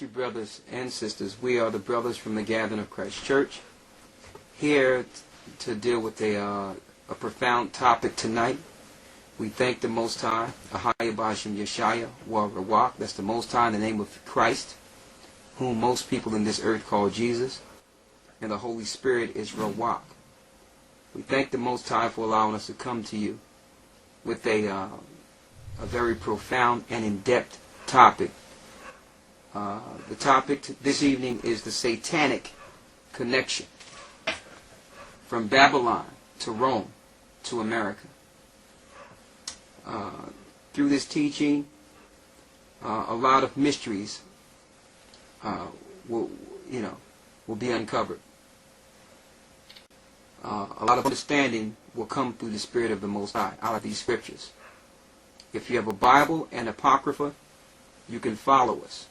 you, brothers and sisters. We are the brothers from the Gathering of Christ Church, here to deal with a profound topic tonight. We thank the Most High, Ahaya Bashim Yeshaya, Wa Rawak. That's the Most High in the name of Christ, whom most people in this earth call Jesus, and the Holy Spirit is Rawak. We thank the Most High for allowing us to come to you with a very profound and in-depth topic. The topic this evening is the Satanic connection from Babylon to Rome to America. Through this teaching, a lot of mysteries will be uncovered. A lot of understanding will come through the Spirit of the Most High out of these scriptures. If you have a Bible and Apocrypha, you can follow us.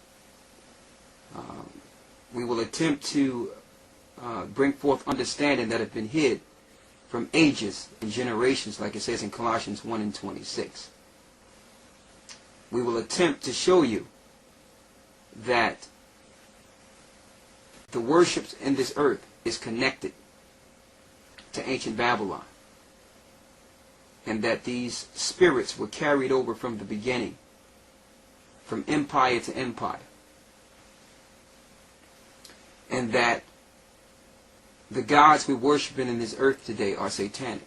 We will attempt to bring forth understanding that have been hid from ages and generations, like it says in Colossians 1 and 26. We will attempt to show you that the worship in this earth is connected to ancient Babylon, and that these spirits were carried over from the beginning, from empire to empire, and that the gods we worship in this earth today are satanic,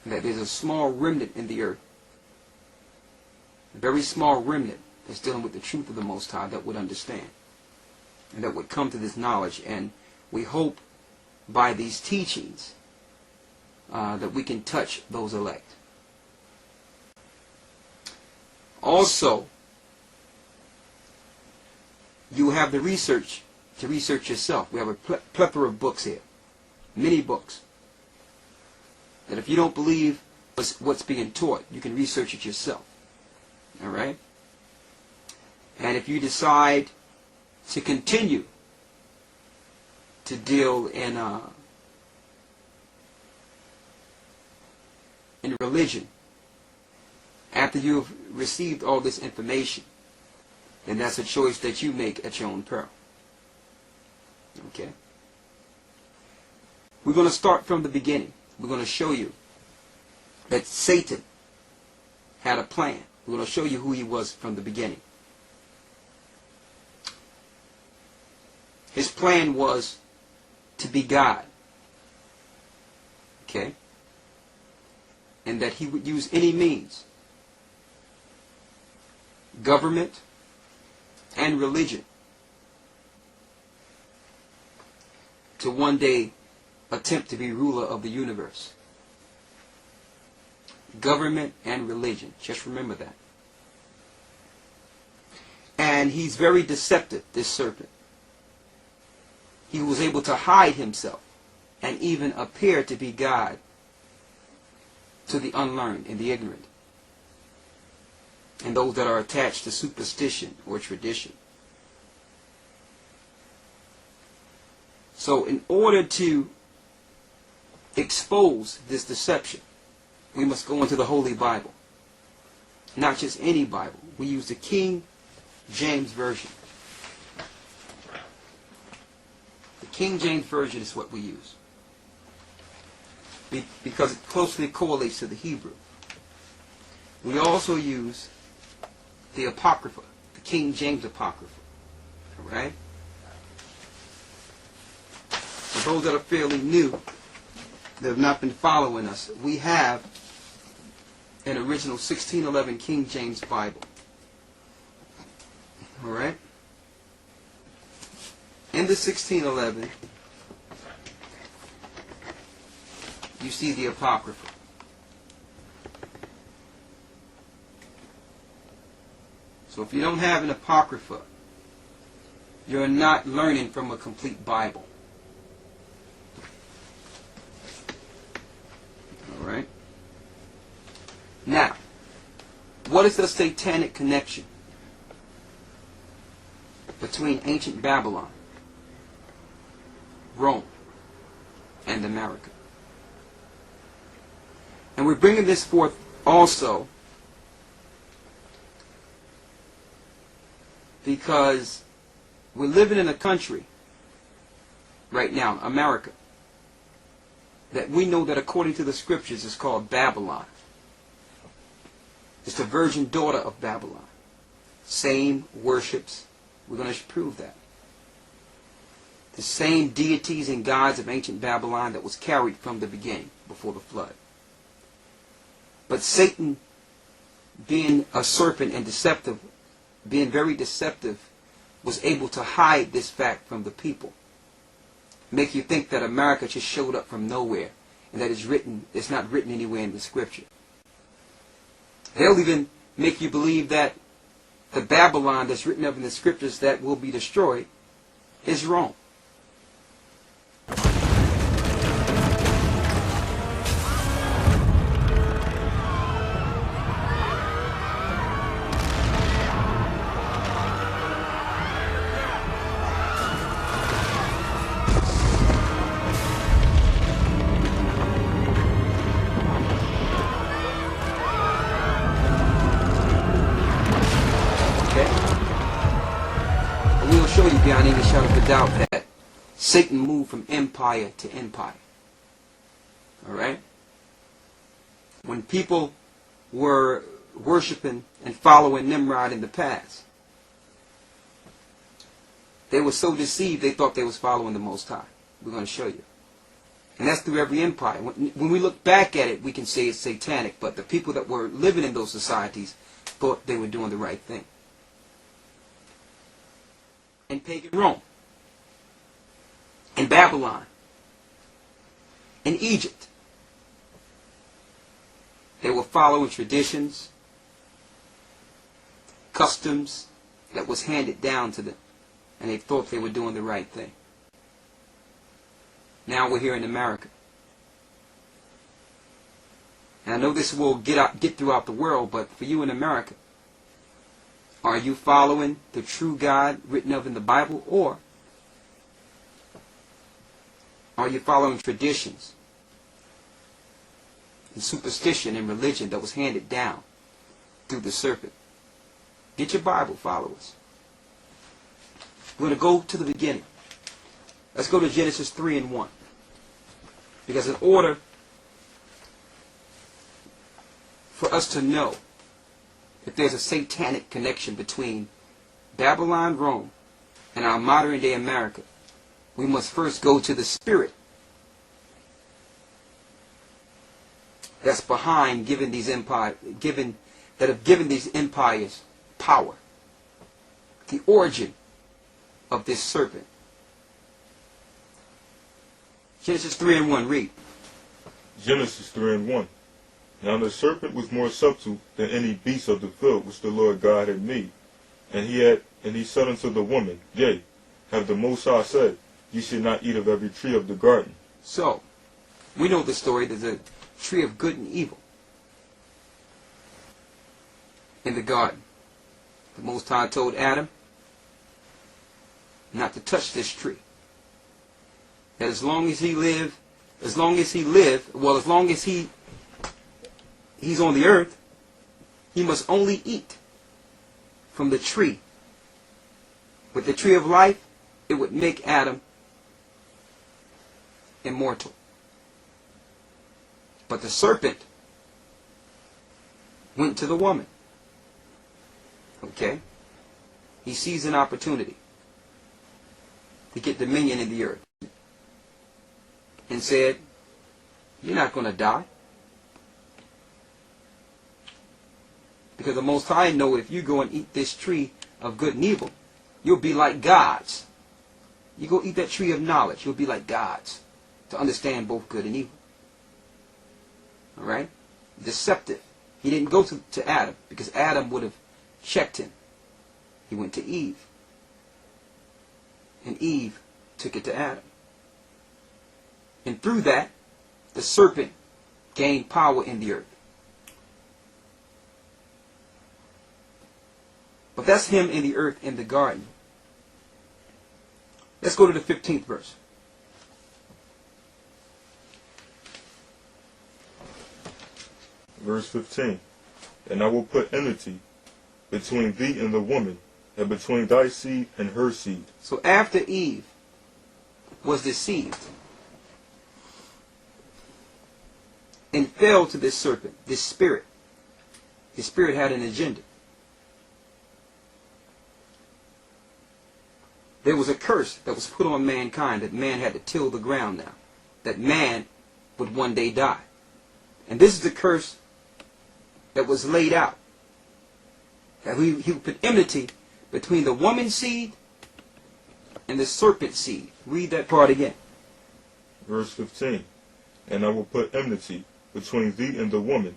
and that there's a small remnant in the earth, a very small remnant that's dealing with the truth of the Most High, that would understand and that would come to this knowledge. And we hope by these teachings that we can touch those elect. Also, you have the research to research yourself. We have a plethora of books here, many books, that if you don't believe what's being taught, you can research it yourself. All right? And if you decide to continue to deal in religion after you've received all this information, then that's a choice that you make at your own peril. Okay? We're going to start from the beginning. We're going to show you that Satan had a plan. We're going to show you who he was from the beginning. His plan was to be God. Okay? And that he would use any means, government and religion, to one day attempt to be ruler of the universe. Government and religion. Just remember that. And he's very deceptive, this serpent. He was able to hide himself and even appear to be God to the unlearned and the ignorant, and those that are attached to superstition or tradition. So in order to expose this deception, we must go into the Holy Bible. Not just any Bible. We use the King James Version. The King James Version is what we use, because it closely correlates to the Hebrew. We also use the Apocrypha, the King James Apocrypha. Alright? For those that are fairly new, that have not been following us, we have an original 1611 King James Bible. Alright? In the 1611, you see the Apocrypha. So if you don't have an Apocrypha, you're not learning from a complete Bible. Alright? Now, what is the satanic connection between ancient Babylon, Rome, and America? And we're bringing this forth also Because we're living in a country right now, America, that we know that according to the scriptures is called Babylon. It's the virgin daughter of Babylon. Same worships. We're going to prove that. The same deities and gods of ancient Babylon that was carried from the beginning, before the flood. But Satan, being a serpent and deceptive, being very deceptive, was able to hide this fact from the people. Make you think that America just showed up from nowhere and that it's not written anywhere in the scripture. They'll even make you believe that the Babylon that's written up in the scriptures that will be destroyed is Rome. Show you beyond any shadow of a doubt that Satan moved from empire to empire. Alright? When people were worshiping and following Nimrod in the past, they were so deceived they thought they was following the Most High. We're going to show you. And that's through every empire. When we look back at it, we can say it's satanic, but the people that were living in those societies thought they were doing the right thing. In pagan Rome, in Babylon, in Egypt, they were following traditions, customs that was handed down to them, and they thought they were doing the right thing. Now we're here in America. And I know this will get throughout the world, but for you in America, are you following the true God written of in the Bible, or are you following traditions and superstition and religion that was handed down through the serpent? Get your Bible, followers. We're going to go to the beginning. Let's go to Genesis 3:1. Because in order for us to know if there's a satanic connection between Babylon, Rome, and our modern day America, we must first go to the spirit that's behind giving these empires, that have given these empires power. The origin of this serpent. Genesis 3:1, read. Genesis 3:1. Now the serpent was more subtle than any beast of the field which the Lord God had made. And he said unto the woman, Yea, have the Most High said, Ye should not eat of every tree of the garden. So, we know the story. There's a tree of good and evil in the garden. The Most High told Adam not to touch this tree. That as long as he's on the earth, he must only eat from the tree. With the tree of life, it would make Adam immortal. But the serpent went to the woman. Okay? He sees an opportunity to get dominion in the earth. And said, you're not going to die. Because the Most High know if you go and eat this tree of good and evil, you'll be like gods. You go eat that tree of knowledge, you'll be like gods. To understand both good and evil. Alright? Deceptive. He didn't go to Adam, because Adam would have checked him. He went to Eve. And Eve took it to Adam. And through that, the serpent gained power in the earth. But that's him in the earth in the garden. Let's go to the 15th verse. Verse 15. And I will put enmity between thee and the woman, and between thy seed and her seed. So after Eve was deceived and fell to this serpent, this spirit, his spirit had an agenda. There was a curse that was put on mankind, that man had to till the ground now, that man would one day die. And this is the curse that was laid out. That he would put enmity between the woman's seed and the serpent's seed. Read that part again. Verse 15. And I will put enmity between thee and the woman,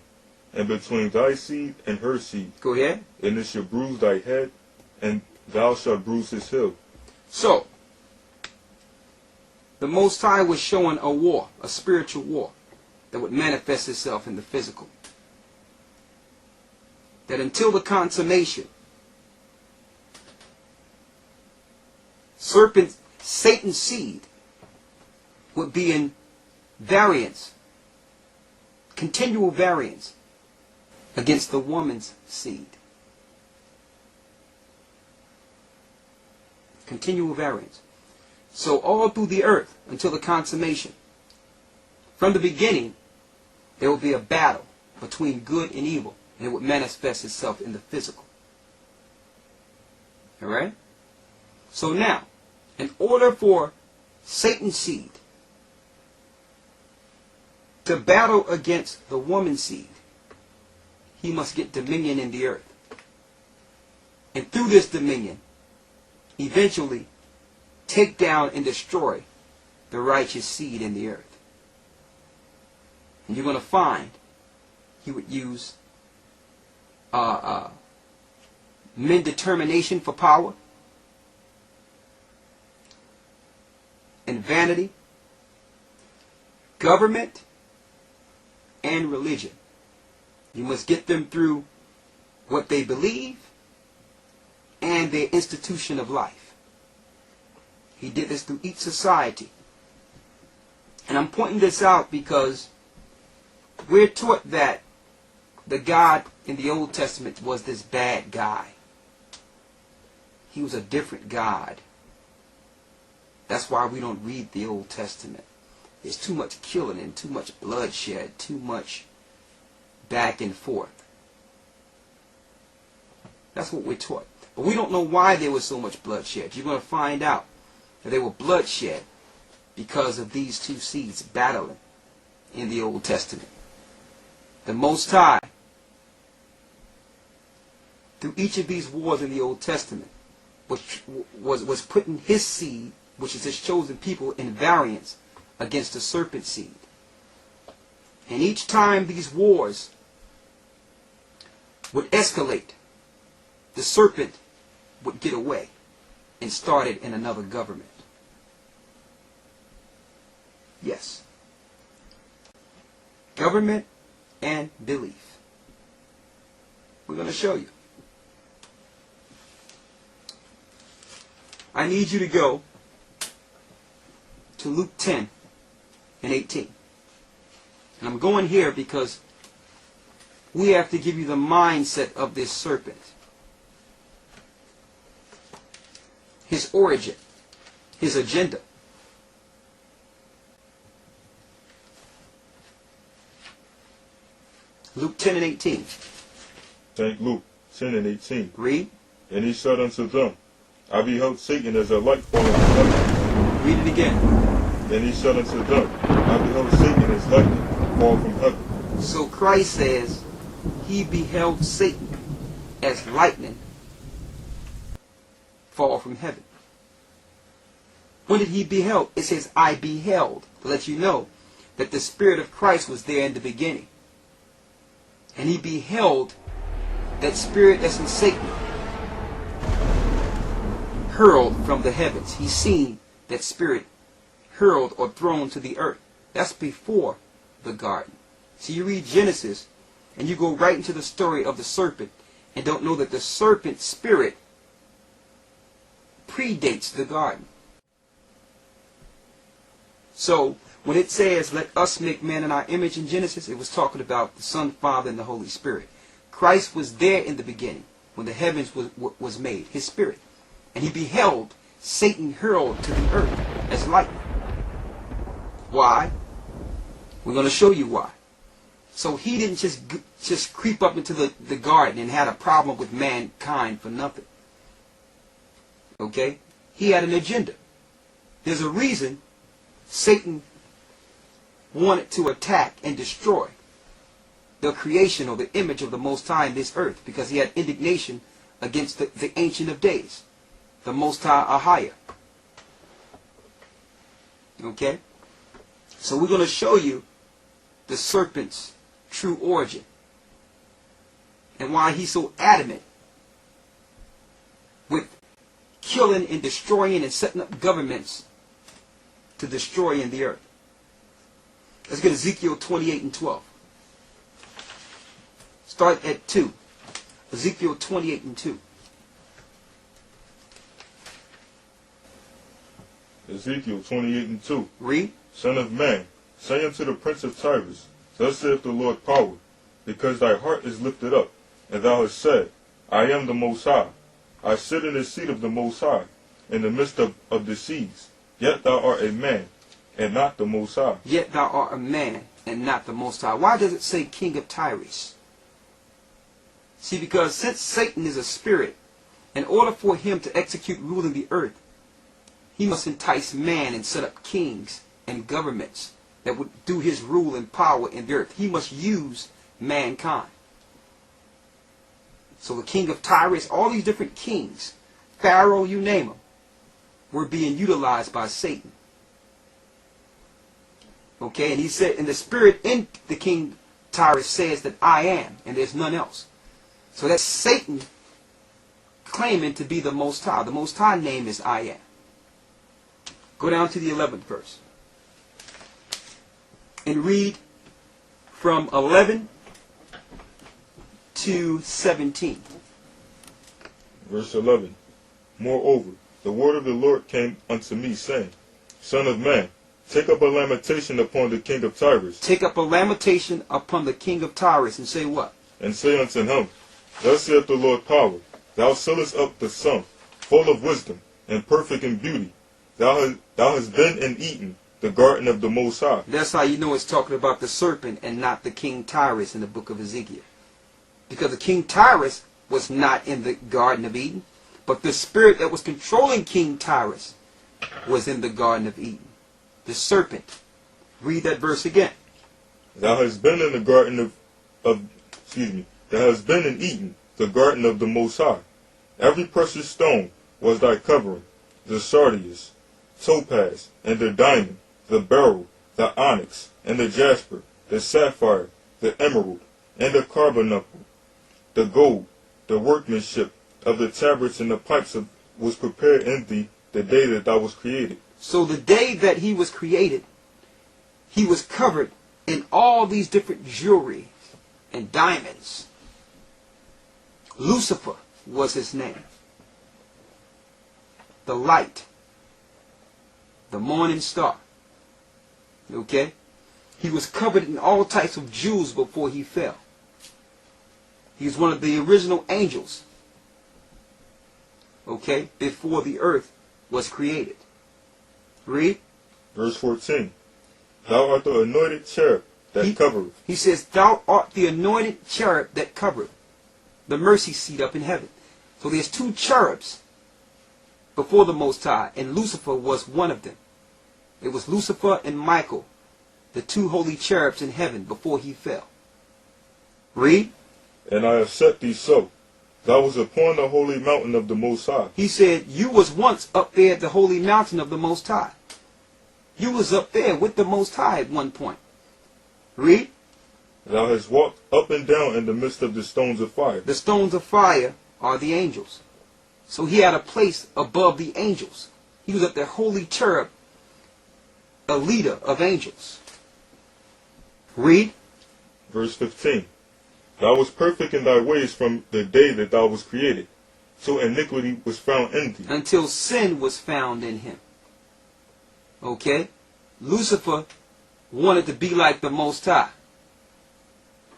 and between thy seed and her seed. Go ahead. And it shall bruise thy head, and thou shalt bruise his heel. So, the Most High was showing a war, a spiritual war, that would manifest itself in the physical. That until the consummation, Satan's seed would be in variance, continual variance, against the woman's seed. Continual variance. So all through the earth until the consummation, from the beginning, there will be a battle between good and evil, and it would manifest itself in the physical. Alright? So now, in order for Satan's seed to battle against the woman's seed, he must get dominion in the earth. And through this dominion, eventually take down and destroy the righteous seed in the earth. And you're going to find he would use men determination for power and vanity, government, and religion. You must get them through what they believe and their institution of life. He did this through each society. And I'm pointing this out because we're taught that the God in the Old Testament was this bad guy. He was a different God. That's why we don't read the Old Testament. There's too much killing and too much bloodshed, too much back and forth. That's what we're taught. But we don't know why there was so much bloodshed. You're going to find out that there were bloodshed because of these two seeds battling in the Old Testament. The Most High, through each of these wars in the Old Testament, was putting his seed, which is his chosen people, in variance against the serpent seed. And each time these wars would escalate, the serpent would get away and started in another government. Yes. Government and belief. We're going to show you. I need you to go to Luke 10 and 18. And I'm going here because we have to give you the mindset of this serpent. His origin. His agenda. Luke 10 and 18. St. Luke 10 and 18. Read. And he said unto them, I beheld Satan as a light falling from heaven. Read it again. And he said unto them, I beheld Satan as lightning fall from heaven. So Christ says he beheld Satan as lightning fall from heaven. When did he beheld? It says, I beheld, to let you know that the Spirit of Christ was there in the beginning. And he beheld that spirit that's in Satan hurled from the heavens. He's seen that spirit hurled or thrown to the earth. That's before the garden. So you read Genesis and you go right into the story of the serpent and don't know that the serpent spirit predates the garden. So when it says, let us make man in our image in Genesis, it was talking about the Son, Father, and the Holy Spirit. Christ was there in the beginning. when the heavens was made, his spirit. And he beheld Satan hurled to the earth as lightning. Why? We're going to show you why. So he didn't just creep up into the garden and had a problem with mankind for nothing. Okay? He had an agenda. There's a reason Satan wanted to attack and destroy the creation or the image of the Most High in this earth, because he had indignation against the Ancient of Days, the Most High Ahaya. Okay? So we're going to show you the serpent's true origin and why he's so adamant with killing and destroying and setting up governments to destroy in the earth. Let's get Ezekiel 28 and 12. Start at 2. Ezekiel 28 and 2. Ezekiel 28 and 2. Read. Son of man, say unto the prince of Tyrus, thus saith the Lord power, because thy heart is lifted up, and thou hast said, I am the Most High. I sit in the seat of the Most High, in the midst of the seas. Yet thou art a man, and not the Most High. Yet thou art a man, and not the Most High. Why does it say King of Tyrus? See, because since Satan is a spirit, in order for him to execute ruling the earth, he must entice man and set up kings and governments that would do his rule and power in the earth. He must use mankind. So the king of Tyrus, all these different kings, Pharaoh, you name them, were being utilized by Satan. Okay, and he said, and the spirit in the king Tyrus says that I am, and there's none else. So that's Satan claiming to be the Most High. The Most High name is I am. Go down to the 11th verse. And read from 11 to 17. Verse 11. Moreover, the word of the Lord came unto me, saying, Son of man, take up a lamentation upon the king of Tyrus. Take up a lamentation upon the king of Tyrus, and say what? And say unto him, Thus saith the Lord power, Thou sealest up the sum, full of wisdom, and perfect in beauty. Thou hast been and eaten the garden of the Most High. That's how you know it's talking about the serpent and not the king Tyrus in the book of Ezekiel. Because the king Tyrus was not in the Garden of Eden, but the spirit that was controlling King Tyrus was in the Garden of Eden. The serpent. Read that verse again. Thou hast been in the garden Thou hast been in Eden, the garden of the Most High. Every precious stone was thy covering, the sardius, topaz, and the diamond, the beryl, the onyx, and the jasper, the sapphire, the emerald, and the carbuncle, the gold, the workmanship of the tabrets and the pipes was prepared in thee the day that thou was created. So the day that he was created, he was covered in all these different jewelry and diamonds. Lucifer was his name. The light. The morning star. Okay? He was covered in all types of jewels before he fell. He was one of the original angels. Okay? Before the earth was created. Read. Verse 14. Thou art the anointed cherub that covereth. He says, Thou art the anointed cherub that covereth the mercy seat up in heaven. So there's two cherubs before the Most High, and Lucifer was one of them. It was Lucifer and Michael, the two holy cherubs in heaven before he fell. Read. And I have set thee so. Thou was upon the holy mountain of the Most High. He said, you was once up there at the holy mountain of the Most High. You was up there with the Most High at one point. Read. Thou hast walked up and down in the midst of the stones of fire. The stones of fire are the angels. So he had a place above the angels. He was up there, holy cherub, a leader of angels. Read. Verse 15. Thou wast perfect in thy ways from the day that thou was created, till iniquity was found in thee. Until sin was found in him. Okay? Lucifer wanted to be like the Most High.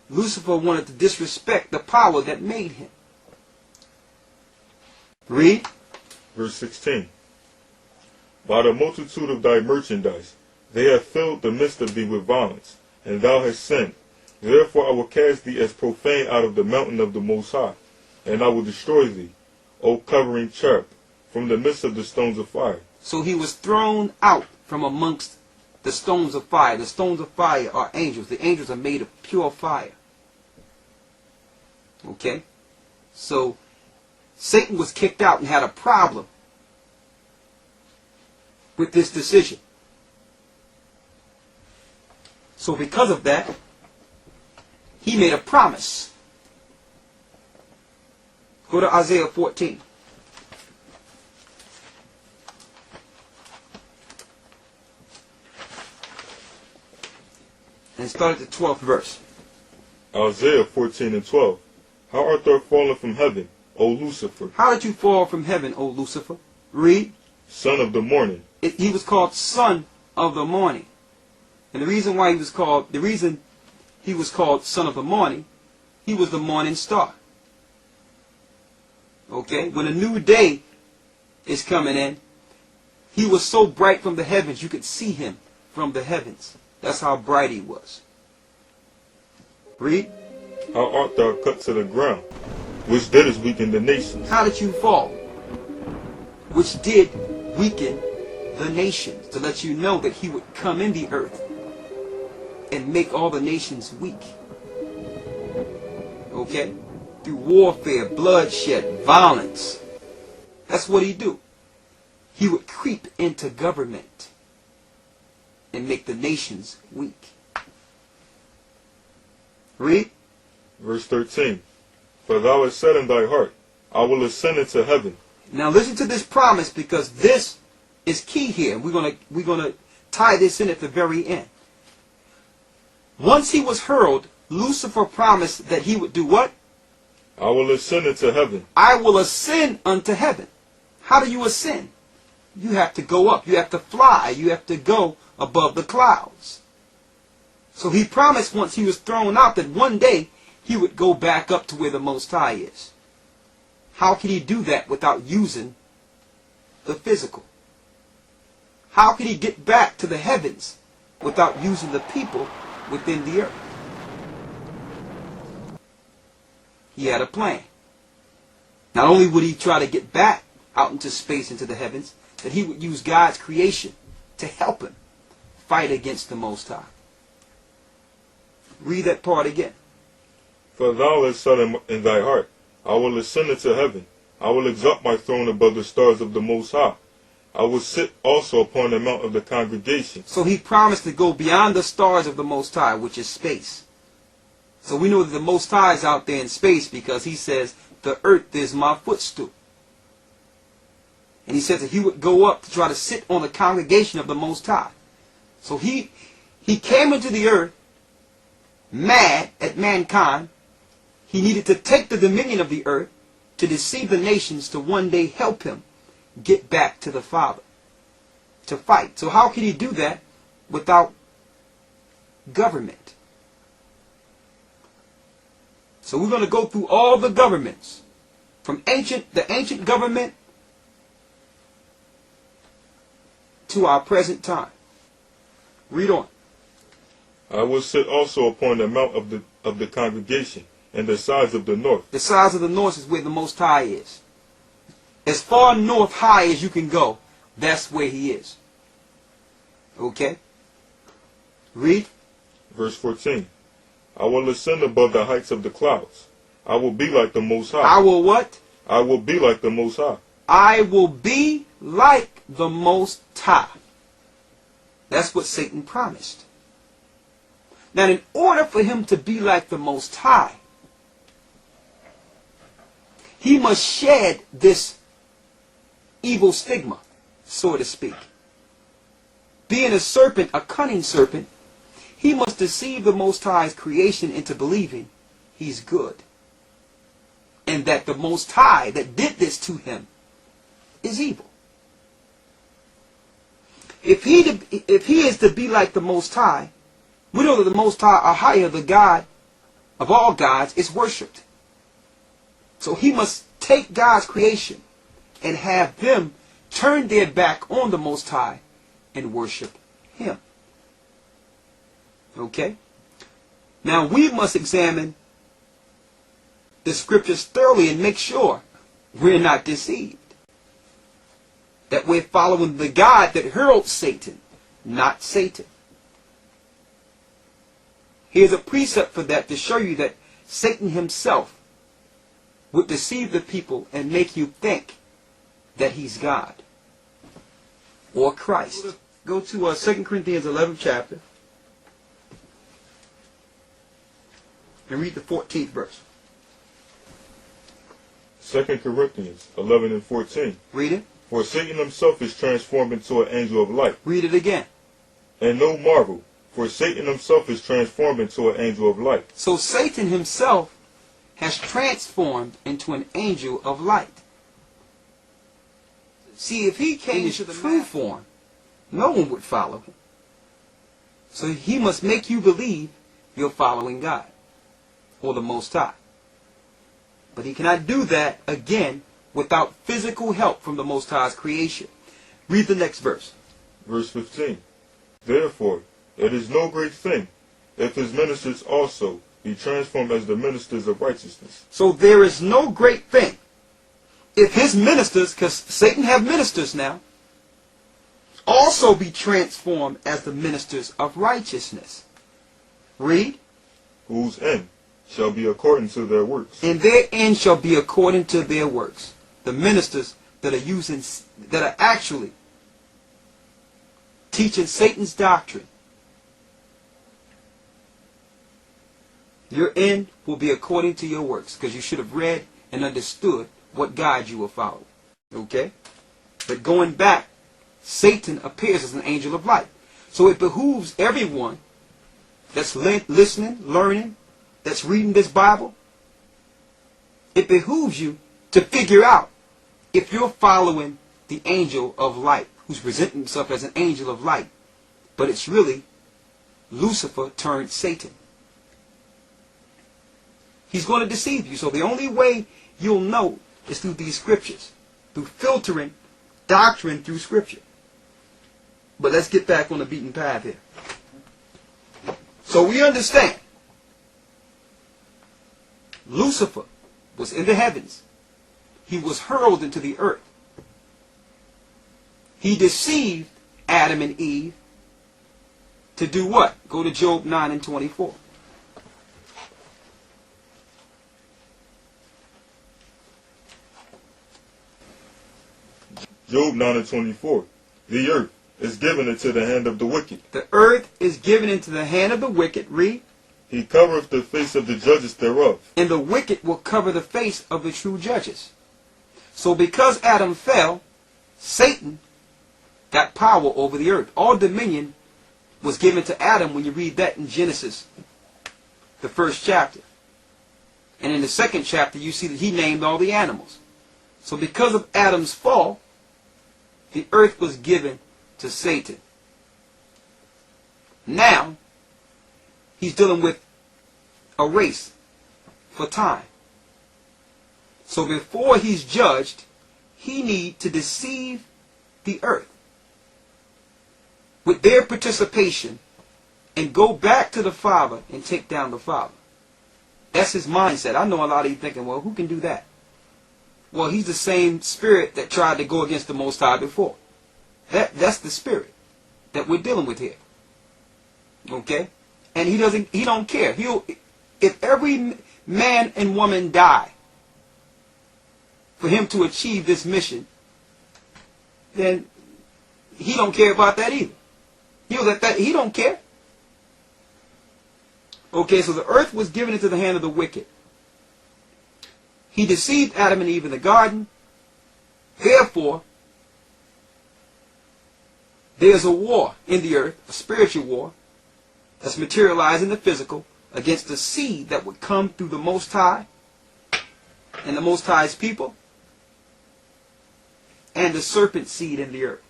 Lucifer wanted to disrespect the power that made him. Read. Verse 16. By the multitude of thy merchandise, they have filled the midst of thee with violence, and thou hast sinned. Therefore I will cast thee as profane out of the mountain of the Most High, and I will destroy thee, O covering cherub, from the midst of the stones of fire. So he was thrown out from amongst the stones of fire. The stones of fire are angels. The angels are made of pure fire. Okay? So Satan was kicked out and had a problem with this decision. So because of that, he made a promise. Go to Isaiah 14. And start at the 12th verse. Isaiah 14 and 12. How art thou fallen from heaven, O Lucifer? How did you fall from heaven, O Lucifer? Read. Son of the morning. He was called Son of the Morning. And the reason he was called Son of the Morning, he was the morning star. Okay? When a new day is coming in, he was so bright from the heavens, you could see him from the heavens. That's how bright he was. Read. How art thou cut to the ground, which didst weaken the nations? How did you fall? Which did weaken the nations, to let you know that he would come in the earth and make all the nations weak. Okay? Through warfare, bloodshed, violence. That's what he'd do. He would creep into government and make the nations weak. Read. Verse 13. For thou hast said in thy heart, I will ascend into heaven. Now listen to this promise, because this is key here. We're gonna tie this in at the very end. Once he was hurled, Lucifer promised that he would do what? I will ascend into heaven. I will ascend unto heaven. How do you ascend? You have to go up. You have to fly. You have to go above the clouds. So he promised once he was thrown out that one day he would go back up to where the Most High is. How can he do that without using the physical? How can he get back to the heavens without using the people within the earth? He had a plan. Not only would he try to get back out into space, into the heavens, that he would use God's creation to help him fight against the Most High. Read that part again. For thou hast said in thy heart, I will ascend into heaven. I will exalt my throne above the stars of the Most High. I will sit also upon the mount of the congregation. So he promised to go beyond the stars of the Most High, which is space. So we know that the Most High is out there in space because he says, the earth is my footstool. And he says that he would go up to try to sit on the congregation of the Most High. So he came into the earth mad at mankind. He needed to take the dominion of the earth to deceive the nations to one day help him get back to the Father, to fight. So how can he do that without government? So we're going to go through all the governments, from the ancient government to our present time. Read on. I will sit also upon the mount of the congregation, and the sides of the north. The sides of the north is where the Most High is. As far north high as you can go, that's where he is. Okay? Read. Verse 14. I will ascend above the heights of the clouds. I will be like the Most High. I will what? I will be like the Most High. I will be like the Most High. That's what Satan promised. Now, in order for him to be like the Most High, he must shed this evil stigma, so to speak. Being a serpent, a cunning serpent, he must deceive the Most High's creation into believing he's good. And that the Most High that did this to him is evil. If he is to be like the Most High, we know that the Most High, or higher, the God of all gods, is worshipped. So he must take God's creation and have them turn their back on the Most High and worship Him. Okay? Now we must examine the scriptures thoroughly and make sure we're not deceived. That we're following the God that hurled Satan, not Satan. Here's a precept for that to show you that Satan himself would deceive the people and make you think that he's God or Christ. Go to 2 Corinthians 11th chapter and read the 14th verse. 2 Corinthians 11 and 14. Read it. For Satan himself is transformed into an angel of light. Read it again. And no marvel, for Satan himself is transformed into an angel of light. So Satan himself has transformed into an angel of light. See, if he came in his true form, no one would follow him. So he must make you believe you're following God or the Most High. But he cannot do that, again, without physical help from the Most High's creation. Read the next verse. Verse 15. Therefore, it is no great thing if his ministers also be transformed as the ministers of righteousness. So there is no great thing if his ministers, because Satan have ministers now, also be transformed as the ministers of righteousness. Read. Whose end shall be according to their works. And their end shall be according to their works. The ministers that are actually teaching Satan's doctrine, your end will be according to your works, because you should have read and understood what God you will follow. Okay? But going back, Satan appears as an angel of light. So it behooves everyone that's listening, learning, that's reading this Bible, it behooves you to figure out if you're following the angel of light, who's presenting himself as an angel of light, but it's really Lucifer turned Satan. He's going to deceive you. So the only way you'll know is through these scriptures, through filtering doctrine through scripture. But let's get back on the beaten path here. So we understand Lucifer was in the heavens. He was hurled into the earth. He deceived Adam and Eve to do what? Go to Job 9 and 24. Job 9 and 24. The earth is given into the hand of the wicked. The earth is given into the hand of the wicked. Read. He covereth the face of the judges thereof. And the wicked will cover the face of the true judges. So because Adam fell, Satan got power over the earth. All dominion was given to Adam when you read that in Genesis, the first chapter. And in the second chapter, you see that he named all the animals. So because of Adam's fall, the earth was given to Satan. Now, he's dealing with a race for time. So before he's judged, he needs to deceive the earth with their participation and go back to the Father and take down the Father. That's his mindset. I know a lot of you thinking, well, who can do that? Well, he's the same spirit that tried to go against the Most High before. That's the spirit that we're dealing with here. Okay? And he don't care. If every man and woman die for him to achieve this mission, then he don't care about that either. He don't care. Okay, so the earth was given into the hand of the wicked. He deceived Adam and Eve in the garden. Therefore, there's a war in the earth, a spiritual war, that's materialized in the physical against the seed that would come through the Most High and the Most High's people and the serpent seed in the earth.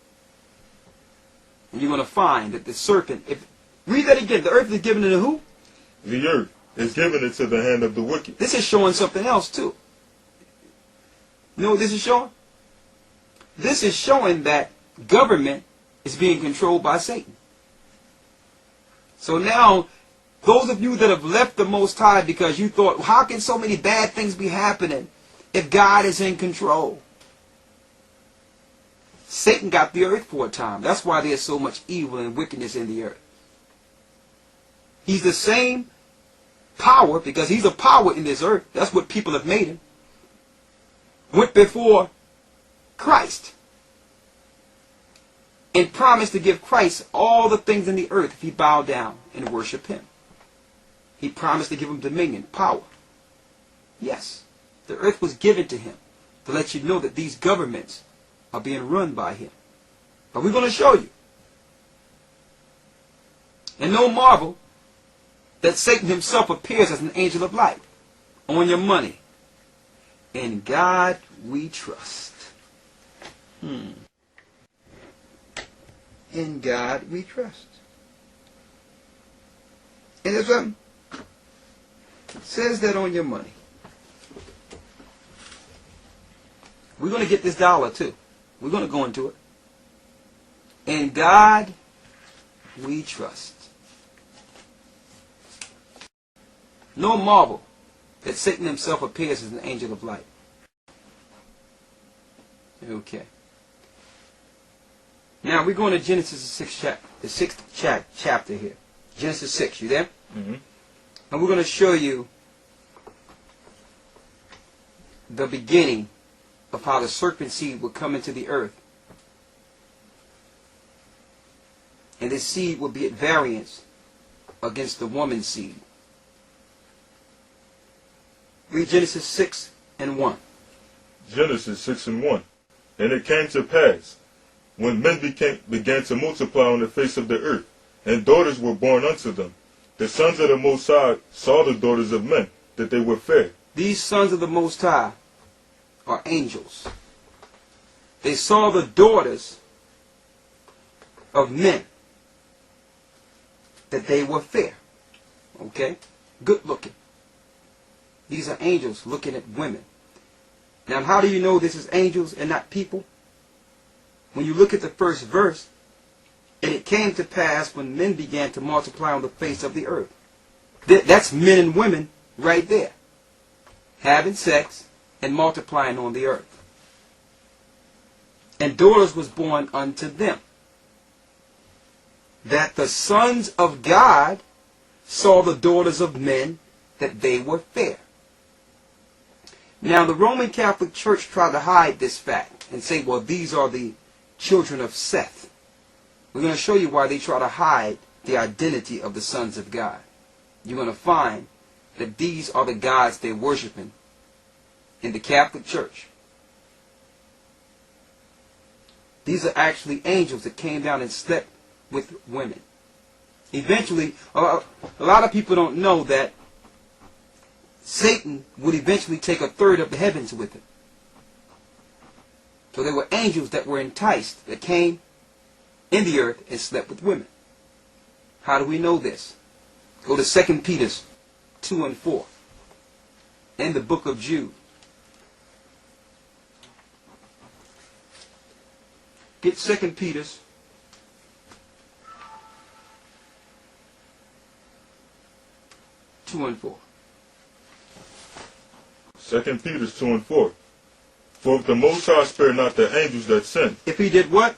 And you're going to find that the serpent, read that again, the earth is given to who? The earth is given into the hand of the wicked. This is showing something else too. You know what this is showing? this is showing that government is being controlled by Satan. So now, those of you that have left the Most High because you thought, how can so many bad things be happening if God is in control? Satan got the earth for a time. That's why there's so much evil and wickedness in the earth. He's the same power, because he's a power in this earth. That's what people have made him. Went before Christ and promised to give Christ all the things in the earth if he bowed down and worship him. He promised to give him dominion, power. Yes, the earth was given to him to let you know that these governments are being run by him. But we're going to show you. And no marvel that Satan himself appears as an angel of light on your money. In God we trust. In God we trust. And there's something. It says that on your money. We're going to get this dollar too. We're going to go into it. In God we trust. No marvel that Satan himself appears as an angel of light. Okay. Now we're going to Genesis the sixth chapter here. Genesis 6, you there? Mm-hmm. And we're going to show you the beginning of how the serpent seed would come into the earth. And this seed will be at variance against the woman's seed. Read Genesis 6 and 1. Genesis 6 and 1. And it came to pass, when men began to multiply on the face of the earth, and daughters were born unto them, the sons of the Most High saw the daughters of men, that they were fair. These sons of the Most High are angels. They saw the daughters of men, that they were fair. Okay? Good looking. These are angels looking at women. Now, how do you know this is angels and not people? When you look at the first verse, and it came to pass when men began to multiply on the face of the earth. That's men and women right there. Having sex and multiplying on the earth. And daughters was born unto them. That the sons of God saw the daughters of men, that they were fair. Now the Roman Catholic Church tried to hide this fact and say, well, these are the children of Seth. We're going to show you why they try to hide the identity of the sons of God. You're going to find that these are the gods they're worshiping in the Catholic Church. These are actually angels that came down and slept with women. Eventually, a lot of people don't know that Satan would eventually take a third of the heavens with him. So there were angels that were enticed, that came in the earth and slept with women. How do we know this? Go to 2 Peter 2 and 4. In the book of Jude. Get 2 Peter 2 and 4. 2 Peter 2 and 4. For if the Most High spared not the angels that sinned. If he did what?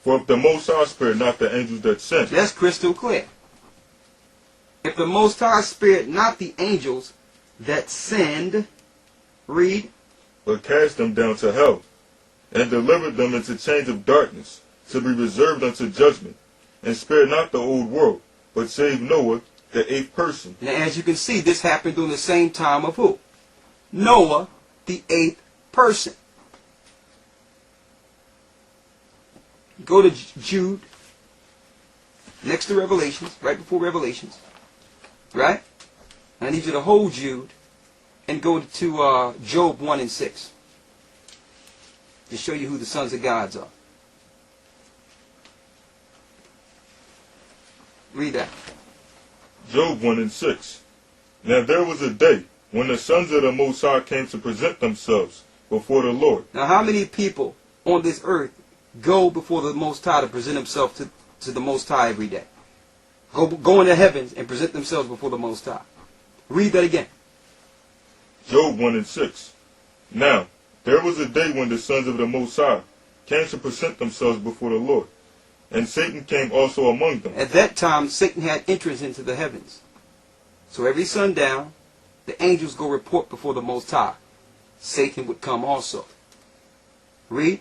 For if the Most High spared not the angels that sinned. That's crystal clear. If the Most High spared not the angels that sinned, read. But cast them down to hell, and delivered them into chains of darkness, to be reserved unto judgment, and spared not the old world, but saved Noah, the eighth person. Now as you can see, this happened during the same time of who? Noah, the eighth person. Go to Jude, next to Revelations, right before Revelations. Right? I need you to hold Jude and go to Job 1 and 6 to show you who the sons of God are. Read that. Job 1 and 6. Now there was a day when the sons of the Most High came to present themselves before the Lord. Now how many people on this earth go before the Most High to present himself to the Most High every day. Go in the heavens and present themselves before the Most High. Read that again. Job 1 and 6. Now, there was a day when the sons of the Most High came to present themselves before the Lord, and Satan came also among them. At that time, Satan had entrance into the heavens. So every sundown, the angels go report before the Most High. Satan would come also. Read.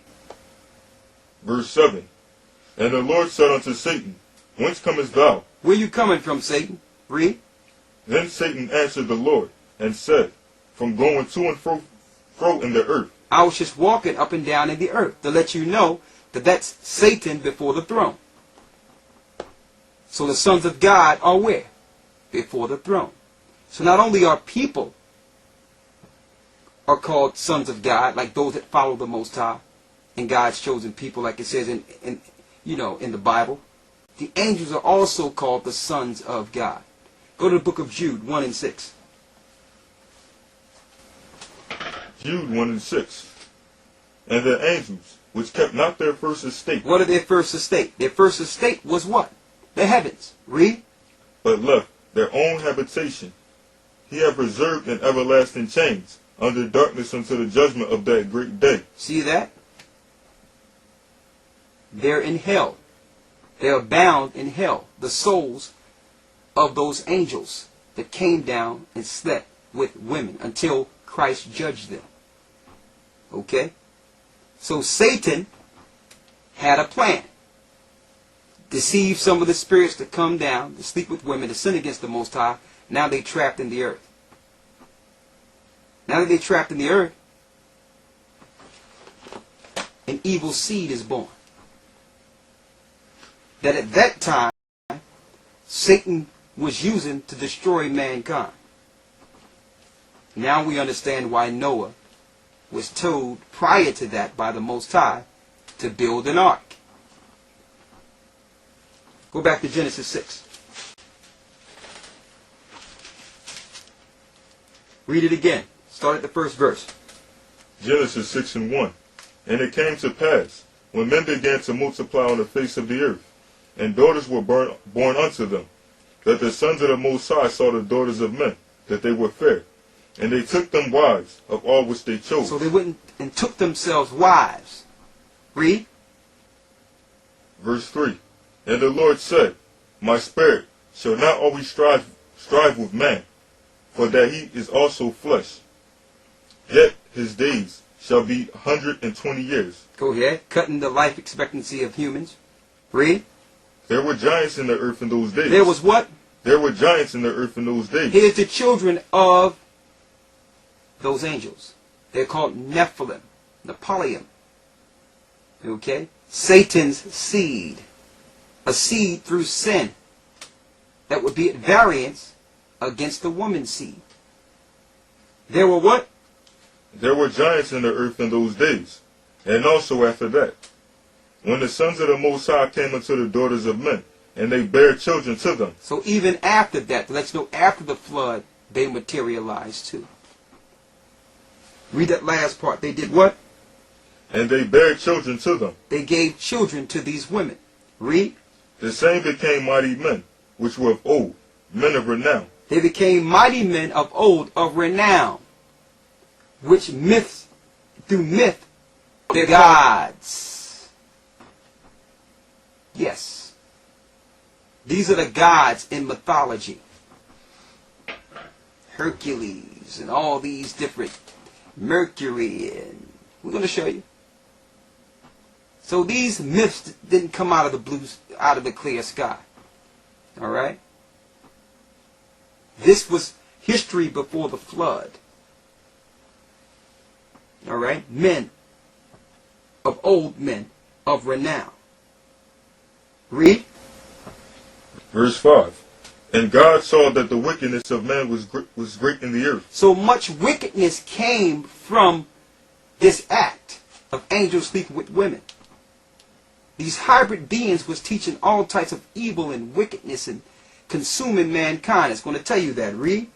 Verse 7. And the Lord said unto Satan, Whence comest thou? Where you coming from, Satan? Read. Then Satan answered the Lord, and said, From going to and fro in the earth. I was just walking up and down in the earth to let you know that that's Satan before the throne. So the sons of God are where? Before the throne. So not only are people are called sons of God, like those that follow the Most High and God's chosen people, like it says in the Bible, the angels are also called the sons of God. Go to the book of Jude 1 and 6. Jude 1 and 6. And the angels, which kept not their first estate. What are their first estate? Their first estate was what? The heavens. Read. But left their own habitation. He hath preserved in everlasting chains, under darkness unto the judgment of that great day. See that? They're in hell. They are bound in hell. The souls of those angels that came down and slept with women until Christ judged them. Okay? So Satan had a plan. Deceive some of the spirits to come down, to sleep with women, to sin against the Most High. Now they're trapped in the earth. Now that they're trapped in the earth, an evil seed is born. That at that time, Satan was using to destroy mankind. Now we understand why Noah was told prior to that by the Most High to build an ark. Go back to Genesis 6. Read it again. Start at the first verse. Genesis 6 and 1. And it came to pass, when men began to multiply on the face of the earth, and daughters were born unto them, that the sons of the Most High saw the daughters of men, that they were fair, and they took them wives of all which they chose. So they went and took themselves wives. Read. Verse 3. And the Lord said, My spirit shall not always strive with man, for that he is also flesh. Yet his days shall be 120 years. Go ahead. Cutting the life expectancy of humans. Read. There were giants in the earth in those days. There was what? There were giants in the earth in those days. Here's the children of those angels. They're called Nephilim, Nephilim. Okay? Satan's seed. A seed through sin that would be at variance against the woman's seed. There were what? There were giants in the earth in those days, and also after that, when the sons of the Most High came unto the daughters of men, and they bare children to them. So even after that, let's know after the flood, they materialized too. Read that last part. They did what? And they bare children to them. They gave children to these women. Read. The same became mighty men, which were of old, men of renown. They became mighty men of old, of renown, which through myth, their gods. Yes. These are the gods in mythology. Hercules and all these different, Mercury, and we're going to show you. So these myths didn't come out of the blue, out of the clear sky. All right? This was history before the flood. All right? Men of old men of renown. Read. Verse 5. And God saw that the wickedness of man was great in the earth. So much wickedness came from this act of angels sleeping with women. These hybrid beings was teaching all types of evil and wickedness and consuming mankind. It's going to tell you that. Read.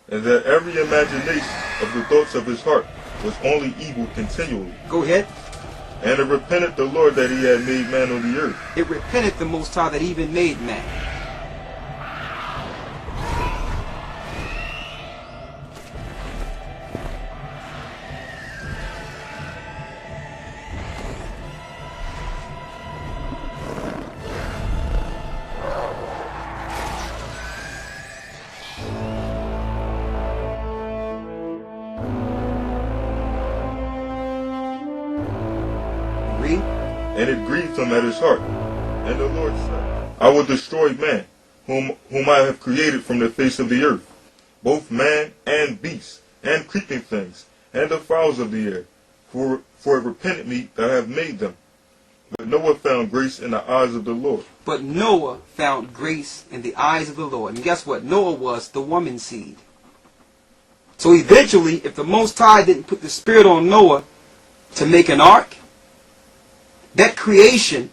And that every imagination of the thoughts of his heart was only evil continually. Go ahead. And it repented the Lord that he had made man on the earth. It repented the Most High that he even made man. And it grieved him at his heart. And the Lord said, I will destroy man, whom I have created from the face of the earth, both man and beast, and creeping things, and the fowls of the air, for it repented me that I have made them. But Noah found grace in the eyes of the Lord. But Noah found grace in the eyes of the Lord. And guess what? Noah was the woman's seed. So eventually, if the Most High didn't put the Spirit on Noah to make an ark, that creation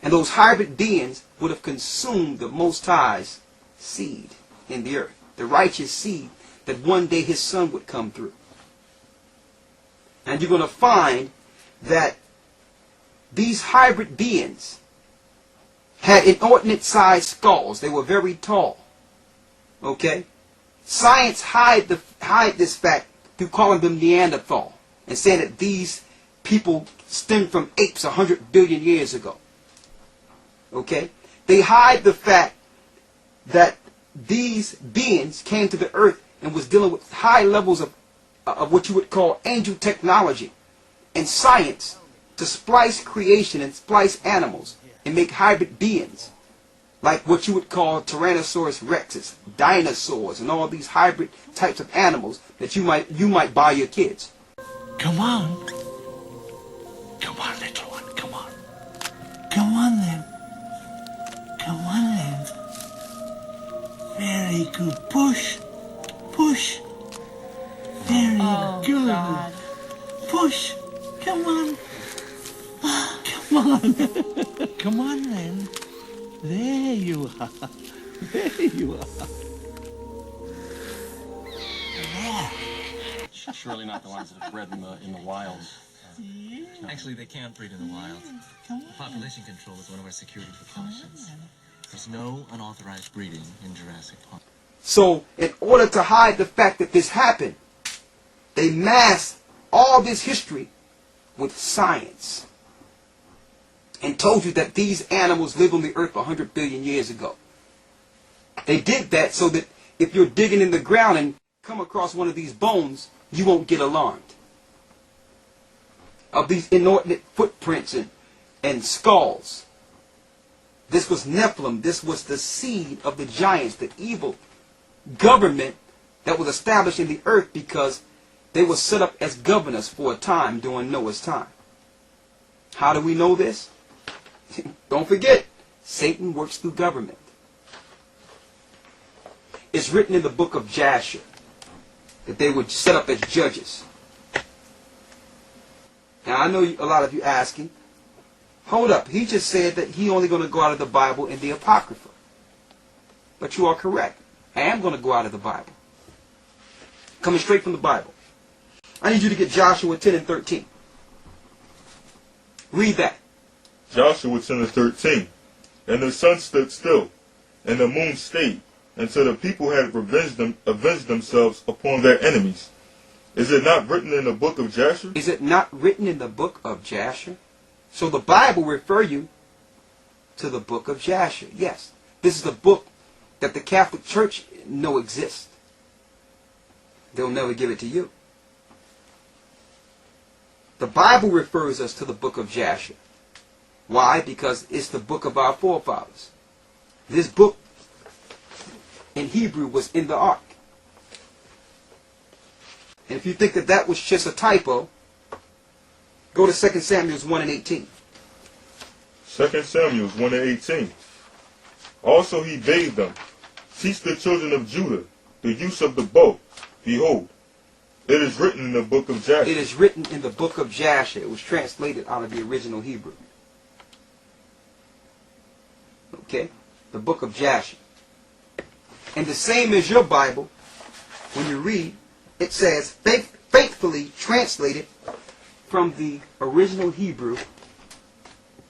and those hybrid beings would have consumed the Most High's seed in the earth. The righteous seed that one day his son would come through. And you're going to find that these hybrid beings had inordinate sized skulls. They were very tall. Okay? Science hide this fact through calling them Neanderthal and saying that these people stem from apes 100 billion years ago. Okay? They hide the fact that these beings came to the earth and was dealing with high levels of what you would call angel technology and science to splice creation and splice animals and make hybrid beings like what you would call Tyrannosaurus rexes, dinosaurs, and all these hybrid types of animals that you might buy your kids. Come on. Come on, little one, come on. Come on then. Come on then. Very good. Push. Push. Very good. God. Push. Come on. Come on. Come on then. There you are. There you are. There. Surely not the ones that are bred in the wild. Actually, they can't breed in the wild. Population control is one of our security precautions. There's no unauthorized breeding in Jurassic Park. So, in order to hide the fact that this happened, they masked all this history with science and told you that these animals lived on the earth 100 billion years ago. They did that so that if you're digging in the ground and come across one of these bones, you won't get alarmed. Of these inordinate footprints and skulls. This was Nephilim. This was the seed of the giants, the evil government that was established in the earth because they were set up as governors for a time during Noah's time. How do we know this? Don't forget, Satan works through government. It's written in the book of Jasher that they would set up as judges. Now, I know a lot of you asking, hold up, he just said that he only going to go out of the Bible in the Apocrypha. But you are correct. I am going to go out of the Bible. Coming straight from the Bible. I need you to get Joshua 10 and 13. Read that. Joshua 10 and 13. And the sun stood still, and the moon stayed, until the people had avenged themselves upon their enemies. Is it not written in the book of Jasher? Is it not written in the book of Jasher? So the Bible refer you to the book of Jasher. Yes. This is the book that the Catholic Church know exists. They'll never give it to you. The Bible refers us to the book of Jasher. Why? Because it's the book of our forefathers. This book in Hebrew was in the ark. And if you think that that was just a typo, go to 2 Samuel 1 and 18. 2 Samuel 1 and 18. Also he bade them, teach the children of Judah the use of the bow. Behold, it is written in the book of Jasher. It is written in the book of Jasher. It was translated out of the original Hebrew. Okay? The book of Jasher. And the same as your Bible, when you read, it says, faithfully translated from the original Hebrew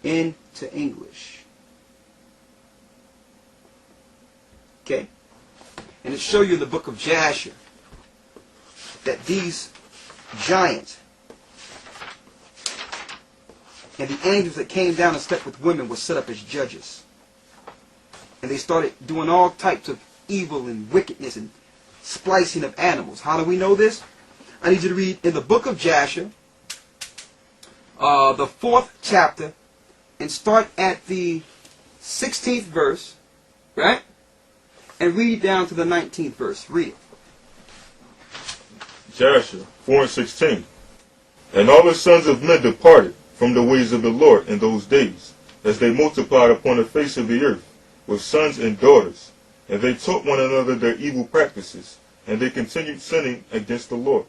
into English. Okay? And it shows you in the book of Jasher that these giants and the angels that came down and slept with women were set up as judges. And they started doing all types of evil and wickedness and splicing of animals. How do we know this? I need you to read in the book of Jasher, the 4th chapter, and start at the 16th verse, right? And read down to the 19th verse. Read it. Jasher 4:16. And all the sons of men departed from the ways of the Lord in those days, as they multiplied upon the face of the earth, with sons and daughters. And they taught one another their evil practices, and they continued sinning against the Lord.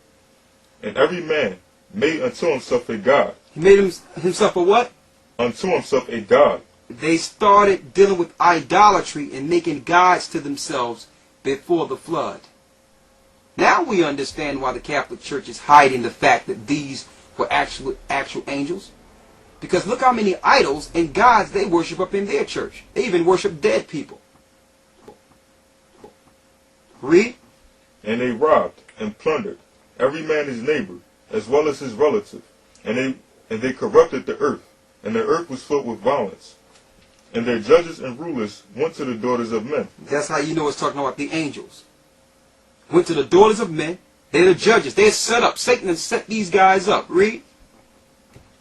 And every man made unto himself a god. He made himself a what? Unto himself a god. They started dealing with idolatry and making gods to themselves before the flood. Now we understand why the Catholic Church is hiding the fact that these were actual angels. Because look how many idols and gods they worship up in their church. They even worship dead people. Read. And they robbed and plundered every man his neighbor, as well as his relative. And they corrupted the earth, and the earth was filled with violence. And their judges and rulers went to the daughters of men. That's how you know it's talking about the angels. Went to the daughters of men. They're the judges. They're set up. Satan has set these guys up. Read.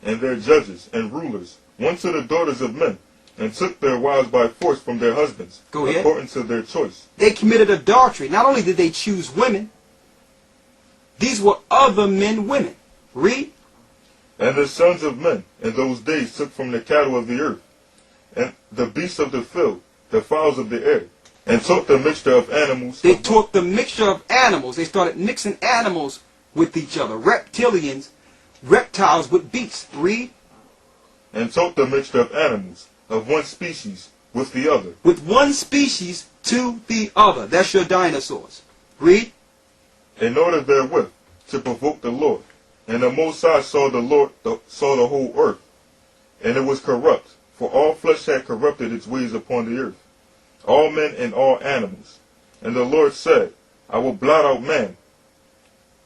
And their judges and rulers went to the daughters of men, and took their wives by force from their husbands, Go ahead. according to their choice. They committed adultery. Not only did they choose women, these were other men women. Read. And the sons of men in those days took from the cattle of the earth, and the beasts of the field, the fowls of the air, and took the mixture of animals. They took the mixture of animals. They started mixing animals with each other. Reptiles with beasts. Read. And took the mixture of animals of one species with the other. With one species to the other. That's your dinosaurs. Read. In order therewith to provoke the Lord. And the Most High saw the whole earth, and it was corrupt, for all flesh had corrupted its ways upon the earth, all men and all animals. And the Lord said, I will blot out man,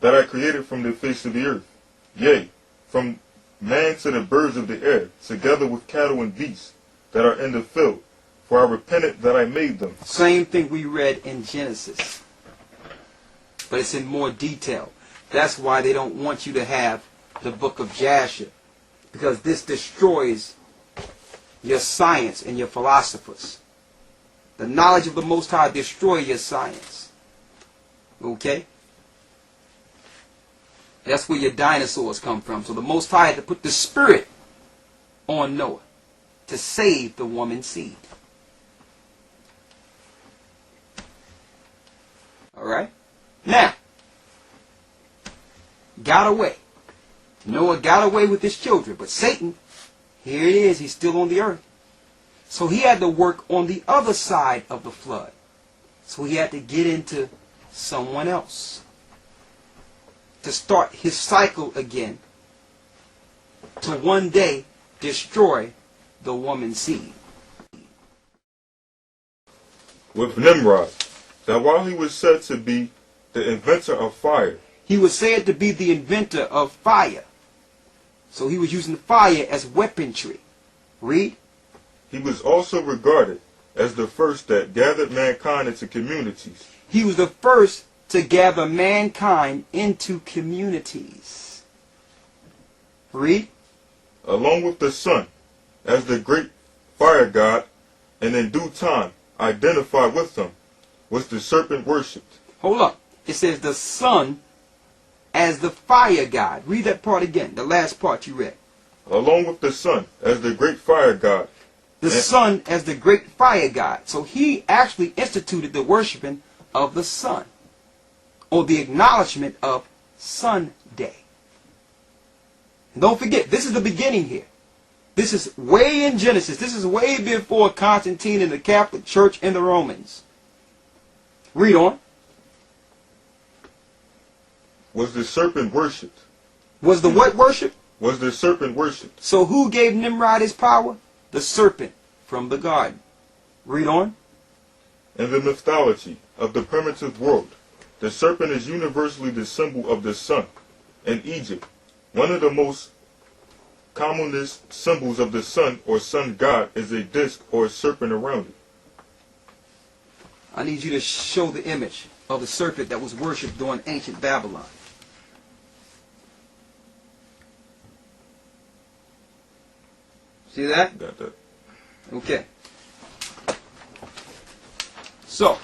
that I created from the face of the earth, yea, from man to the birds of the air, together with cattle and beasts that are in the field, for I repented that I made them. Same thing we read in Genesis, but it's in more detail. That's why they don't want you to have the book of Jasher, because this destroys your science and your philosophers. The knowledge of the Most High destroys your science. Okay? That's where your dinosaurs come from. So the Most High had to put the spirit on Noah to save the woman's seed. Alright? Now, got away. Noah got away with his children, but Satan, here it is, he's still on the earth. So he had to work on the other side of the flood. So he had to get into someone else to start his cycle again, to one day destroy the woman's seed. With Nimrod, that while he was said to be the inventor of fire, He was said to be the inventor of fire. So he was using fire as weaponry. Read. he was also regarded as the first that gathered mankind into communities. He was the first to gather mankind into communities. Read. Along with the sun, as the great fire god, and in due time identified with him, was the serpent worshipped. Hold up. It says the sun as the fire god. Read that part again, the last part you read. Along with the sun, as the great fire god. The sun as the great fire god. So he actually instituted the worshiping of the sun, or the acknowledgement of Sunday. And don't forget, this is the beginning here. This is way in Genesis. This is way before Constantine and the Catholic Church and the Romans. Read on. Was the serpent worshipped. Was the what worship? was the serpent worshipped. So who gave Nimrod his power? The serpent from the garden. Read on. In the mythology of the primitive world, the serpent is universally the symbol of the sun. In Egypt, one of the most commonest symbols of the sun or sun god is a disc or a serpent around it. I need you to show the image of the serpent that was worshipped during ancient Babylon. See that? Got that. Okay. So,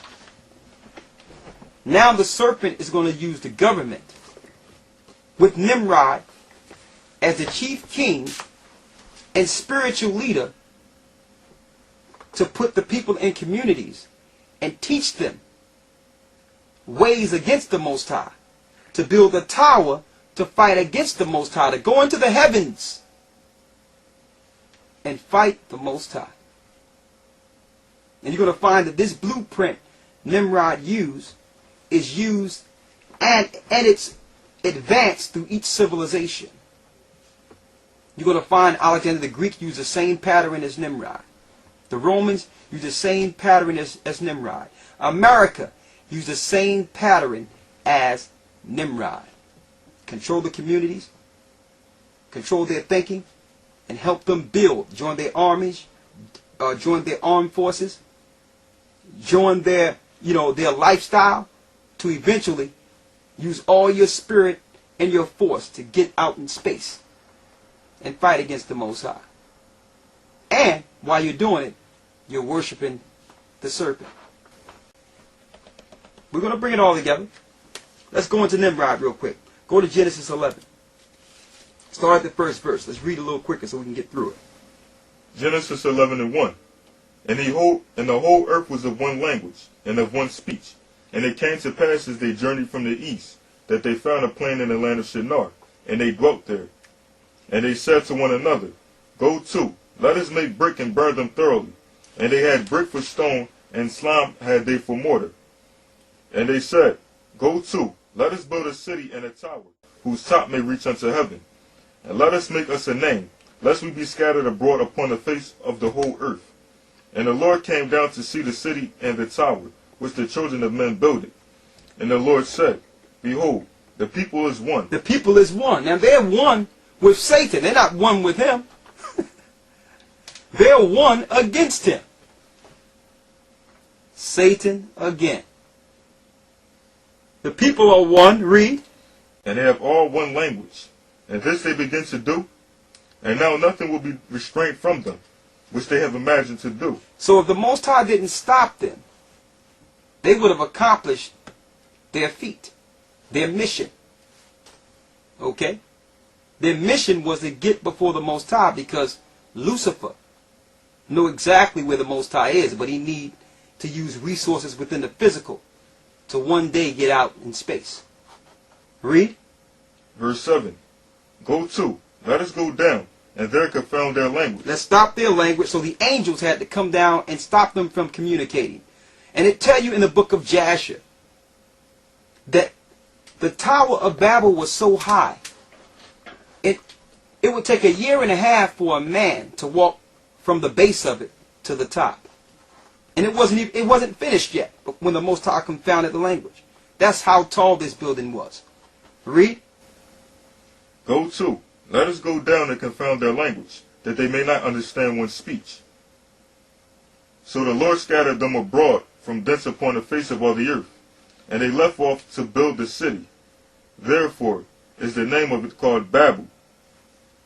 now the serpent is going to use the government with Nimrod as the chief king and spiritual leader to put the people in communities and teach them ways against the Most High, to build a tower to fight against the Most High, to go into the heavens and fight the Most High. And you're going to find that this blueprint Nimrod used is used and it's advanced through each civilization. You're going to find Alexander the Greek used the same pattern as Nimrod. The Romans used the same pattern as Nimrod. America used the same pattern as Nimrod. Control the communities, control their thinking, and help them build. Join their armies, join their armed forces, join their, their lifestyle, to eventually use all your spirit and your force to get out in space and fight against the Most High. And while you're doing it, you're worshiping the serpent. We're going to bring it all together. Let's go into Nimrod real quick. Go to Genesis 11. Start at the first verse. Let's read a little quicker so we can get through it. Genesis 11:1. And the whole earth was of one language and of one speech. And it came to pass as they journeyed from the east, that they found a plain in the land of Shinar, and they dwelt there. And they said to one another, Go to, let us make brick and burn them thoroughly. And they had brick for stone, and slime had they for mortar. And they said, Go to, let us build a city and a tower, whose top may reach unto heaven. And let us make us a name, lest we be scattered abroad upon the face of the whole earth. And the Lord came down to see the city and the tower, which the children of men builded. And the Lord said, Behold, the people is one. The people is one. Now they're one with Satan. They're not one with him. They're one against him. Satan again. The people are one. Read. And they have all one language. And this they begin to do. And now nothing will be restrained from them, which they have imagined to do. So if the Most High didn't stop them, they would have accomplished their feat, their mission. Okay? Their mission was to get before the Most High, because Lucifer knew exactly where the Most High is, but he need to use resources within the physical to one day get out in space. Read. Verse 7. Go to, let us go down, and there confound their language. Let's stop their language. So the angels had to come down and stop them from communicating. And it tell you in the book of Jasher that the Tower of Babel was so high, it would take 1.5 years for a man to walk from the base of it to the top. And it wasn't finished yet when the Most High confounded the language. That's how tall this building was. Read. Go to, let us go down and confound their language, that they may not understand one's speech. So the Lord scattered them abroad from thence upon the face of all the earth, and they left off to build the city. Therefore is the name of it called Babel,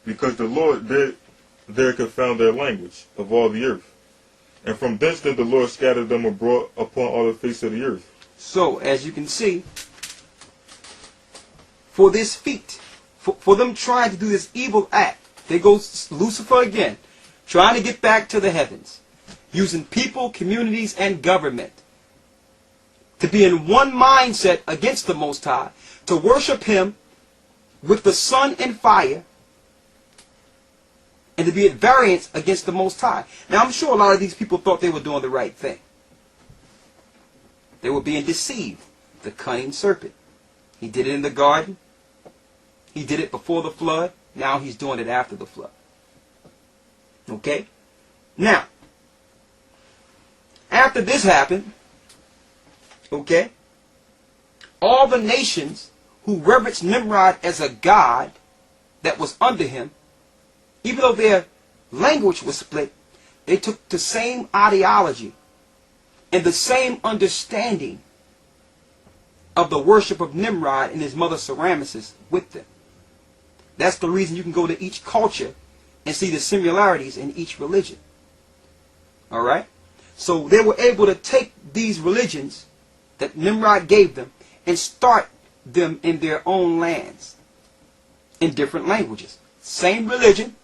because the Lord did there confound their language of all the earth. And from thence did the Lord scatter them abroad upon all the face of the earth. So, as you can see, for this feat, for them trying to do this evil act, there goes Lucifer again, trying to get back to the heavens, using people, communities, and government to be in one mindset against the Most High, to worship him with the sun and fire, and to be at variance against the Most High. Now, I'm sure a lot of these people thought they were doing the right thing. They were being deceived. The cunning serpent. He did it in the garden. He did it before the flood. Now he's doing it after the flood. Okay? Now, after this happened, okay, all the nations who reverenced Nimrod as a god that was under him, even though their language was split, they took the same ideology and the same understanding of the worship of Nimrod and his mother Semiramis with them. That's the reason you can go to each culture and see the similarities in each religion. Alright? So they were able to take these religions that Nimrod gave them and start them in their own lands in different languages. Same religion,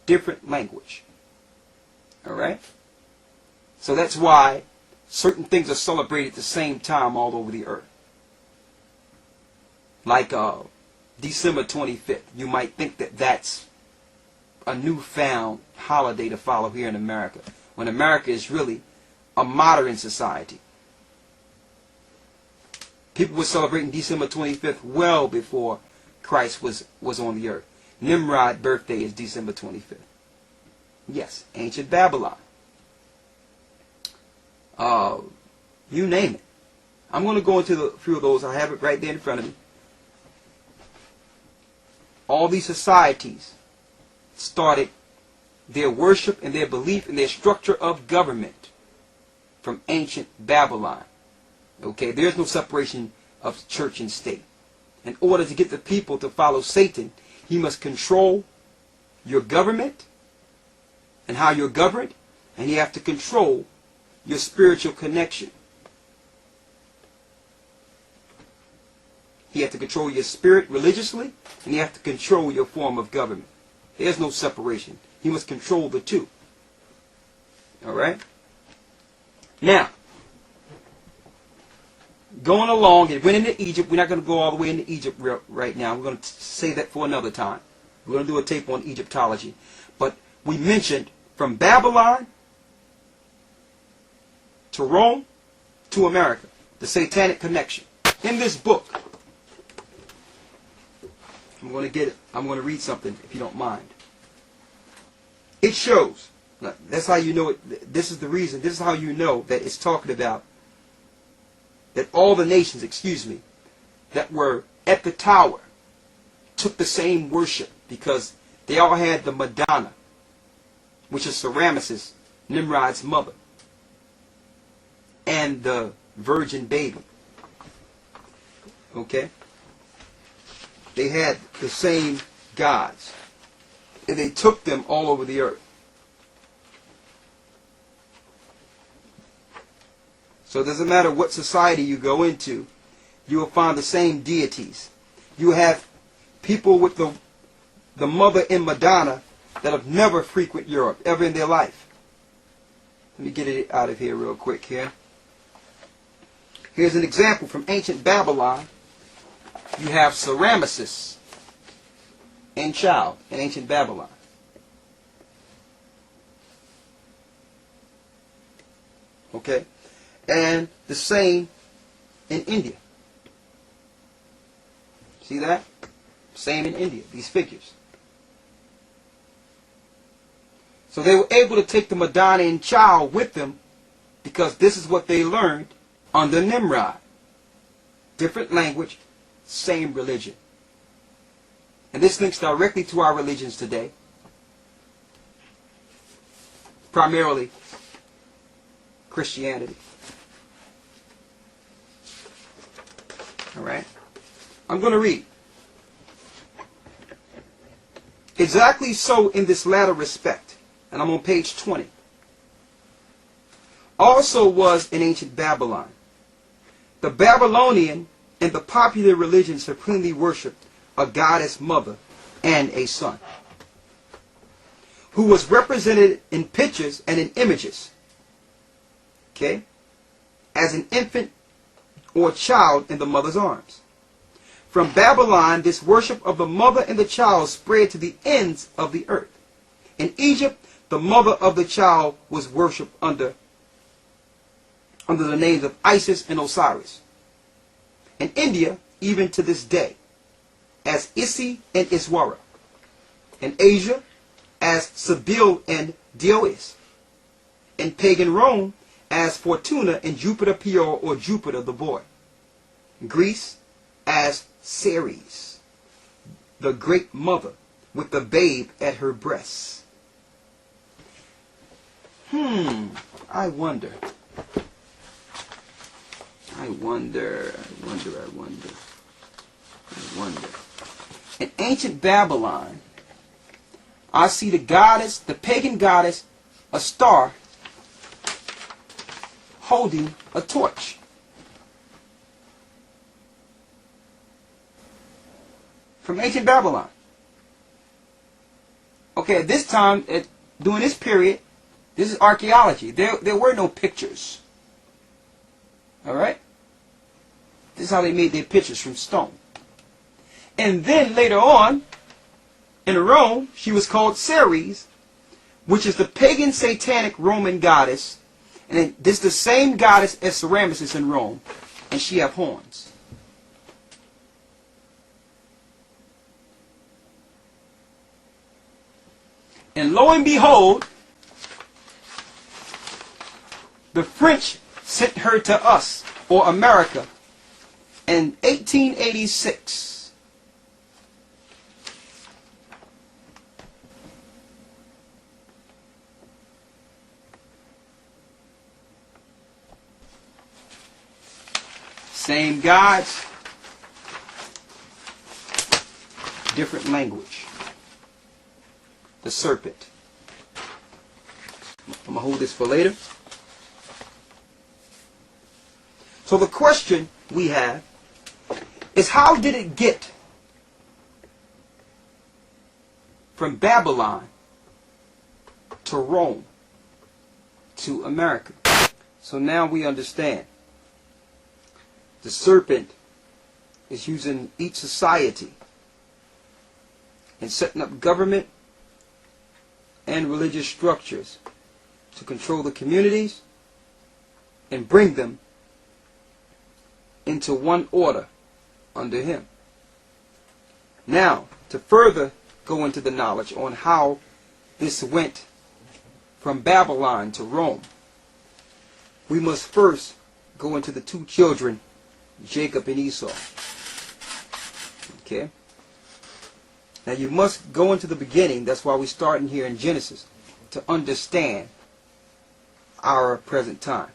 different language. Alright? So that's why certain things are celebrated at the same time all over the earth. Like December 25th. You might think that that's a newfound holiday to follow here in America, when America is really a modern society. People were celebrating December 25th well before Christ was on the earth. Nimrod's birthday is December 25th. Yes, ancient Babylon. You name it. I'm going to go into a few of those. I have it right there in front of me. All these societies started their worship and their belief and their structure of government from ancient Babylon. Okay, there's no separation of church and state. In order to get the people to follow Satan, he must control your government and how you're governed, and you have to control your spiritual connection. You have to control your spirit religiously, and you have to control your form of government. There's no separation. He must control the two. Alright? Now, going along, it went into Egypt. We're not going to go all the way into Egypt right now. We're going to say that for another time. We're going to do a tape on Egyptology. But we mentioned from Babylon to Rome to America, the Satanic connection. In this book, I'm going to get it. I'm going to read something, if you don't mind. It shows. That's how you know it. This is the reason. This is how you know that it's talking about that all the nations, that were at the tower took the same worship, because they all had the Madonna, which is Semiramis, Nimrod's mother, and the virgin baby. Okay? They had the same gods, and they took them all over the earth. So it doesn't matter what society you go into, you will find the same deities. You have people with the mother in Madonna that have never frequented Europe, ever in their life. Let me get it out of here real quick here. Here's an example from ancient Babylon. You have Semiramis and child in ancient Babylon. Okay? And the same in India. See that? Same in India, these figures. So they were able to take the Madonna and child with them because this is what they learned under Nimrod. Different language, same religion. And this links directly to our religions today. Primarily Christianity. Alright? I'm going to read. Exactly so in this latter respect. And I'm on page 20. Also was in ancient Babylon. The Babylonian and the popular religion supremely worshipped a goddess mother and a son, who was represented in pictures and in images, okay, as an infant or child in the mother's arms. From Babylon, this worship of the mother and the child spread to the ends of the earth. In Egypt, the mother of the child was worshipped under the names of Isis and Osiris. In India, even to this day, as Isi and Iswara. in Asia as Cybele and Diois. In pagan Rome as Fortuna and Jupiter Pior, or Jupiter the boy. Greece as Ceres, the great mother with the babe at her breasts. I wonder. In ancient Babylon, I see the goddess, the pagan goddess, a star, holding a torch. From ancient Babylon. Okay, at this time, during this period, this is archaeology. There were no pictures. Alright? This is how they made their pictures, from stone. And then later on, in Rome, she was called Ceres, which is the pagan satanic Roman goddess. And then this is the same goddess as Semiramis in Rome. And she have horns. And lo and behold, the French sent her to us, or America, in 1886. Same gods, different language. The serpent. I'm going to hold this for later. So the question we have is, how did it get from Babylon to Rome to America? So now we understand. The serpent is using each society and setting up government and religious structures to control the communities and bring them into one order under him. Now, to further go into the knowledge on how this went from Babylon to Rome, we must first go into the two children, Jacob and Esau. Okay? Now you must go into the beginning. That's why we're starting here in Genesis, to understand our present time.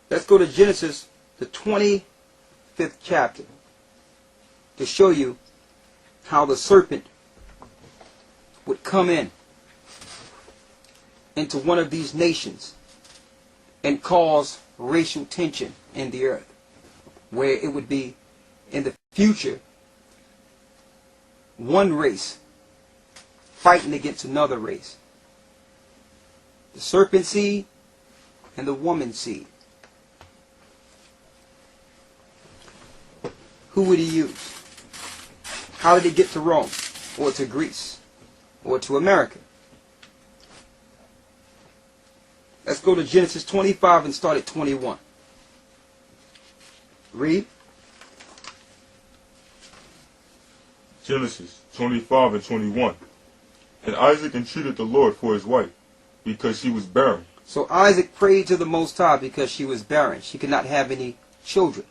Let's go to Genesis, the 25th chapter, to show you how the serpent would come into one of these nations and cause racial tension in the earth, where it would be in the future one race fighting against another race. The serpent seed and the woman seed. Who would he use? How did he get to Rome, or to Greece, or to America? Let's go to Genesis 25 and start at 21. Read. Genesis 25 and 21. And Isaac entreated the Lord for his wife, because she was barren. So Isaac prayed to the Most High because she was barren. She could not have any children.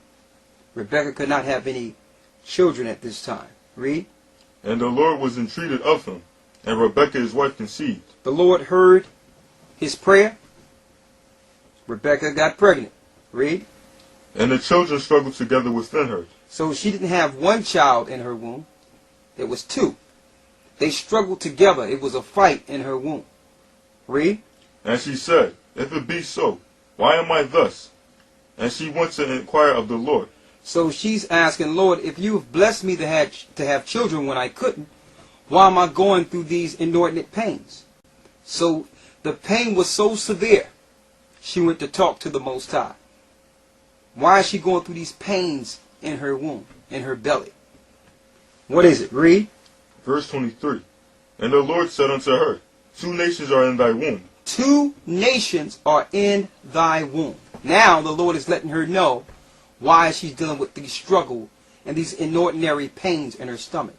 Rebekah could not have any children at this time. Read. And the Lord was entreated of him, and Rebekah his wife conceived. The Lord heard his prayer. Rebekah got pregnant. Read. And the children struggled together within her. So she didn't have one child in her womb. There was two. They struggled together. It was a fight in her womb. Read. And she said, If it be so, why am I thus? And she went to inquire of the Lord. So she's asking, Lord, if you've blessed me to have children when I couldn't, why am I going through these inordinate pains? So the pain was so severe, she went to talk to the Most High. Why is she going through these pains in her womb, in her belly? What is it? Read. Verse 23. And the Lord said unto her, 2 nations are in thy womb. 2 nations are in thy womb. Now the Lord is letting her know why she's dealing with the struggle and these inordinary pains in her stomach.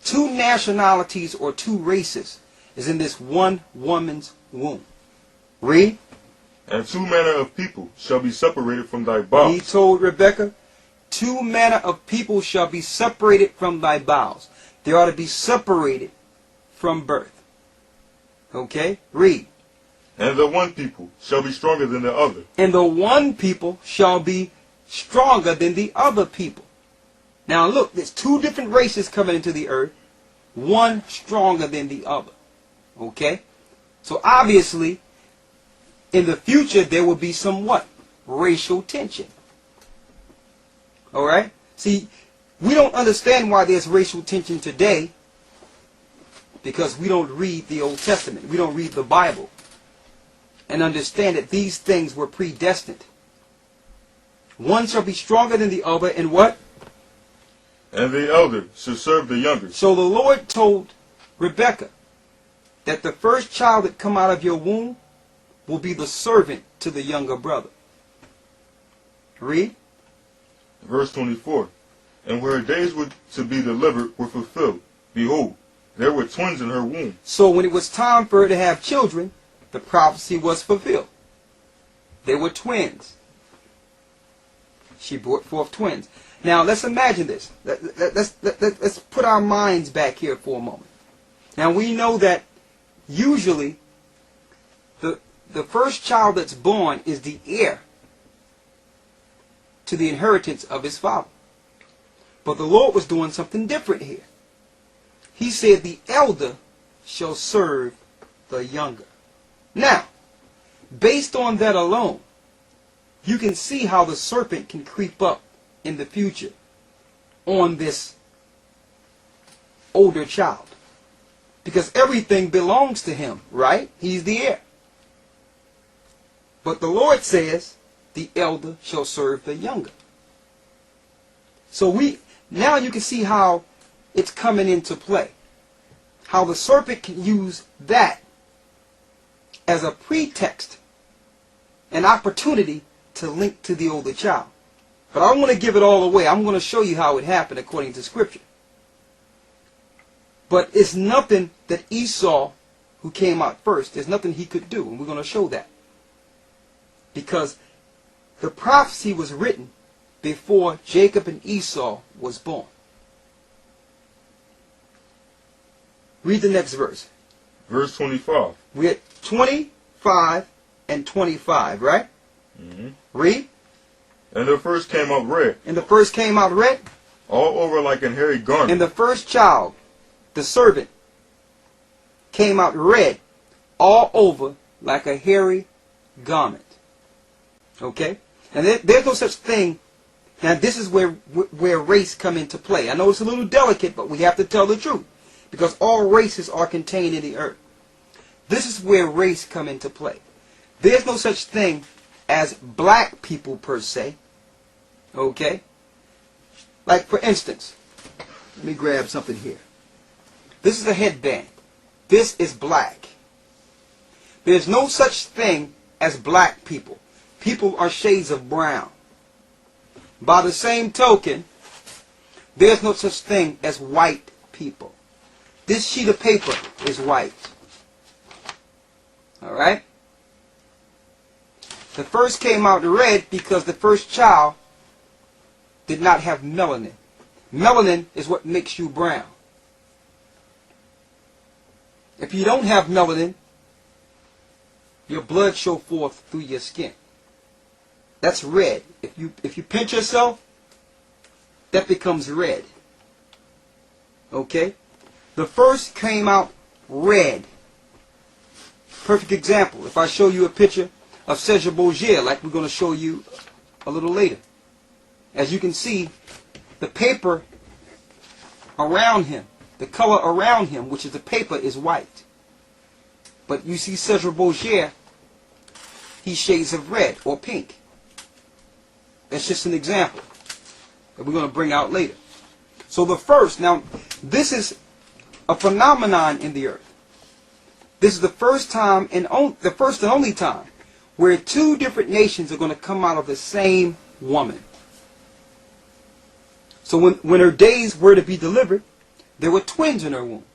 2 nationalities or 2 races is in this one woman's womb. Read. And 2 manner of people shall be separated from thy He bowels. told Rebekah, 2 manner of people shall be separated from thy bowels. They ought to be separated from birth. Okay? Read. And the one people shall be stronger than the other. And the one people shall be stronger than the other people. Now look, there's 2 different races coming into the earth. One stronger than the other. Okay? So obviously, in the future, there will be some what? Racial tension. Alright? See, we don't understand why there's racial tension today because we don't read the Old Testament. We don't read the Bible and understand that these things were predestined. One shall be stronger than the other, and what? And the elder shall serve the younger. So the Lord told Rebekah that the first child that come out of your womb will be the servant to the younger brother. Read. Verse 24. And where her days were to be delivered were fulfilled, behold, there were twins in her womb. So when it was time for her to have children, the prophecy was fulfilled. They were twins. She brought forth twins. Now let's imagine this. Let's put our minds back here for a moment. Now we know that usually the first child that's born is the heir to the inheritance of his father. But the Lord was doing something different here. He said the elder shall serve the younger. Now, based on that alone, you can see how the serpent can creep up in the future on this older child. Because everything belongs to him, right? He's the heir. But the Lord says, the elder shall serve the younger. So now you can see how it's coming into play. How the serpent can use that as a pretext, an opportunity to link to the older child. But I don't want to give it all away. I'm going to show you how it happened according to Scripture. But it's nothing that Esau, who came out first, there's nothing he could do. And we're going to show that. Because the prophecy was written before Jacob and Esau was born. Read the next verse. Verse 25. We're at 25 and 25, right? Mm-hmm. Read. And the first came out red. And the first came out red. All over like an hairy garment. And the first child, the servant, came out red all over like a hairy garment. Okay? And there's no such thing. Now this is where race come into play. I know it's a little delicate, but we have to tell the truth. Because all races are contained in the earth. This is where race come into play. There's no such thing as black people per se. Okay? Like for instance, let me grab something here. This is a headband. This is black. There's no such thing as black people. People are shades of brown. By the same token, there's no such thing as white people. This sheet of paper is white. Alright? The first came out red because the first child did not have melanin. Melanin is what makes you brown. If you don't have melanin, your blood show forth through your skin. That's red. If you pinch yourself, that becomes red. Okay? The first came out red. Perfect example. If I show you a picture of Cesar Borgia, like we're going to show you a little later. As you can see, the paper around him, the color around him, which is the paper, is white. But you see Cesar Borgia, he's shades of red or pink. That's just an example that we're going to bring out later. So the first, now this is a phenomenon in the earth. This is the first time and the first and only time where 2 different nations are going to come out of the same woman. So when her days were to be delivered, there were twins in her womb.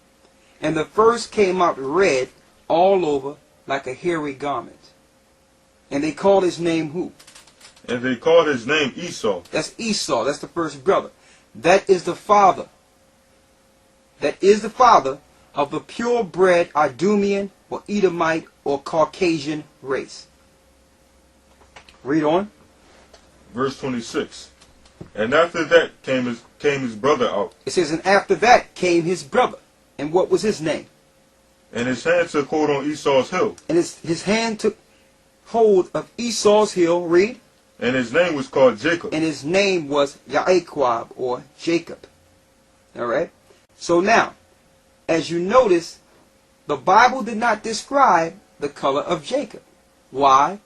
And the first came out red all over like a hairy garment. And they called his name who? And they called his name Esau. That's Esau. That's the first brother. That is the father. That is the father of the purebred Idumean or Edomite or Caucasian race. Read on. Verse 26. And after that came his brother out. It says, and after that came his brother. And what was his name? And his hand took hold on Esau's heel. And his hand took hold of Esau's heel. Read. And his name was called Jacob. And his name was Yaquab or Jacob. Alright? So now, as you notice, the Bible did not describe the color of Jacob. Why?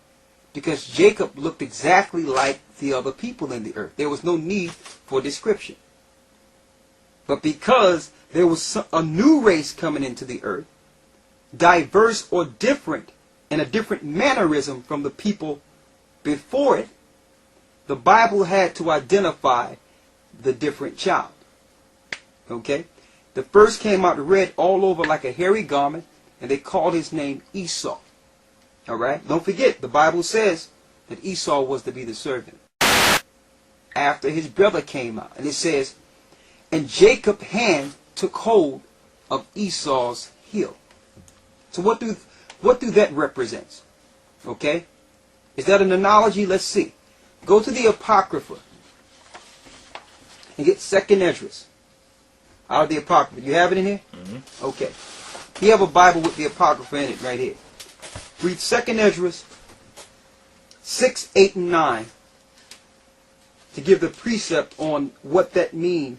Because Jacob looked exactly like the other people in the earth. There was no need for description. But because there was a new race coming into the earth, diverse or different, in a different mannerism from the people before it, the Bible had to identify the different child. Okay? The first came out red all over like a hairy garment, and they called his name Esau. Alright? Don't forget, the Bible says that Esau was to be the servant. After his brother came out. And it says, and Jacob's hand took hold of Esau's heel. So what do that represent? Okay? Is that an analogy? Let's see. Go to the Apocrypha and get 2nd Esau'S out of the Apocrypha. You have it in here? Mm-hmm. Okay. You have a Bible with the Apocrypha in it right here. Read 2nd Esau'S 6, 8, and 9 to give the precept on what that means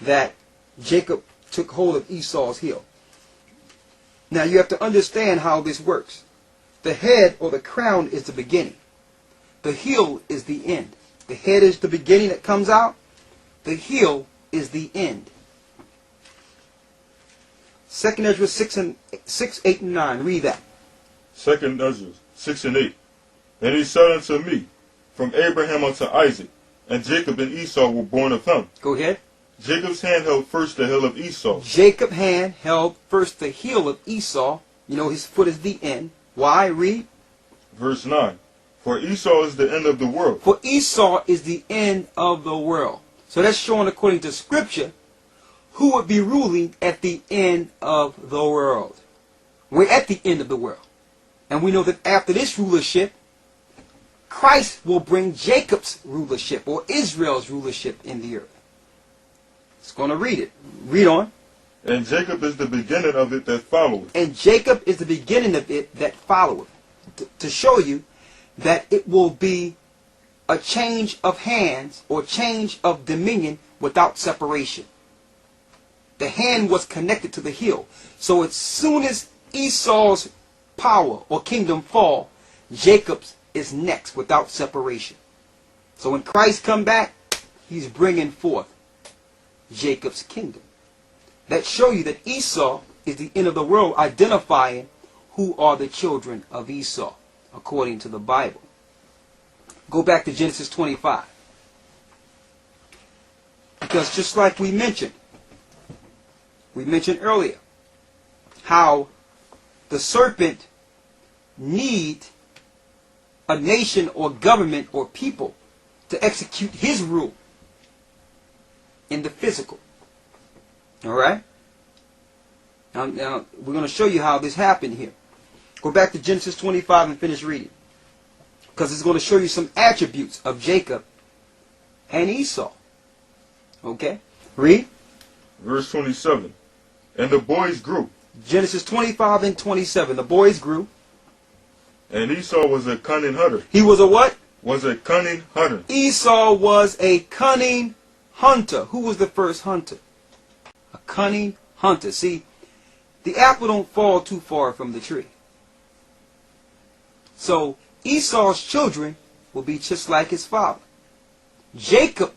that Jacob took hold of Esau's heel. Now you have to understand how this works. The head or the crown is the beginning. The heel is the end. The head is the beginning that comes out. The heel is the end. 2nd Esau'S 6, 8, and 9. Read that. 2nd Esau'S 6 and 8. And he said unto me, from Abraham unto Isaac, and Jacob and Esau were born of him. Go ahead. Jacob's hand held first the heel of Esau. Jacob's hand held first the heel of Esau. You know, his foot is the end. Why? Read. Verse 9. For Esau is the end of the world. For Esau is the end of the world. So that's showing, according to Scripture, who would be ruling at the end of the world. We're at the end of the world. And we know that after this rulership, Christ will bring Jacob's rulership or Israel's rulership in the earth. It's going to read it. Read on. And Jacob is the beginning of it that followeth. And Jacob is the beginning of it that followeth. To show you that it will be a change of hands or change of dominion without separation. The hand was connected to the heel. So as soon as Esau's power or kingdom fall, Jacob's is next without separation. So when Christ come back, he's bringing forth Jacob's kingdom. That show you that Esau is the end of the world, identifying who are the children of Esau, according to the Bible. Go back to Genesis 25. Because just like we mentioned earlier, how the serpent needs a nation or government or people to execute his rule in the physical. Alright? Now we're going to show you how this happened here. Go back to Genesis 25 and finish reading. Because it's going to show you some attributes of Jacob and Esau. Okay? Read. Verse 27. And the boys grew. Genesis 25 and 27. The boys grew. And Esau was a cunning hunter. He was a what? Was a cunning hunter. Esau was a cunning hunter. Who was the first hunter? A cunning hunter. See, the apple don't fall too far from the tree. So Esau's children will be just like his father. Jacob's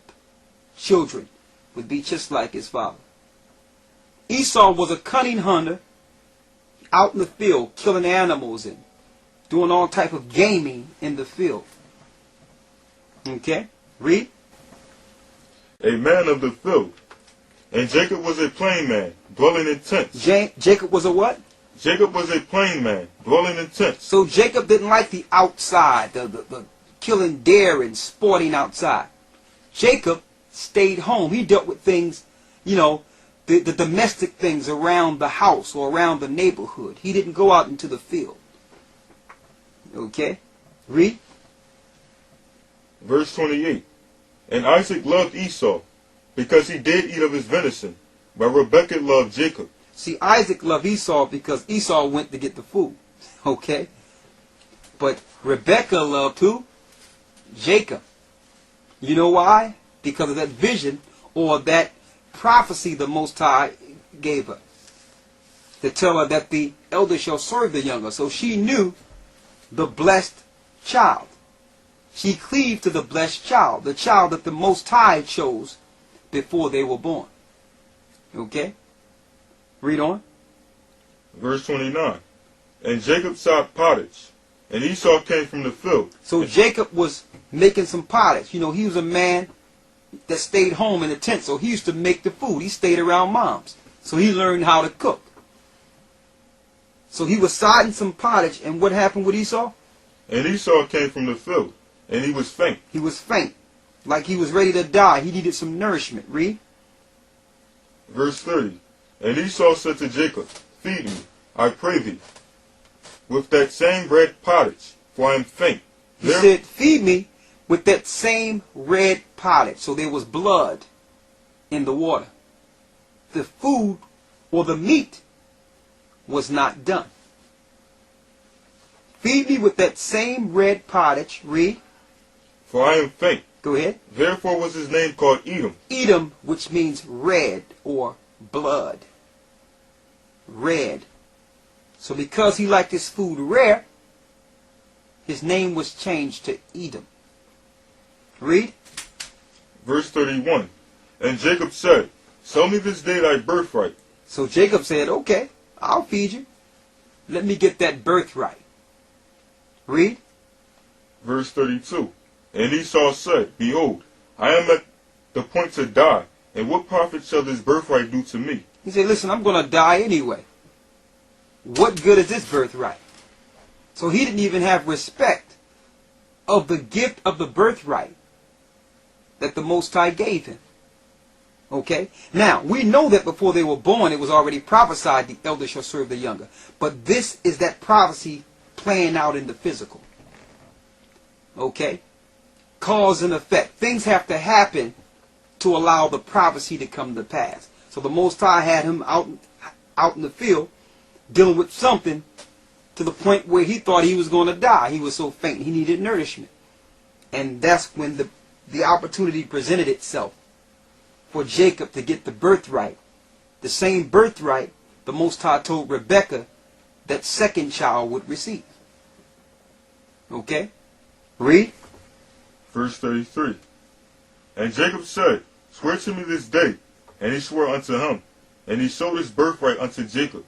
children would be just like his father. Esau was a cunning hunter, out in the field, killing animals and doing all type of gaming in the field. Okay? Read. a man of the field. And Jacob was a plain man, dwelling in tents. Jacob was a what? Jacob was a plain man, dwelling in tents. So Jacob didn't like the outside, the killing deer and sporting outside. Jacob stayed home. He dealt with things, you know, the domestic things around the house or around the neighborhood. He didn't go out into the field. Okay? Read. Verse 28. And Isaac loved Esau, because he did eat of his venison, but Rebekah loved Jacob. See, Isaac loved Esau because Esau went to get the food. Okay? But Rebekah loved who? Jacob. You know why? Because of that vision or that prophecy the Most High gave her. To tell her that the elder shall serve the younger. So she knew the blessed child. She cleaved to the blessed child. The child that the Most High chose before they were born. Okay? Read on. Verse 29. And Jacob sought pottage, and Esau came from the field. So Jacob was making some pottage. You know, he was a man that stayed home in the tent. So he used to make the food. He stayed around moms. So he learned how to cook. So he was siding some pottage. And what happened with Esau? And Esau came from the field, and he was faint. He was faint. Like he was ready to die. He needed some nourishment. Read. Verse 30. And Esau said to Jacob, Feed me, I pray thee, with that same red pottage, for I am faint. He said, feed me with that same red pottage. So there was blood in the water. The food or the meat was not done. Feed me with that same red pottage. Read. For I am faint. Go ahead. Therefore was his name called Edom. Edom, which means red or blood. Red. So because he liked his food rare, his name was changed to Edom. Read. Verse 31. And Jacob said, Sell me this day thy birthright. So Jacob said, okay, I'll feed you. Let me get that birthright. Read. Verse 32. And Esau said, Behold, I am at the point to die, and what profit shall this birthright do to me? He said, listen, I'm going to die anyway. What good is this birthright? So he didn't even have respect of the gift of the birthright that the Most High gave him. Okay? Now, we know that before they were born, it was already prophesied, the elder shall serve the younger. But this is that prophecy playing out in the physical. Okay? Cause and effect. Things have to happen to allow the prophecy to come to pass. So the Most High had him out in the field dealing with something to the point where he thought he was going to die. He was so faint. He needed nourishment. And that's when the opportunity presented itself for Jacob to get the birthright. The same birthright the Most High told Rebekah that second child would receive. Okay? Read. Verse 33. And Jacob said, Swear to me this day. And he swore unto him. And he sold his birthright unto Jacob.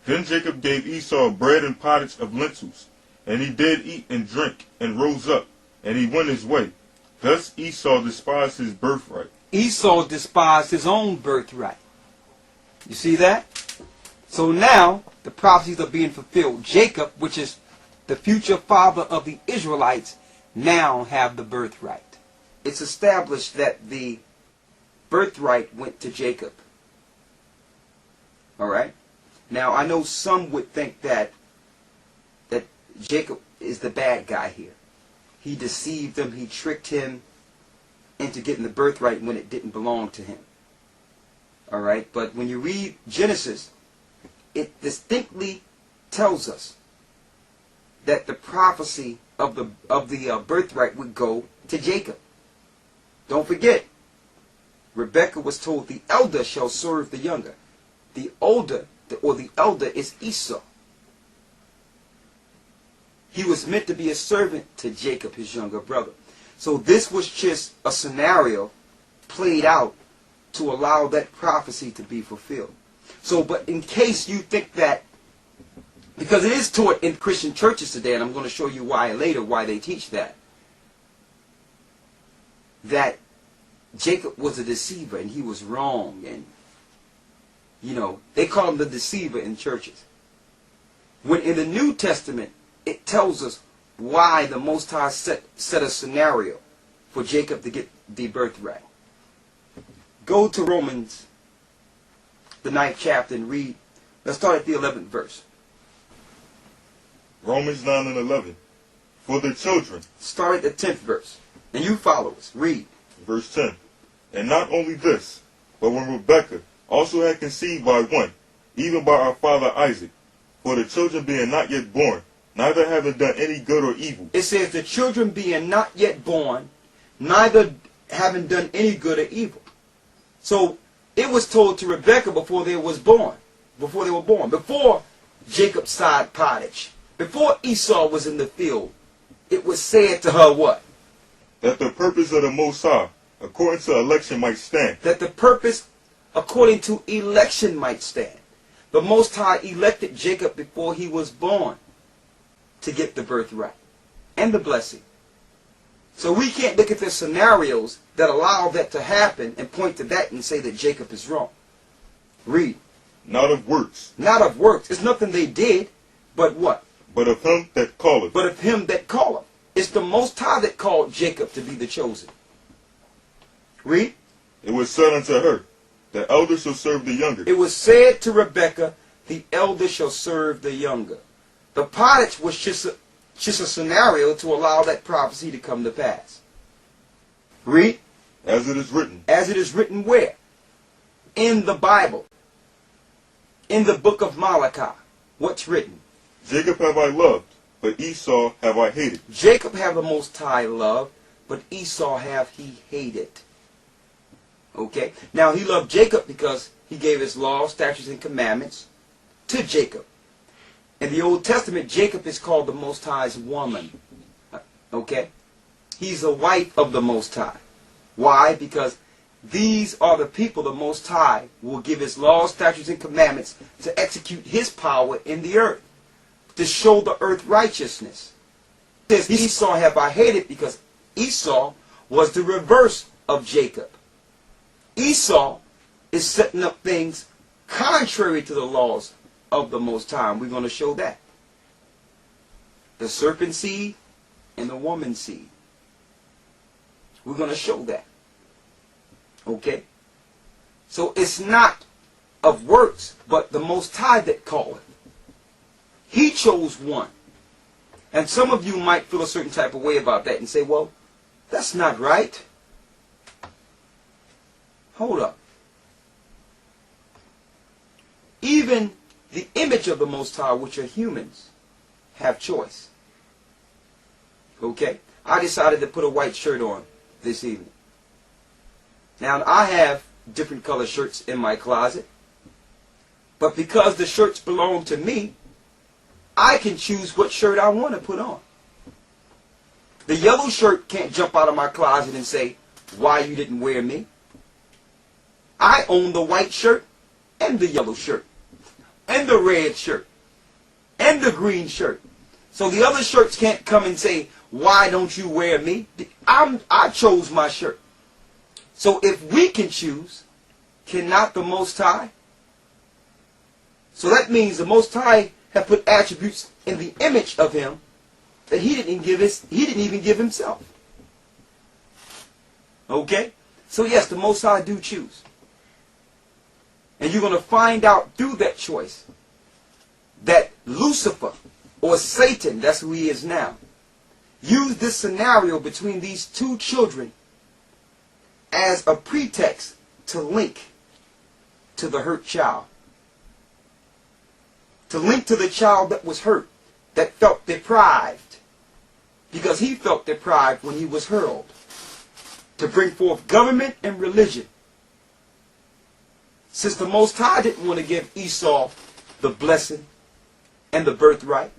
Then Jacob gave Esau bread and pottage of lentils. And he did eat and drink, and rose up, and he went his way. Thus Esau despised his birthright. Esau despised his own birthright. You see that? So now the prophecies are being fulfilled. Jacob, which is the future father of the Israelites, now have the birthright. It's established that the birthright went to Jacob. All right? Now, I know some would think that Jacob is the bad guy here. He deceived him. He tricked him into getting the birthright when it didn't belong to him. All right? But when you read Genesis, it distinctly tells us that the prophecy of the birthright would go to Jacob. Don't forget, Rebekah was told the elder shall serve the younger. The older, or the elder, is Esau. He was meant to be a servant to Jacob, his younger brother. So this was just a scenario played out to allow that prophecy to be fulfilled. So, but in case you think that, because it is taught in Christian churches today, and I'm going to show you why later, why they teach that Jacob was a deceiver and he was wrong, and they call him the deceiver in churches. When in the New Testament it tells us why the Most High set a scenario for Jacob to get the birthright. Go to Romans, the 9th chapter, and read. Let's start at the 11th verse. Romans 9 and 11. For the children. Start at the 10th verse. And you follow us. Read. Verse 10. And not only this, but when Rebekah also had conceived by one, even by our father Isaac, for the children being not yet born, neither having done any good or evil. It says the children being not yet born, neither having done any good or evil. So it was told to Rebekah before they were born. Before Jacob side pottage. Before Esau was in the field, it was said to her what? That the purpose of the Most High, according to election, might stand. That the purpose, according to election, might stand. The Most High elected Jacob before he was born to get the birthright and the blessing. So we can't look at the scenarios that allow that to happen and point to that and say that Jacob is wrong. Read. Not of works. Not of works. It's nothing they did, but what? But of him that calleth. But of him that calleth. It's the Most High that called Jacob to be the chosen. Read. It was said unto her, the elder shall serve the younger. It was said to Rebekah, the elder shall serve the younger. The pottage was just a scenario to allow that prophecy to come to pass. Read. As it is written. As it is written where? In the Bible. In the book of Malachi. What's written? Jacob have I loved, but Esau have I hated. Jacob have the Most High loved, but Esau have he hated. Okay? Now he loved Jacob because he gave his laws, statutes, and commandments to Jacob. In the Old Testament, Jacob is called the Most High's woman. Okay? He's a wife of the Most High. Why? Because these are the people the Most High will give his laws, statutes, and commandments to execute his power in the earth, to show the earth righteousness. It says, Esau have I hated, because Esau was the reverse of Jacob. Esau is setting up things contrary to the laws of the Most High, and we're going to show that. The serpent seed and the woman seed. We're going to show that. Okay? So it's not of works, but the Most High that calleth. He chose one. And some of you might feel a certain type of way about that and say, well, that's not right. Hold up. Even the image of the Most High, which are humans, have choice. Okay? I decided to put a white shirt on this evening. Now, I have different color shirts in my closet. But because the shirts belong to me, I can choose what shirt I want to put on. The yellow shirt can't jump out of my closet and say, why you didn't wear me? I own the white shirt and the yellow shirt and the red shirt and the green shirt. So the other shirts can't come and say, why don't you wear me? I chose my shirt. So if we can choose, cannot the Most High? So that means the Most High have put attributes in the image of him that he didn't even give himself. Okay? So yes, the Most High do choose. And you're going to find out through that choice that Lucifer, or Satan, that's who he is now, used this scenario between these two children as a pretext to link to the hurt child. To link to the child that was hurt, that felt deprived, because he felt deprived when he was hurled. To bring forth government and religion. Since the Most High didn't want to give Esau the blessing and the birthright,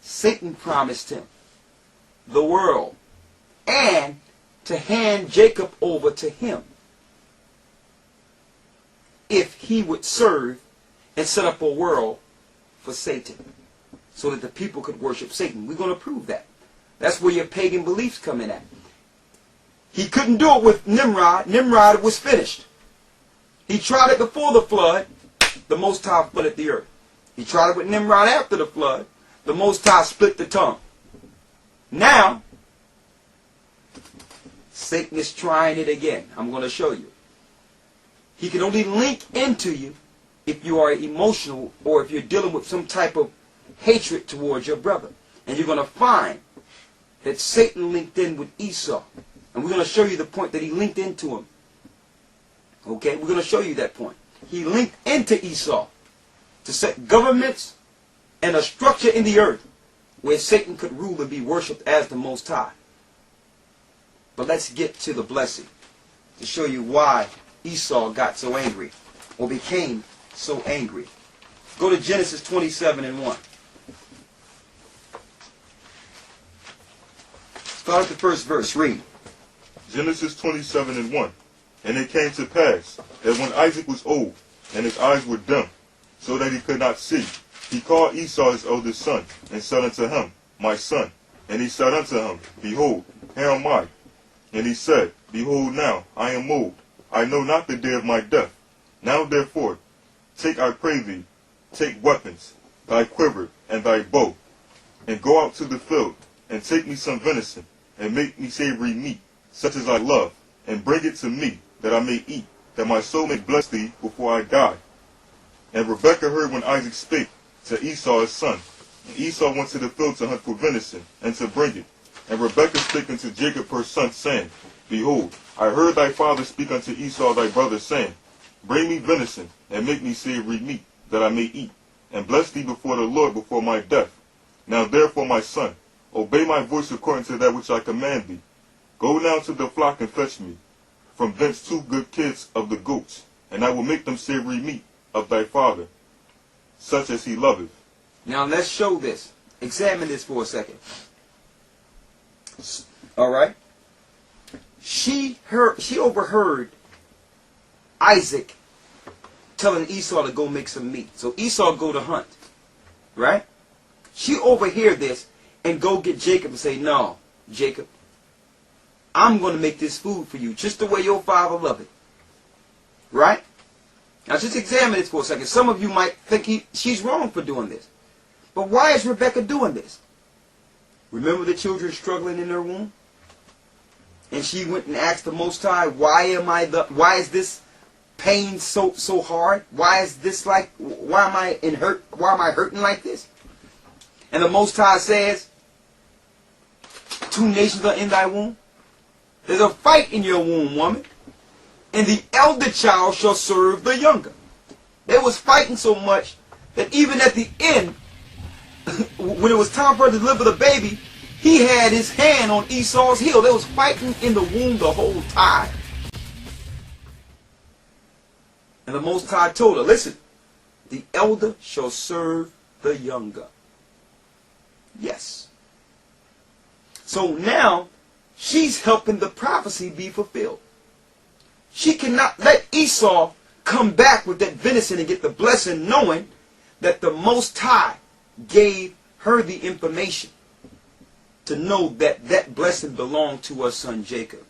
Satan promised him the world and to hand Jacob over to him if he would serve and set up a world for Satan so that the people could worship Satan. We're going to prove that. That's where your pagan beliefs come in at. He couldn't do it with Nimrod. Nimrod was finished. He tried it before the flood. The Most High flooded the earth. He tried it with Nimrod after the flood. The Most High split the tongue. Now, Satan is trying it again. I'm going to show you. He can only link into you if you are emotional or if you're dealing with some type of hatred towards your brother. And you're going to find that Satan linked in with Esau. And we're going to show you the point that he linked into him. Okay? We're going to show you that point. He linked into Esau to set governments and a structure in the earth where Satan could rule and be worshipped as the Most High. But let's get to the blessing to show you why Esau got so angry or became so angry. Go to Genesis 27:1. Start at the first verse. Read. Genesis 27:1. And it came to pass that when Isaac was old, and his eyes were dim, so that he could not see, he called Esau his eldest son, and said unto him, My son. And he said unto him, Behold, here am I. And he said, Behold now, I am old, I know not the day of my death. Now therefore, take, I pray thee, take weapons, thy quiver, and thy bow, and go out to the field, and take me some venison, and make me savory meat, such as I love, and bring it to me, that I may eat, that my soul may bless thee before I die. And Rebekah heard when Isaac spake to Esau his son. And Esau went to the field to hunt for venison, and to bring it. And Rebekah spake unto Jacob her son, saying, Behold, I heard thy father speak unto Esau thy brother, saying, Bring me venison, and make me savory meat, that I may eat, and bless thee before the Lord before my death. Now therefore, my son, obey my voice according to that which I command thee. Go now to the flock and fetch me from thence 2 good kids of the goats, and I will make them savory meat of thy father, such as he loveth. Now let's show this. Examine this for a second. All right. She overheard Isaac telling Esau to go make some meat. So Esau go to hunt. Right? She overhear this and go get Jacob and say, No, Jacob, I'm going to make this food for you just the way your father loved it. Right? Now just examine this for a second. Some of you might think she's wrong for doing this. But why is Rebekah doing this? Remember the children struggling in their womb? And she went and asked the Most High, why is this pain so hard? Why is this why am I hurting like this? And the Most High says, 2 nations are in thy womb. There's a fight in your womb, woman. And the elder child shall serve the younger. They was fighting so much that even at the end, when it was time for her to deliver the baby, he had his hand on Esau's heel. They was fighting in the womb the whole time. And the Most High told her, listen, the elder shall serve the younger. Yes. So now, she's helping the prophecy be fulfilled. She cannot let Esau come back with that venison and get the blessing, knowing that the Most High gave her the information to know that that blessing belonged to her son Jacob.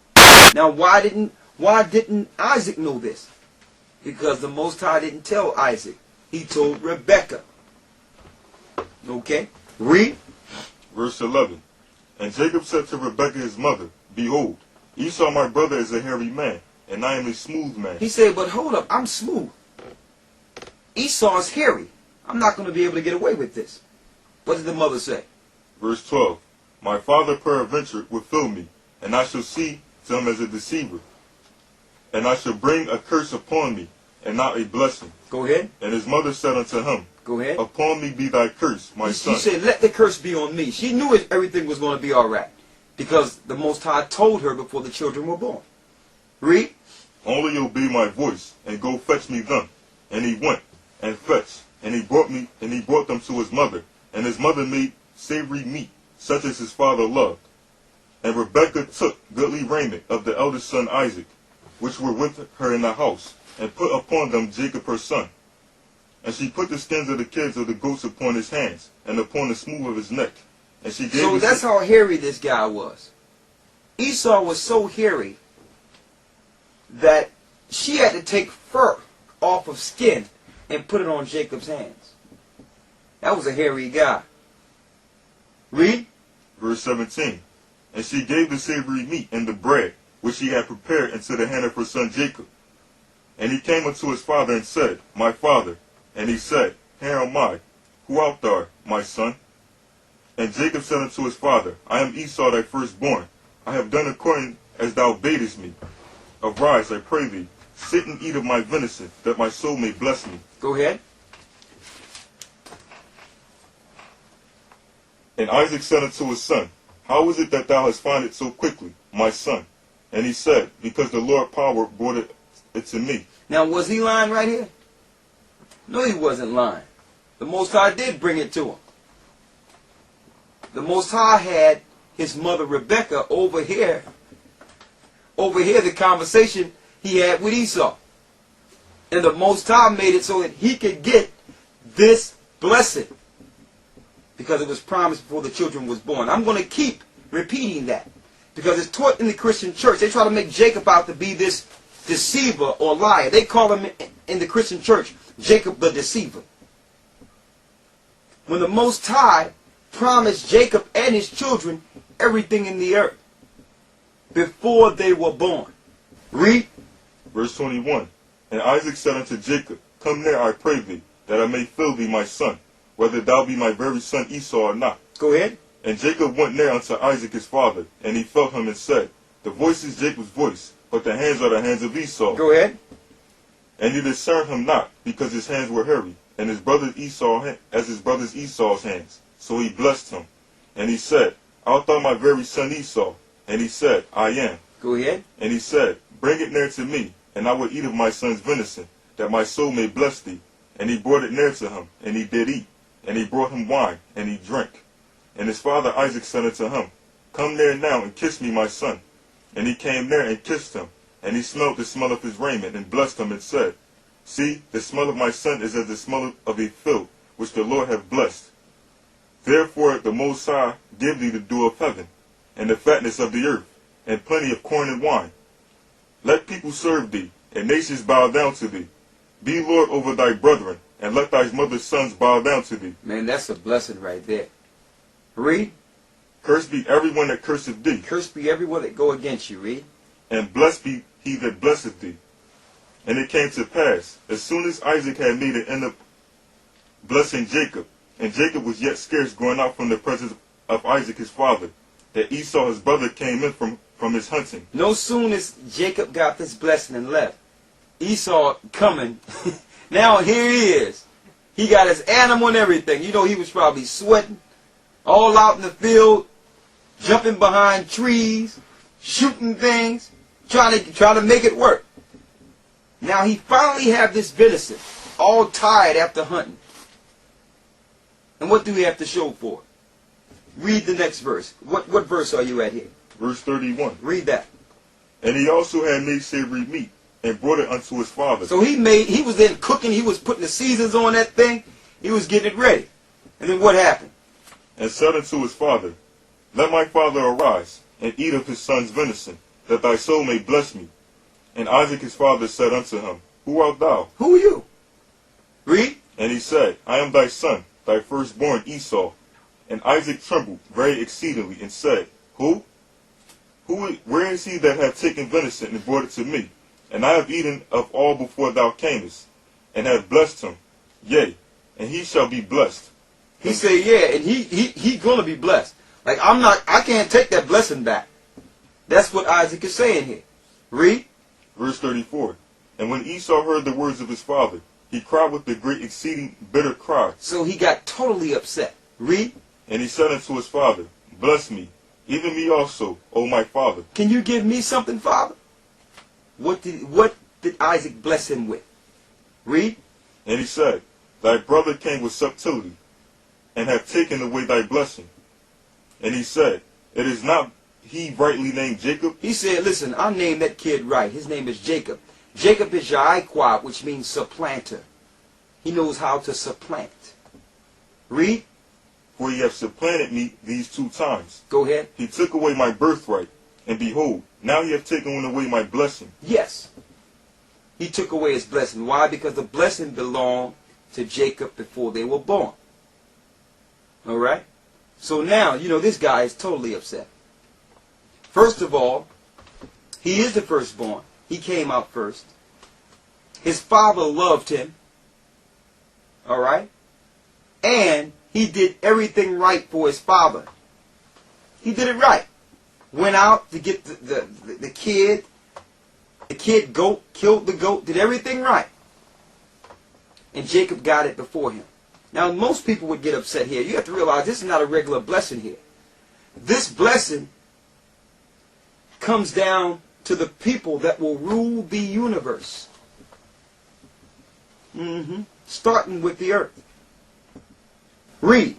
Now, why didn't Isaac know this? Because the Most High didn't tell Isaac. He told Rebekah. Okay? Read. Verse 11. And Jacob said to Rebekah his mother, Behold, Esau my brother is a hairy man, and I am a smooth man. He said, but hold up, I'm smooth. Esau is hairy. I'm not going to be able to get away with this. What did the mother say? Verse 12. My father peradventure will fill me, and I shall see to him as a deceiver. And I shall bring a curse upon me, and not a blessing. Go ahead. And his mother said unto him, Go ahead. Upon me be thy curse, my son. She said, let the curse be on me. She knew everything was going to be all right. Because the Most High told her before the children were born. Read. Only obey my voice, and go fetch me them. And he went, and fetched, and he brought them to his mother. And his mother made savory meat, such as his father loved. And Rebekah took goodly raiment of the eldest son Isaac, which were with her in the house, and put upon them Jacob her son. And she put the skins of the kids of the goats upon his hands, and upon the smooth of his neck. And she gave So that's how hairy this guy was. Esau was so hairy that she had to take fur off of skin and put it on Jacob's hands. That was a hairy guy. Read. Verse 17. And she gave the savory meat and the bread, which she had prepared, into the hand of her son Jacob. And he came unto his father and said, My father. And he said, Here am I. Who art thou, my son? And Jacob said unto his father, I am Esau thy firstborn. I have done according as thou badest me. Arise, I pray thee, sit and eat of my venison, that my soul may bless me. Go ahead. And Isaac said unto his son, How is it that thou hast found it so quickly, my son? And he said, Because the Lord power brought it to me. Now, was he lying right here? No, he wasn't lying. The Most High did bring it to him. The Most High had his mother Rebecca overhear the conversation he had with Esau. And the Most High made it so that he could get this blessing, because it was promised before the children was born. I'm going to keep repeating that, because it's taught in the Christian church. They try to make Jacob out to be this deceiver or liar. They call him in the Christian church Jacob the deceiver. When the Most High promised Jacob and his children everything in the earth before they were born. Read. Verse 21. And Isaac said unto Jacob, Come near, I pray thee, that I may fill thee, my son, whether thou be my very son Esau or not. Go ahead. And Jacob went near unto Isaac his father, and he felt him and said, The voice is Jacob's voice, but the hands are the hands of Esau. Go ahead. And he discerned him not, because his hands were hairy, and his brother Esau as his brother's Esau's hands. So he blessed him. And he said, Art thou my very son Esau? And he said, I am. Go ahead. And he said, Bring it near to me, and I will eat of my son's venison, that my soul may bless thee. And he brought it near to him, and he did eat. And he brought him wine, and he drank. And his father Isaac said unto him, Come near now, and kiss me, my son. And he came near and kissed him. And he smelled the smell of his raiment, and blessed him, and said, See, the smell of my son is as the smell of a field, which the Lord hath blessed. Therefore the Most High give thee the dew of heaven, and the fatness of the earth, and plenty of corn and wine. Let people serve thee, and nations bow down to thee. Be Lord over thy brethren, and let thy mother's sons bow down to thee. Man, that's a blessing right there. Read. Cursed be everyone that curseth thee. Cursed be everyone that go against you. Read. And blessed be he that blesseth thee. And it came to pass, as soon as Isaac had made an end of blessing Jacob, and Jacob was yet scarce going out from the presence of Isaac his father, that Esau his brother came in from his hunting. No soon as Jacob got this blessing and left, Esau coming. Now here he is. He got his animal and everything. You know, he was probably sweating, all out in the field, jumping behind trees, shooting things, trying to make it work. Now he finally have this venison, all tired after hunting. And what do we have to show for it? Read the next verse. What verse are you at here? Verse 31. Read that. And he also had made savory meat, and brought it unto his father. So he was then cooking, he was putting the seasons on that thing, he was getting it ready. And then what happened? And said unto his father, Let my father arise, and eat of his son's venison, that thy soul may bless me. And Isaac his father said unto him, Who art thou? Who are you? Read. And he said, I am thy son, thy firstborn Esau. And Isaac trembled very exceedingly, and said, Who? Where is he that hath taken venison and brought it to me? And I have eaten of all before thou camest, and have blessed him. Yea, and he shall be blessed. He said, yeah, and he gonna be blessed. Like I can't take that blessing back. That's what Isaac is saying here. Read. Verse 34. And when Esau heard the words of his father, he cried with a great exceeding bitter cry. So he got totally upset. Read. And he said unto his father, Bless me, even me also, O my father. Can you give me something, Father? What did Isaac bless him with? Read. And he said, Thy brother came with subtlety, and hath taken away thy blessing. And he said, It is not he rightly named Jacob? He said, listen, I named that kid right. His name is Jacob. Jacob is Yaiquab, which means supplanter. He knows how to supplant. Read. For he hath supplanted me these 2 times. Go ahead. He took away my birthright, And behold, now he hath taken away my blessing. Yes. He took away his blessing. Why? Because the blessing belonged to Jacob before they were born. All right? So now, this guy is totally upset. First of all, he is the firstborn. He came out first. His father loved him. All right? And he did everything right for his father. He did it right. Went out to get the kid. The kid goat, killed the goat, did everything right. And Jacob got it before him. Now, most people would get upset here. You have to realize this is not a regular blessing here. This blessing comes down to the people that will rule the universe. Starting with the earth. Read.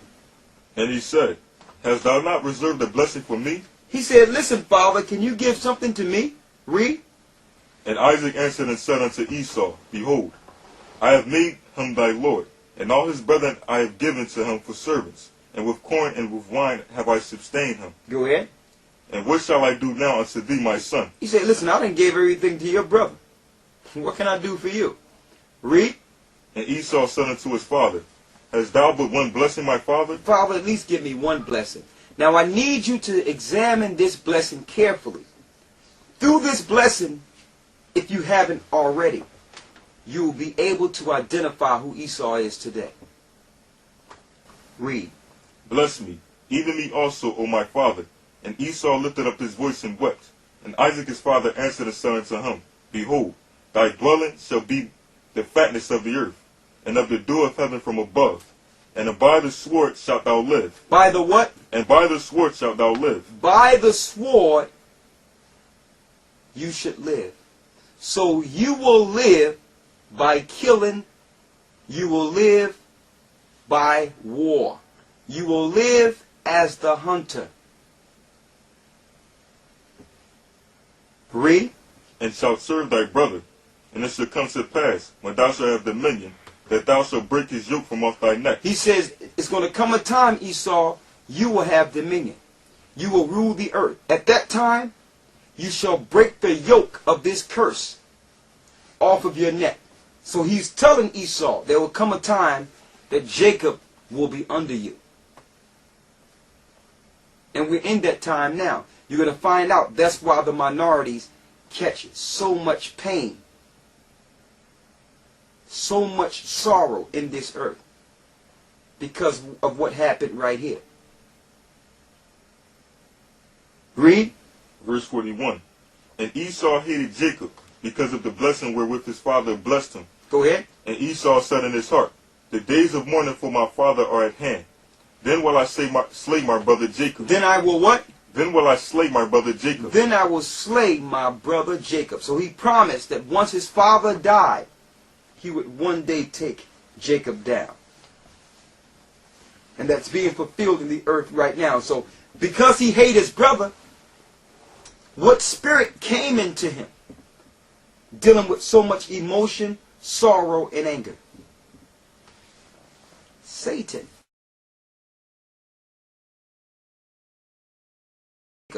And he said, Hast thou not reserved a blessing for me? He said, Listen, Father, can you give something to me? Read. And Isaac answered and said unto Esau, Behold, I have made him thy lord, and all his brethren I have given to him for servants, and with corn and with wine have I sustained him. Go ahead. And what shall I do now unto thee, my son? He said, Listen, I done gave everything to your brother. What can I do for you? Read. And Esau said unto his father, Hast thou but one blessing, my father? Father, at least give me one blessing. Now I need you to examine this blessing carefully. Through this blessing, if you haven't already, you will be able to identify who Esau is today. Read. Bless me, even me also, O my father. And Esau lifted up his voice and wept. And Isaac his father answered and said unto him, Behold, thy dwelling shall be the fatness of the earth, and of the dew of heaven from above. And by the sword shalt thou live. By the what? And by the sword shalt thou live. By the sword you should live. So you will live by killing. You will live by war. You will live as the hunter. Read. And shalt serve thy brother. And it shall come to pass, when thou shalt have dominion, that thou shalt break his yoke from off thy neck. He says, it's going to come a time, Esau, you will have dominion. You will rule the earth. At that time, you shall break the yoke of this curse off of your neck. So he's telling Esau, there will come a time that Jacob will be under you. And we're in that time now. You're going to find out that's why the minorities catch so much pain, so much sorrow in this earth because of what happened right here. Read. Verse 41. And Esau hated Jacob because of the blessing wherewith his father blessed him. Go ahead. And Esau said in his heart, The days of mourning for my father are at hand. Then will I slay my brother Jacob. Then I will what? Then will I slay my brother Jacob. Then I will slay my brother Jacob. So he promised that once his father died, he would one day take Jacob down. And that's being fulfilled in the earth right now. So because he hated his brother, what spirit came into him? Dealing with so much emotion, sorrow, and anger. Satan.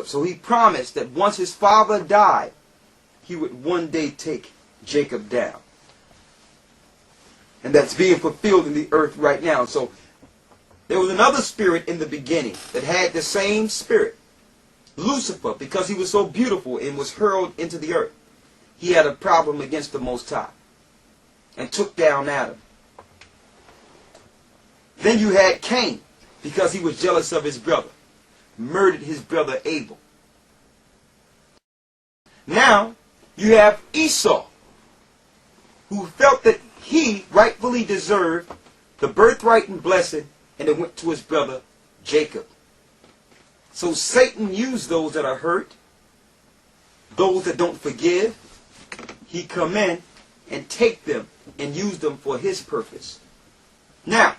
So he promised that once his father died, he would one day take Jacob down. And that's being fulfilled in the earth right now. So there was another spirit in the beginning that had the same spirit. Lucifer, because he was so beautiful and was hurled into the earth, he had a problem against the Most High and took down Adam. Then you had Cain, because he was jealous of his brother, murdered his brother Abel. Now you have Esau, who felt that he rightfully deserved the birthright and blessing, and it went to his brother Jacob. So Satan used those that are hurt, those that don't forgive. He come in and take them and use them for his purpose. Now,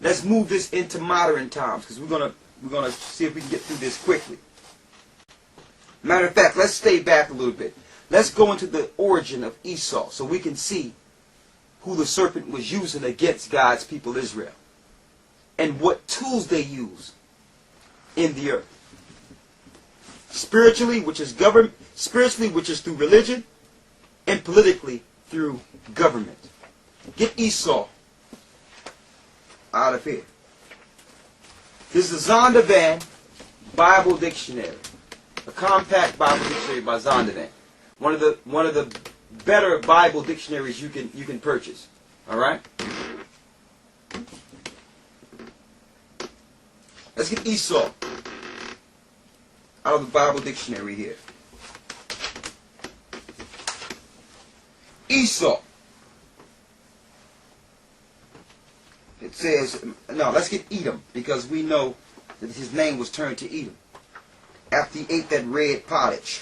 let's move this into modern times, because we're gonna see if we can get through this quickly. Matter of fact, let's stay back a little bit. Let's go into the origin of Esau so we can see who the serpent was using against God's people Israel and what tools they use in the earth. spiritually, which is through religion, and politically through government. Get Esau out of here. This is a Zondervan Bible Dictionary, a compact Bible dictionary by Zondervan. One of the better Bible dictionaries you can purchase. All right. Let's get Esau out of the Bible dictionary here. Esau. It says, no, let's get Edom, because we know that his name was turned to Edom after he ate that red pottage.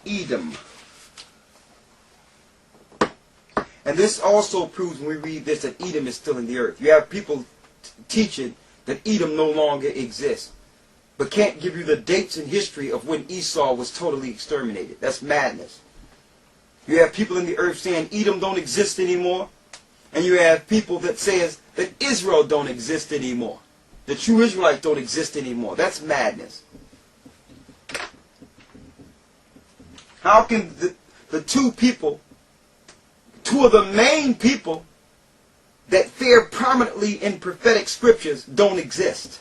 Edom. And this also proves, when we read this, that Edom is still in the earth. You have people teaching that Edom no longer exists, but can't give you the dates in history of when Esau was totally exterminated. That's madness. You have people in the earth saying Edom don't exist anymore, and you have people that says that Israel don't exist anymore. The true Israelites don't exist anymore. That's madness. How can the two of the main people that fare prominently in prophetic scriptures don't exist?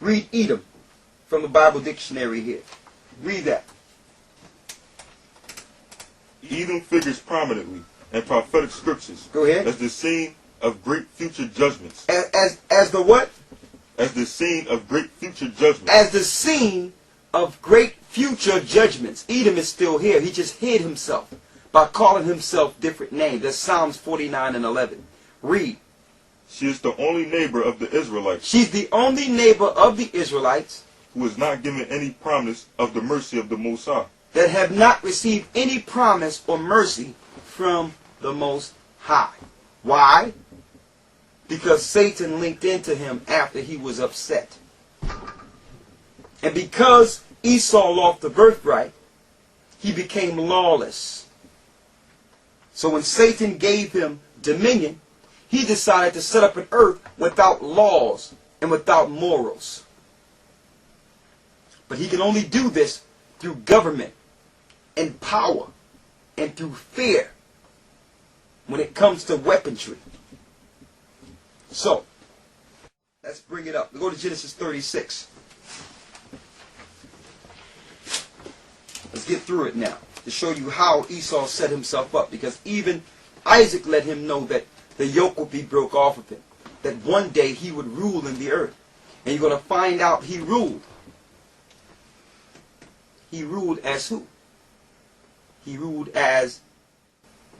Read Edom from the Bible dictionary here. Read that. Edom figures prominently in prophetic scriptures. Go ahead. As the scene of great future judgments. As the what? As the scene of great future judgments. As the scene of great future judgments. Edom is still here. He just hid himself by calling himself different names. That's Psalms 49 and 11. Read. She is the only neighbor of the Israelites. She's the only neighbor of the Israelites who is not given any promise of the mercy of the Most High. That have not received any promise or mercy from the Most High. Why? Because Satan linked into him after he was upset. And because Esau lost the birthright, he became lawless. So when Satan gave him dominion, he decided to set up an earth without laws and without morals. But he can only do this through government and power and through fear when it comes to weaponry. So, let's bring it up. We go to Genesis 36. Let's get through it now to show you how Esau set himself up, because even Isaac let him know that the yoke would be broke off of him, that one day he would rule in the earth. And you're going to find out he ruled. He ruled as who? He ruled as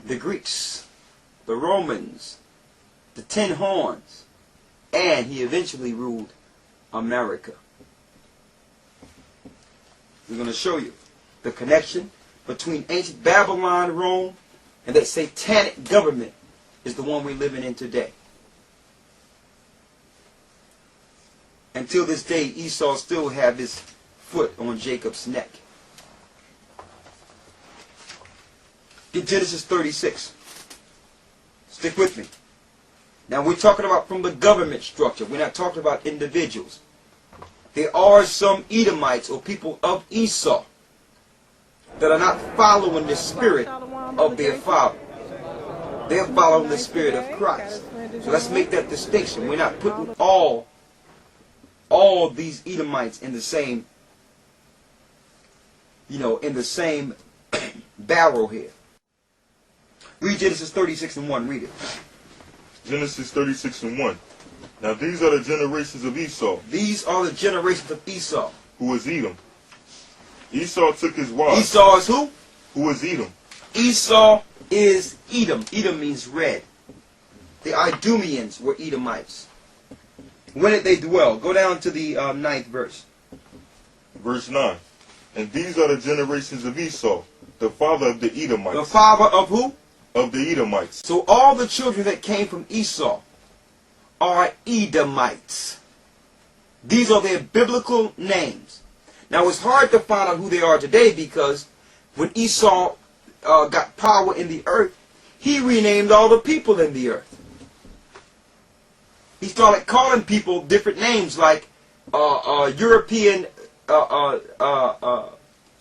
the Greeks, the Romans, the 10 horns, and he eventually ruled America. We're going to show you the connection between ancient Babylon, Rome, and that satanic government is the one we're living in today. Until this day, Esau still have his foot on Jacob's neck. Get Genesis 36. Stick with me. Now we're talking about from the government structure. We're not talking about individuals. There are some Edomites or people of Esau that are not following the spirit of their father. They're following the spirit of Christ. So let's make that distinction. We're not putting all these Edomites in the same, in the same barrel here. Read Genesis 36 and 1. Read it. Genesis 36 and 1. Now these are the generations of Esau. These are the generations of Esau. Who was Edom. Esau took his wives. Esau is who? Who was Edom. Esau is Edom. Edom means red. The Idumeans were Edomites. When did they dwell? Go down to the 9th verse. Verse 9. And these are the generations of Esau, the father of the Edomites. The father of who? Of the Edomites. So all the children that came from Esau are Edomites. These are their biblical names. Now it's hard to find out who they are today, because when Esau got power in the earth, he renamed all the people in the earth. he started calling people different names like European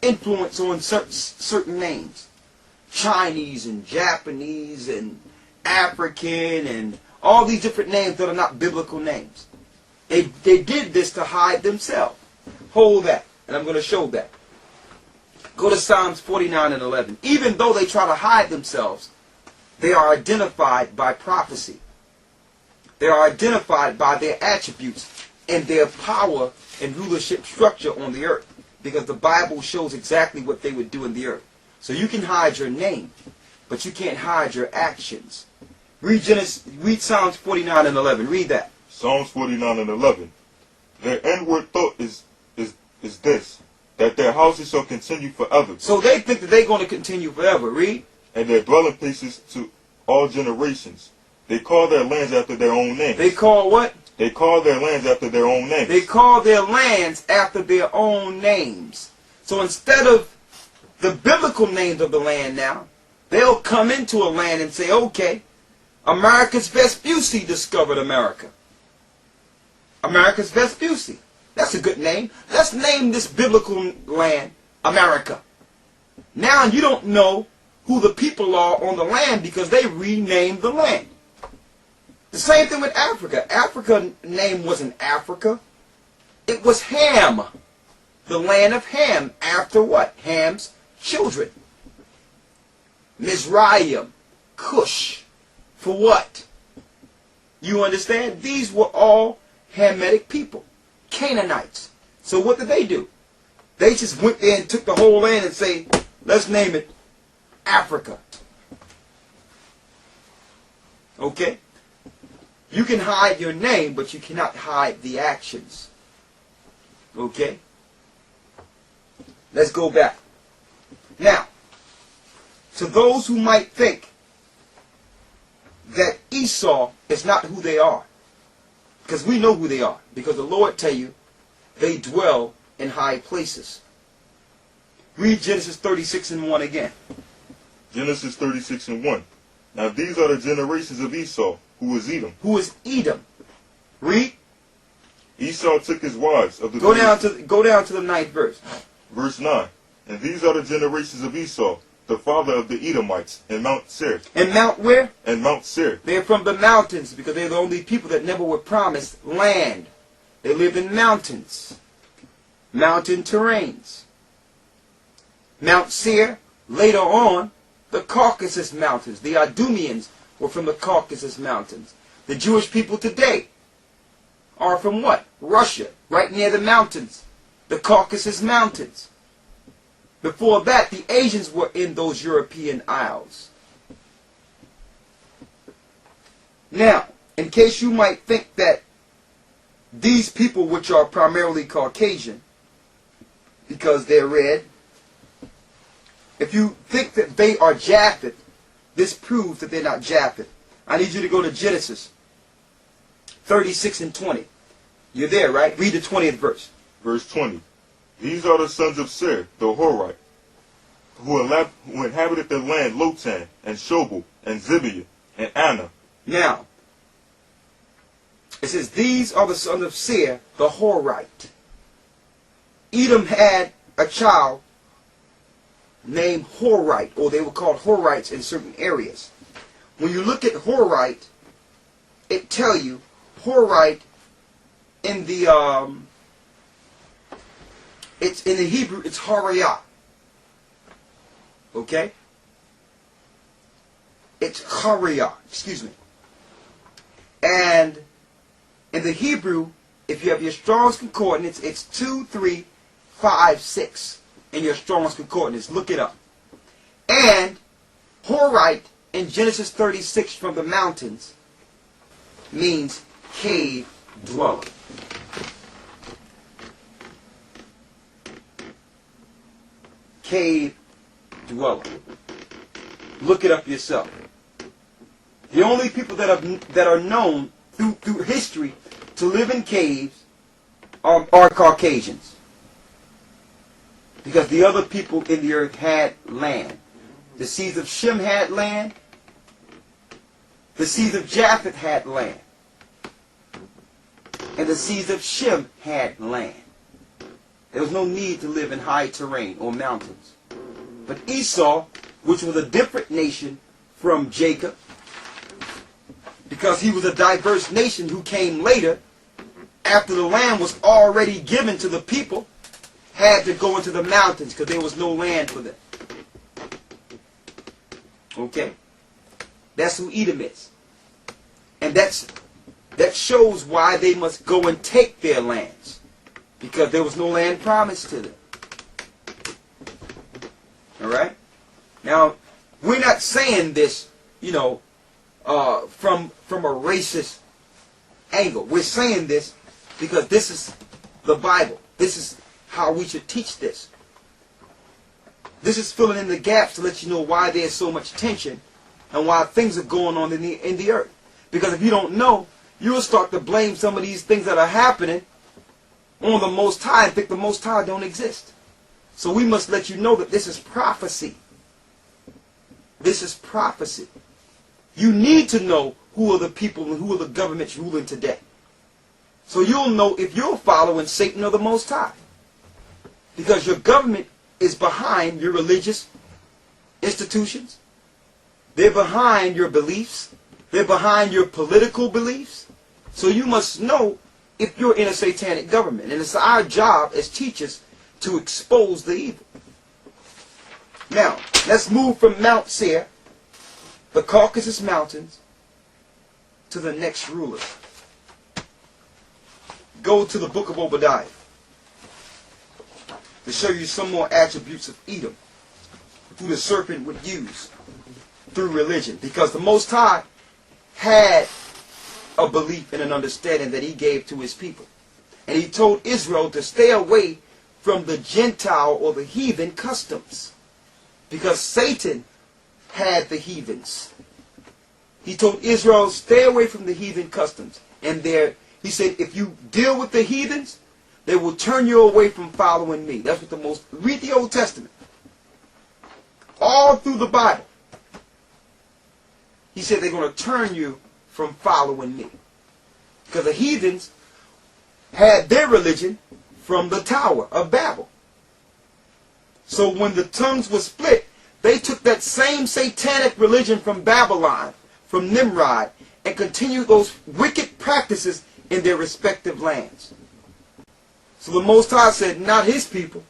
influence on certain names. Chinese and Japanese and African and all these different names that are not biblical names. They did this to hide themselves. Hold that. And I'm going to show that. Go to Psalms 49 and 11. Even though they try to hide themselves, they are identified by prophecy. They are identified by their attributes and their power and rulership structure on the earth. Because the Bible shows exactly what they would do in the earth. So you can hide your name, but you can't hide your actions. Read Psalms 49 and 11. Read that. Psalms 49 and 11. Their inward thought is this, that their houses shall continue forever. So they think that they're going to continue forever. Read. And their dwelling places to all generations. They call their lands after their own names. They call what? They call their lands after their own names. They call their lands after their own names. So instead of the biblical names of the land now, they'll come into a land and say, okay, Americus Vespucci discovered America. Americus Vespucci. That's a good name. Let's name this biblical land America. Now you don't know who the people are on the land because they renamed the land. The same thing with Africa. Africa's name wasn't Africa. It was Ham. The land of Ham. After what? Ham's children. Mizraim. Cush. For what? You understand? These were all Hamitic people. Canaanites. So what did they do? They just went there and took the whole land and say, let's name it Africa. Okay? You can hide your name, but you cannot hide the actions. Okay? Let's go back. Now, to those who might think that Esau is not who they are, because we know who they are, because the Lord tell you they dwell in high places. Read Genesis 36 and 1 again. Genesis 36 and 1. Now these are the generations of Esau, who was Edom. Who is Edom? Read. Esau took his wives of the Go down to the 9th verse. Verse 9. And these are the generations of Esau, the father of the Edomites, in Mount Seir. And Mount where? And Mount Seir. They're from the mountains because they're the only people that never were promised land. They lived in mountains. Mountain terrains. Mount Seir, later on, the Caucasus Mountains. The Idumeans were from the Caucasus Mountains. The Jewish people today are from what? Russia, right near the mountains. The Caucasus Mountains. Before that, the Asians were in those European isles. Now, in case you might think that these people, which are primarily Caucasian, because they're red, if you think that they are Japheth, this proves that they're not Japheth. I need you to go to Genesis 36 and 20. You're there, right? Read the 20th verse. Verse 20. These are the sons of Seir, the Horite, who inhabited the land Lotan, and Shobal, and Zibiah, and Anna. Now, it says, these are the sons of Seir, the Horite. Edom had a child named Horite, or they were called Horites in certain areas. When you look at Horite, it tell you Horite in the it's in the Hebrew it's Horiah. Okay? It's Horiah, excuse me. And in the Hebrew, if you have your Strong's Concordance, it's 2356 in your Strong's Concordance. Look it up. And Horite in Genesis 36 from the mountains means cave dweller. Cave dweller. Look it up yourself. The only people that are known through history to live in caves are Caucasians. Because the other people in the earth had land. The seeds of Shem had land. The seeds of Japheth had land. and the seeds of Shem had land. There was no need to live in high terrain or mountains. But Esau, which was a different nation from Jacob, because he was a diverse nation who came later, after the land was already given to the people, had to go into the mountains because there was no land for them. Okay? That's who Edom is. And that shows why they must go and take their lands. Because there was no land promised to them. Alright? Now, we're not saying this, you know, from a racist angle. We're saying this because this is the Bible. This is how we should teach this. This is filling in the gaps to let you know why there's so much tension and why things are going on in the earth. Because if you don't know, you'll start to blame some of these things that are happening on the Most High and think the Most High don't exist. So we must let you know that this is prophecy. This is prophecy. You need to know who are the people and who are the governments ruling today. So you'll know if you're following Satan or the Most High. Because your government is behind your religious institutions. They're behind your beliefs. They're behind your political beliefs. So you must know if you're in a satanic government. And it's our job as teachers to expose the evil. Now, let's move from Mount Seir, the Caucasus Mountains, to the next ruler. Go to the book of Obadiah to show you some more attributes of Edom, who the serpent would use through religion. Because the Most High had a belief and an understanding that he gave to his people. And he told Israel to stay away from the Gentile or the heathen customs. Because Satan had the heathens. He told Israel, stay away from the heathen customs. And he said, if you deal with the heathens, they will turn you away from following me. That's what read the Old Testament. All through the Bible. He said they're going to turn you from following me. Because the heathens had their religion from the Tower of Babel. So when the tongues were split, they took that same satanic religion from Babylon, from Nimrod, and continued those wicked practices in their respective lands. So the Most High said, not his people.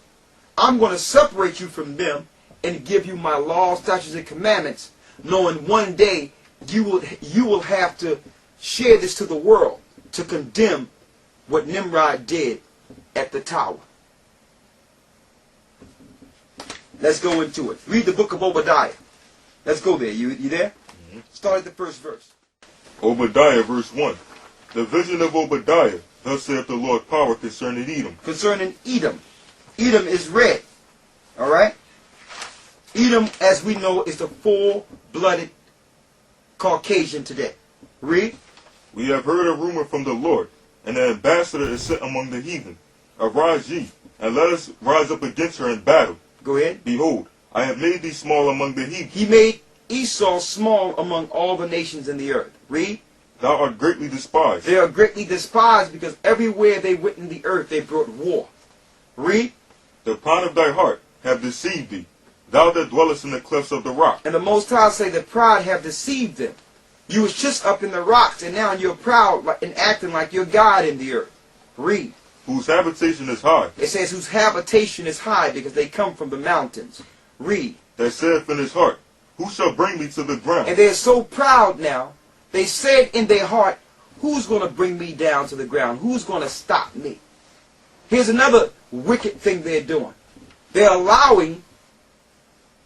I'm going to separate you from them and give you my laws, statutes, and commandments, knowing one day you will have to share this to the world to condemn what Nimrod did at the tower. Let's go into it. Read the book of Obadiah. Let's go there. You there? Mm-hmm. Start at the first verse. Obadiah, verse 1. The vision of Obadiah. Thus saith the Lord power concerning Edom. Concerning Edom. Edom is red. Alright? Edom, as we know, is the full-blooded Caucasian today. Read. We have heard a rumor from the Lord, and an ambassador is sent among the heathen. Arise ye, and let us rise up against her in battle. Go ahead. Behold, I have made thee small among the heathen. He made Esau small among all the nations in the earth. Read. Thou art greatly despised. They are greatly despised because everywhere they went in the earth they brought war. Read. The pride of thy heart have deceived thee, thou that dwellest in the clefts of the rock. And the Most High say the pride have deceived them. You was just up in the rocks, and now you're proud and acting like you're God in the earth. Read. Whose habitation is high. It says whose habitation is high because they come from the mountains. Read. That saith in his heart, who shall bring me to the ground? And they're so proud now. They said in their heart, who's going to bring me down to the ground? Who's going to stop me? Here's another wicked thing they're doing. They're allowing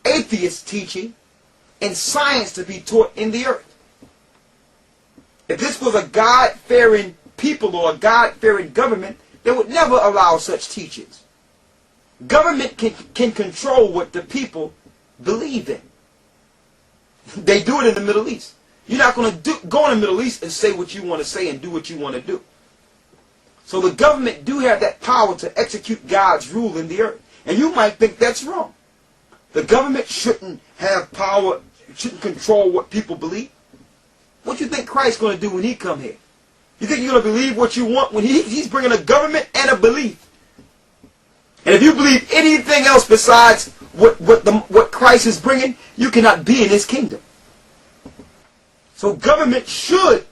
atheist teaching and science to be taught in the earth. If this was a God-fearing people or a God-fearing government, they would never allow such teachings. Government can control what the people believe in. They do it in the Middle East. You're not going to go in the Middle East and say what you want to say and do what you want to do. So the government do have that power to execute God's rule in the earth. And you might think that's wrong. The government shouldn't have power, shouldn't control what people believe. What do you think Christ's going to do when he come here? You think you're going to believe what you want when he's bringing a government and a belief? And if you believe anything else besides what Christ is bringing, you cannot be in his kingdom. So government should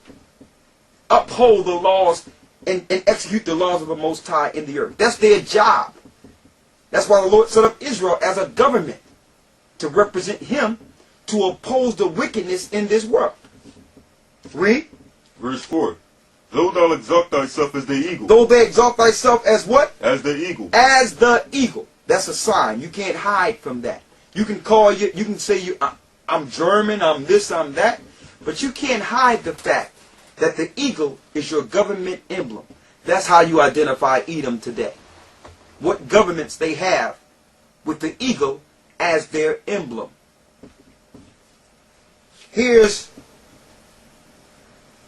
uphold the laws and execute the laws of the Most High in the earth. That's their job. That's why the Lord set up Israel as a government, to represent him, to oppose the wickedness in this world. Read. Verse 4. Though thou exalt thyself as the eagle. Though they exalt thyself as what? As the eagle. As the eagle. That's a sign. You can't hide from that. You can call you can say I'm German, I'm this, I'm that, but you can't hide the fact that the eagle is your government emblem. That's how you identify Edom today. What governments they have with the eagle as their emblem. Here's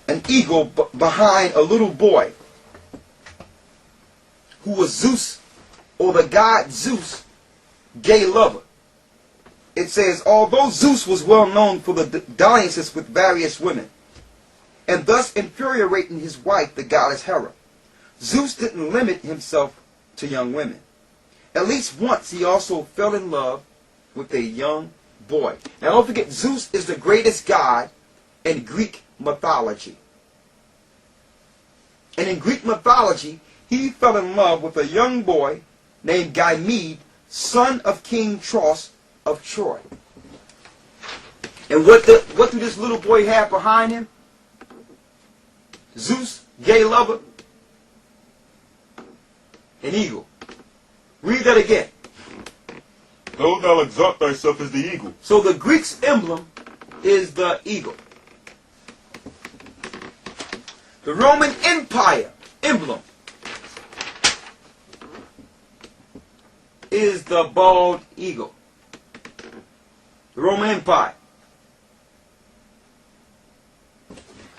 an eagle behind a little boy who was Zeus, or the god Zeus, gay lover. It says, although Zeus was well known for the dalliances with various women, and thus infuriating his wife, the goddess Hera, Zeus didn't limit himself to young women. At least once he also fell in love with a young boy. Now don't forget, Zeus is the greatest god in Greek mythology. And in Greek mythology, he fell in love with a young boy named Ganymede, son of King Tros of Troy. And what do this little boy have behind him? Zeus, gay lover, an eagle. Read that again. Though thou exalt thyself as the eagle. So the Greek's emblem is the eagle. The Roman Empire emblem is the bald eagle. The Roman Empire.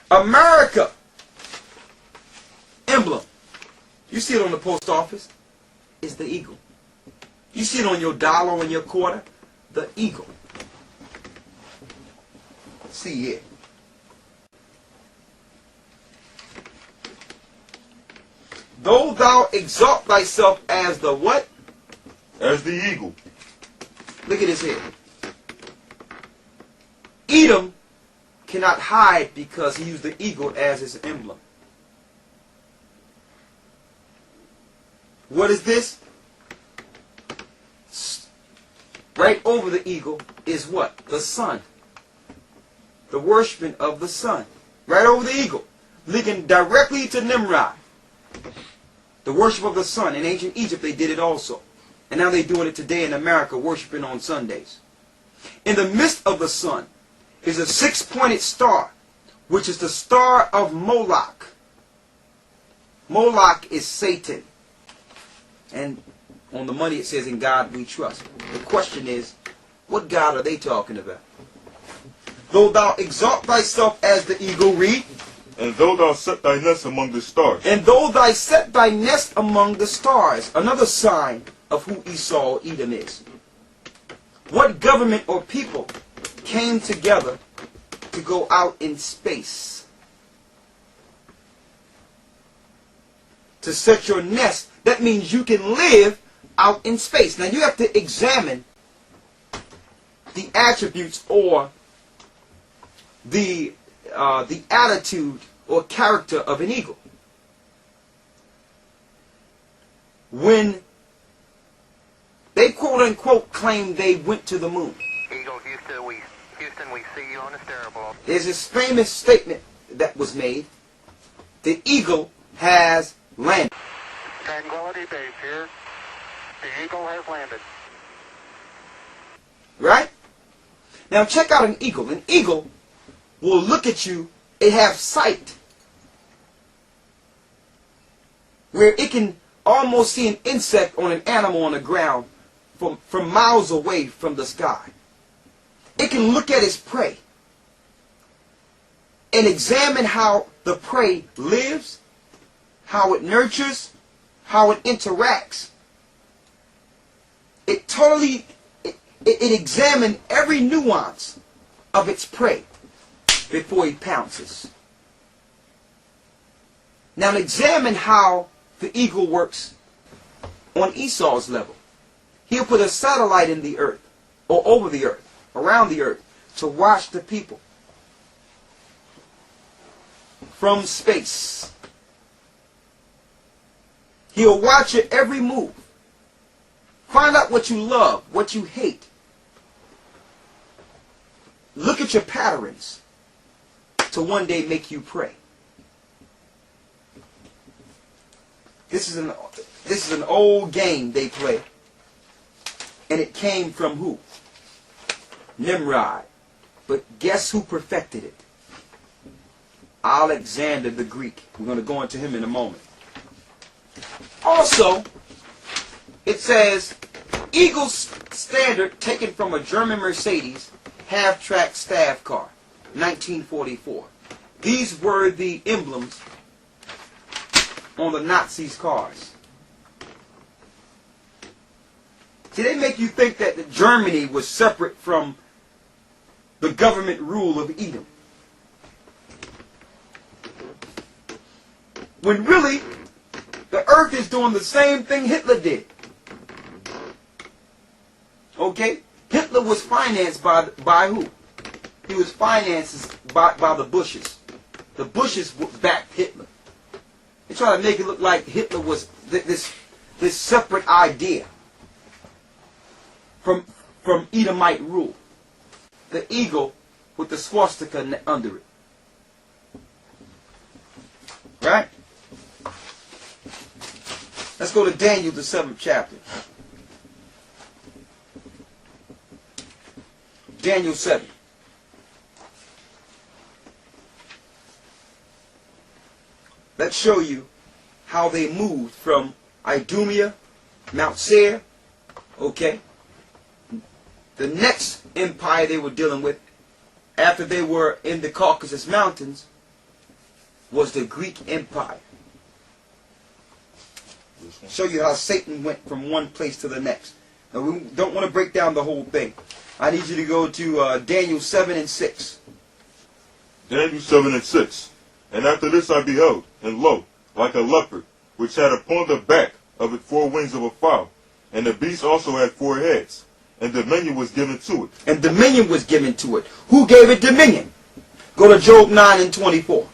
America emblem. You see it on the post office. Is the eagle. You see it on your dollar, on your quarter. The eagle. See here. Though thou exalt thyself as the what? As the eagle. Look at this here. Edom cannot hide because he used the eagle as his emblem. What is this? Right over the eagle is what? The sun. The worshiping of the sun. Right over the eagle. Linking directly to Nimrod. The worship of the sun. In ancient Egypt they did it also. And now they're doing it today in America, worshiping on Sundays. In the midst of the sun is a six-pointed star, which is the star of Moloch. Moloch is Satan. And on the money it says, in God we trust. The question is, what God are they talking about? Though thou exalt thyself as the eagle, read. And though thou set thy nest among the stars. And though thou set thy nest among the stars. Another sign of who Esau, Edom is. What government or people came together to go out in space? To set your nest. That means you can live out in space. Now you have to examine the attributes or the attitude or character of an eagle. When they quote unquote claim they went to the moon. Eagle, Houston, we see you on the stereo. There's this famous statement that was made. The eagle has landed. Tranquility Base here. The Eagle has landed. Right? Now check out an eagle. An eagle will look at you. It has sight. Where it can almost see an insect on an animal on the ground from miles away from the sky. It can look at its prey and examine how the prey lives, how it nurtures, how it interacts. It examines every nuance of its prey before he pounces. Now examine how the eagle works on Esau's level. He'll put a satellite in the earth, or over the earth, around the earth, to watch the people from space. He'll watch your every move. Find out what you love, what you hate. Look at your patterns to one day make you pray. This is an old game they play. And it came from who? Nimrod. But guess who perfected it? Alexander the Greek. We're going to go into him in a moment. Also, it says, Eagle standard taken from a German Mercedes half-track staff car, 1944. These were the emblems on the Nazis' cars. See, they make you think that Germany was separate from the government rule of Edom. When really, the earth is doing the same thing Hitler did. Okay? Hitler was financed by who? He was financed by the Bushes. The Bushes backed Hitler. They try to make it look like Hitler was this separate idea from Edomite rule. The eagle with the swastika under it. Right? Let's go to Daniel, the 7th chapter. Daniel 7. Let's show you how they moved from Idumea, Mount Seir, okay? The next empire they were dealing with after they were in the Caucasus Mountains was the Greek Empire. Show you how Satan went from one place to the next. Now we don't want to break down the whole thing. I need you to go to Daniel 7 and 6. Daniel 7 and 6. And after this I beheld, and lo, like a leopard, which had upon the back of it 4 wings of a fowl. And the beast also had 4 heads. And dominion was given to it. And dominion was given to it. Who gave it dominion? Go to Job 9 and 24.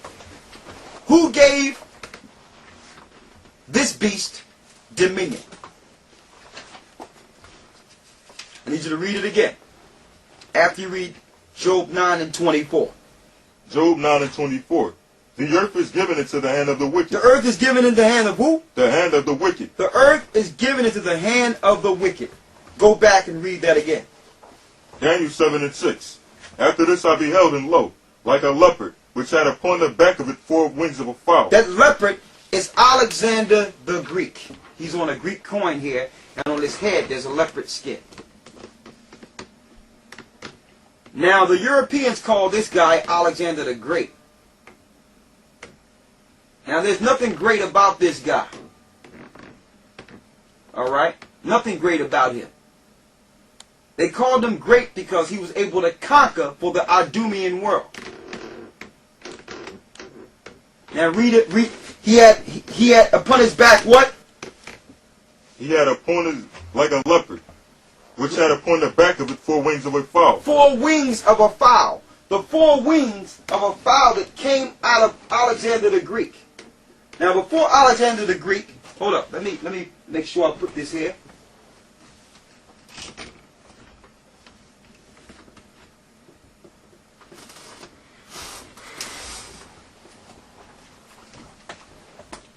Who gave this beast dominion? I need you to read it again. After you read Job 9 and 24. Job 9 and 24. The earth is given into the hand of the wicked. The earth is given into the hand of who? The hand of the wicked. The earth is given into the hand of the wicked. Go back and read that again. Daniel 7 and 6. After this I beheld, and lo, like a leopard, which had upon the back of it 4 wings of a fowl. That leopard is Alexander the Greek. He's on a Greek coin here, and on his head there's a leopard skin. Now the Europeans call this guy Alexander the Great. Now there's nothing great about this guy. Alright? Nothing great about him. They called him great because he was able to conquer for the Idumean world. Now read it. He had upon his back what? He had upon his, like a leopard, which had upon the back of it 4 wings of a fowl. 4 wings of a fowl. The 4 wings of a fowl that came out of Alexander the Greek. Now before Alexander the Greek, hold up, let me make sure I put this here.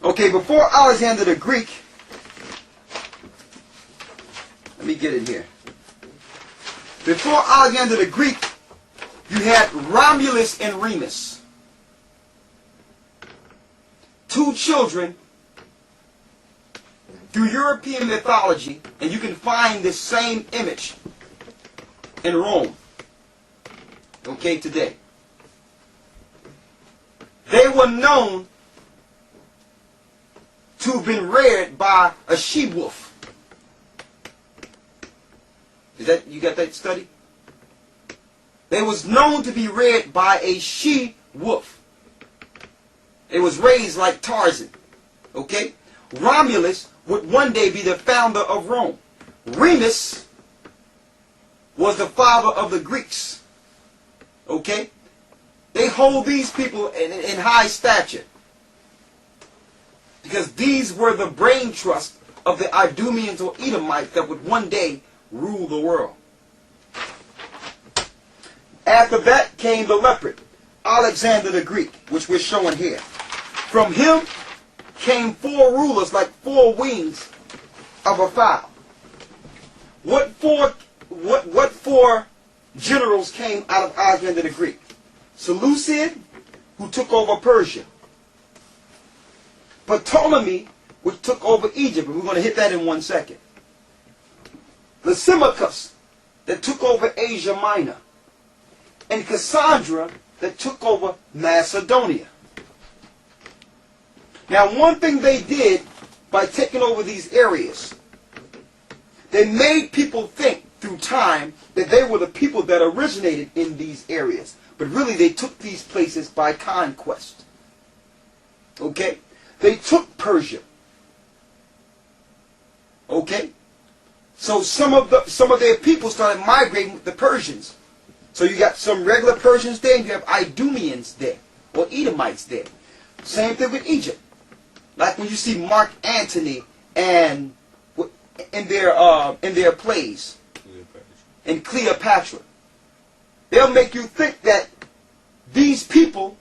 Okay, before Alexander the Greek, let me get it here. Before Alexander the Greek, you had Romulus and Remus. 2 children through European mythology, and you can find this same image in Rome. Okay, today. They were known to have been reared by a she-wolf. Is that, you got that study? They was known to be reared by a she-wolf. It was raised like Tarzan. Okay? Romulus would one day be the founder of Rome. Remus was the father of the Greeks. Okay? They hold these people in high stature because these were the brain trust of the Idumeans or Edomites that would one day rule the world. After that came the leopard, Alexander the Greek, which we're showing here. From him came 4 rulers like 4 wings of a fowl. What four generals came out of Alexander the Greek? Seleucid, who took over Persia. Ptolemy, which took over Egypt, and we're going to hit that in 1 second. Lysimachus, that took over Asia Minor. And Cassandra, that took over Macedonia. Now, one thing they did by taking over these areas, they made people think through time that they were the people that originated in these areas. But really, they took these places by conquest. Okay? They took Persia. Okay? So some of their people started migrating with the Persians. So you got some regular Persians there, and you have Idumeans there, or Edomites there. Same thing with Egypt. Like when you see Mark Antony and in their plays, and Cleopatra, they'll make you think that these people,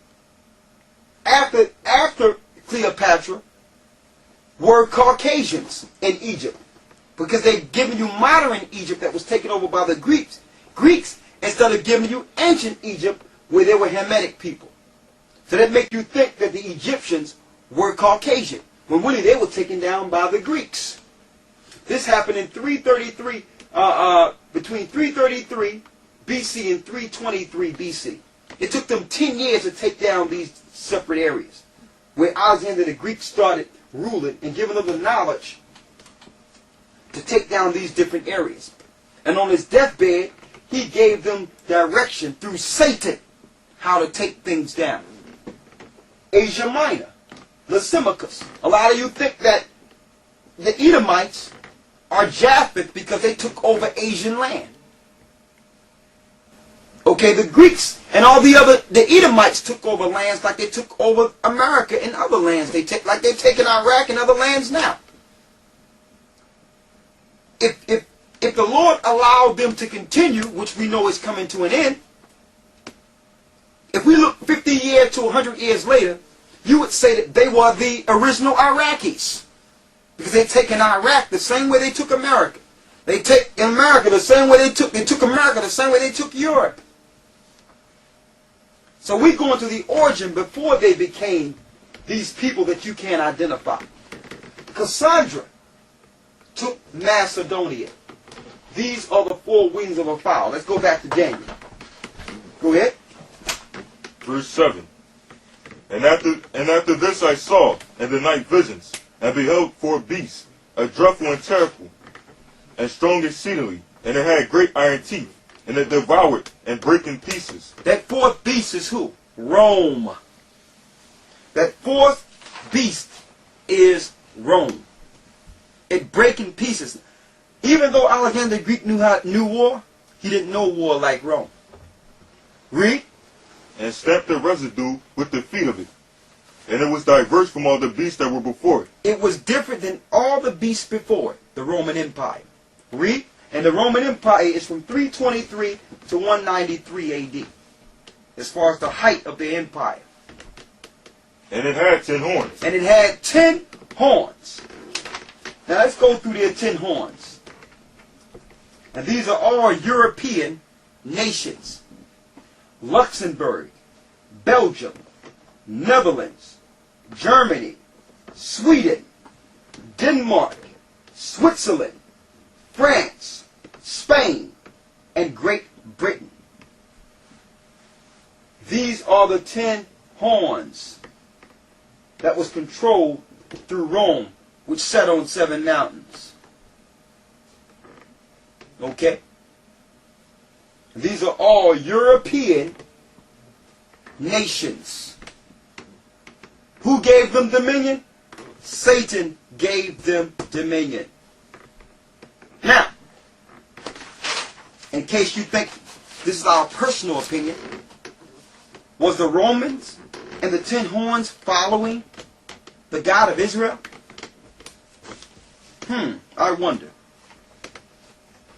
after Cleopatra, were Caucasians in Egypt, because they've given you modern Egypt that was taken over by the Greeks, instead of giving you ancient Egypt where they were Hamitic people. So that makes you think that the Egyptians were Caucasian, when really they were taken down by the Greeks. This happened in 333, between 333 BC and 323 BC. It took them 10 years to take down these separate areas, where Alexander the Greek started ruling and giving them the knowledge to take down these different areas. And on his deathbed, he gave them direction through Satan how to take things down. Asia Minor, Lysimachus. A lot of you think that the Edomites are Japheth because they took over Asian land. Okay, the Greeks and all the Edomites took over lands like they took over America and other lands. Like they've taken Iraq and other lands now. If the Lord allowed them to continue, which we know is coming to an end, if we look 50 years to 100 years later, you would say that they were the original Iraqis. Because they've taken Iraq the same way they took America. They take America the same way they took America the same way they took Europe. So we go into the origin before they became these people that you can't identify. Cassandra took Macedonia. These are the 4 wings of a fowl. Let's go back to Daniel. Go ahead. Verse 7. And after this I saw in the night visions, and beheld 4 beasts, a dreadful and terrible, and strong exceedingly, and it had great iron teeth, and it devoured and brake in pieces. That 4th beast is who? Rome. That 4th beast is Rome. It break in pieces. Even though Alexander the Greek knew war, he didn't know war like Rome. Read. And stamped the residue with the feet of it. And it was diverse from all the beasts that were before it. It was different than all the beasts before it, the Roman Empire. Read. And the Roman Empire is from 323 to 193 AD, as far as the height of the empire. And it had 10 horns. And it had 10 horns. Now let's go through their 10 horns. And these are all European nations. Luxembourg, Belgium, Netherlands, Germany, Sweden, Denmark, Switzerland, France, Spain, and Great Britain. These are the 10 horns that was controlled through Rome, which sat on 7 mountains. Okay? These are all European nations. Who gave them dominion? Satan gave them dominion. Now, in case you think this is our personal opinion, was the Romans and the 10 horns following the God of Israel? I wonder.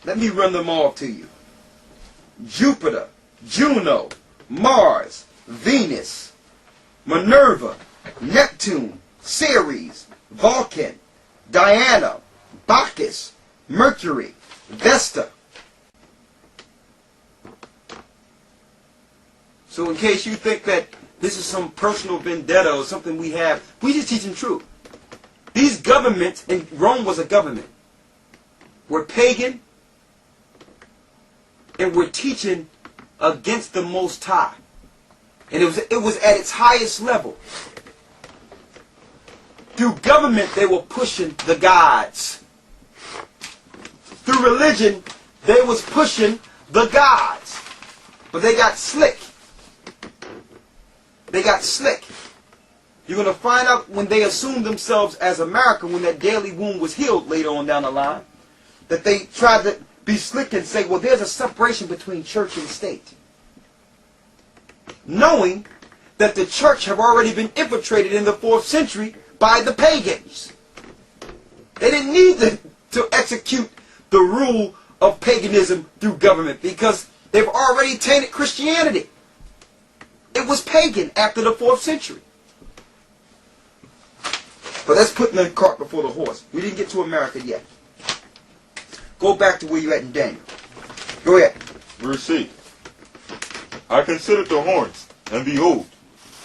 Let me run them all to you. Jupiter, Juno, Mars, Venus, Minerva, Neptune, Ceres, Vulcan, Diana, Bacchus, Mercury, Vesta. So in case you think that this is some personal vendetta or something we have, we just teaching truth. These governments, and Rome was a government, were pagan and were teaching against the Most High. And it was at its highest level. Through government, they were pushing the gods. Through religion, they was pushing the gods. But they got slick. They got slick. You're going to find out when they assumed themselves as America, when that daily wound was healed later on down the line, that they tried to be slick and say, well, there's a separation between church and state. Knowing that the church have already been infiltrated in the 4th century by the pagans. They didn't need to execute the rule of paganism through government because they've already tainted Christianity. It was pagan after the 4th century. But that's putting the cart before the horse. We didn't get to America yet. Go back to where you're at in Daniel. Go ahead. Verse 8. I considered the horns, and behold,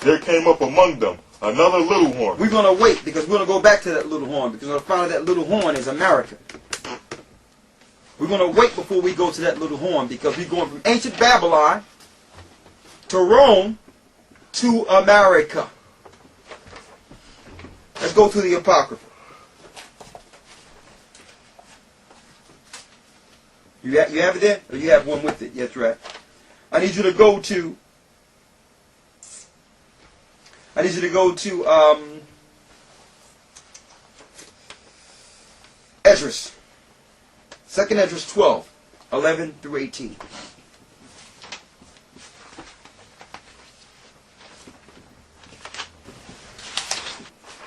there came up among them another little horn. We're going to wait because we're going to go back to that little horn because we're going to find out that little horn is America. We're going to wait before we go to that little horn because we're going from ancient Babylon to Rome to America. Let's go to the Apocrypha. You have it there? Or you have one with it? Yes, right. I need you to go to Esau'S. 2nd Esdras 12, 11 through 18.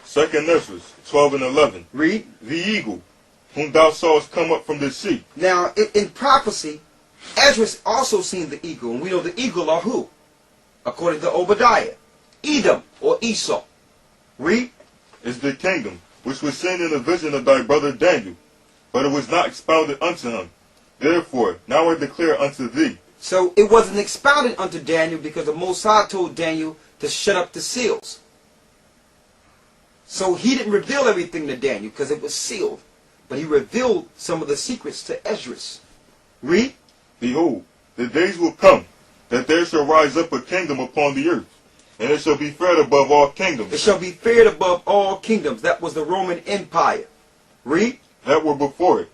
Second Esdras 12 and 11. Read. The eagle, whom thou sawest come up from the sea. Now, in prophecy, Esdras also seen the eagle, and we know the eagle are who? According to Obadiah, Edom or Esau. Read. Is the kingdom which was seen in the vision of thy brother Daniel, but it was not expounded unto him. Therefore, now I declare unto thee. So it wasn't expounded unto Daniel because the Most High told Daniel to shut up the seals. So he didn't reveal everything to Daniel because it was sealed. But he revealed some of the secrets to Esdras. Read. Behold, the days will come, that there shall rise up a kingdom upon the earth, and it shall be feared above all kingdoms. It shall be feared above all kingdoms. That was the Roman Empire. Read. That were before it.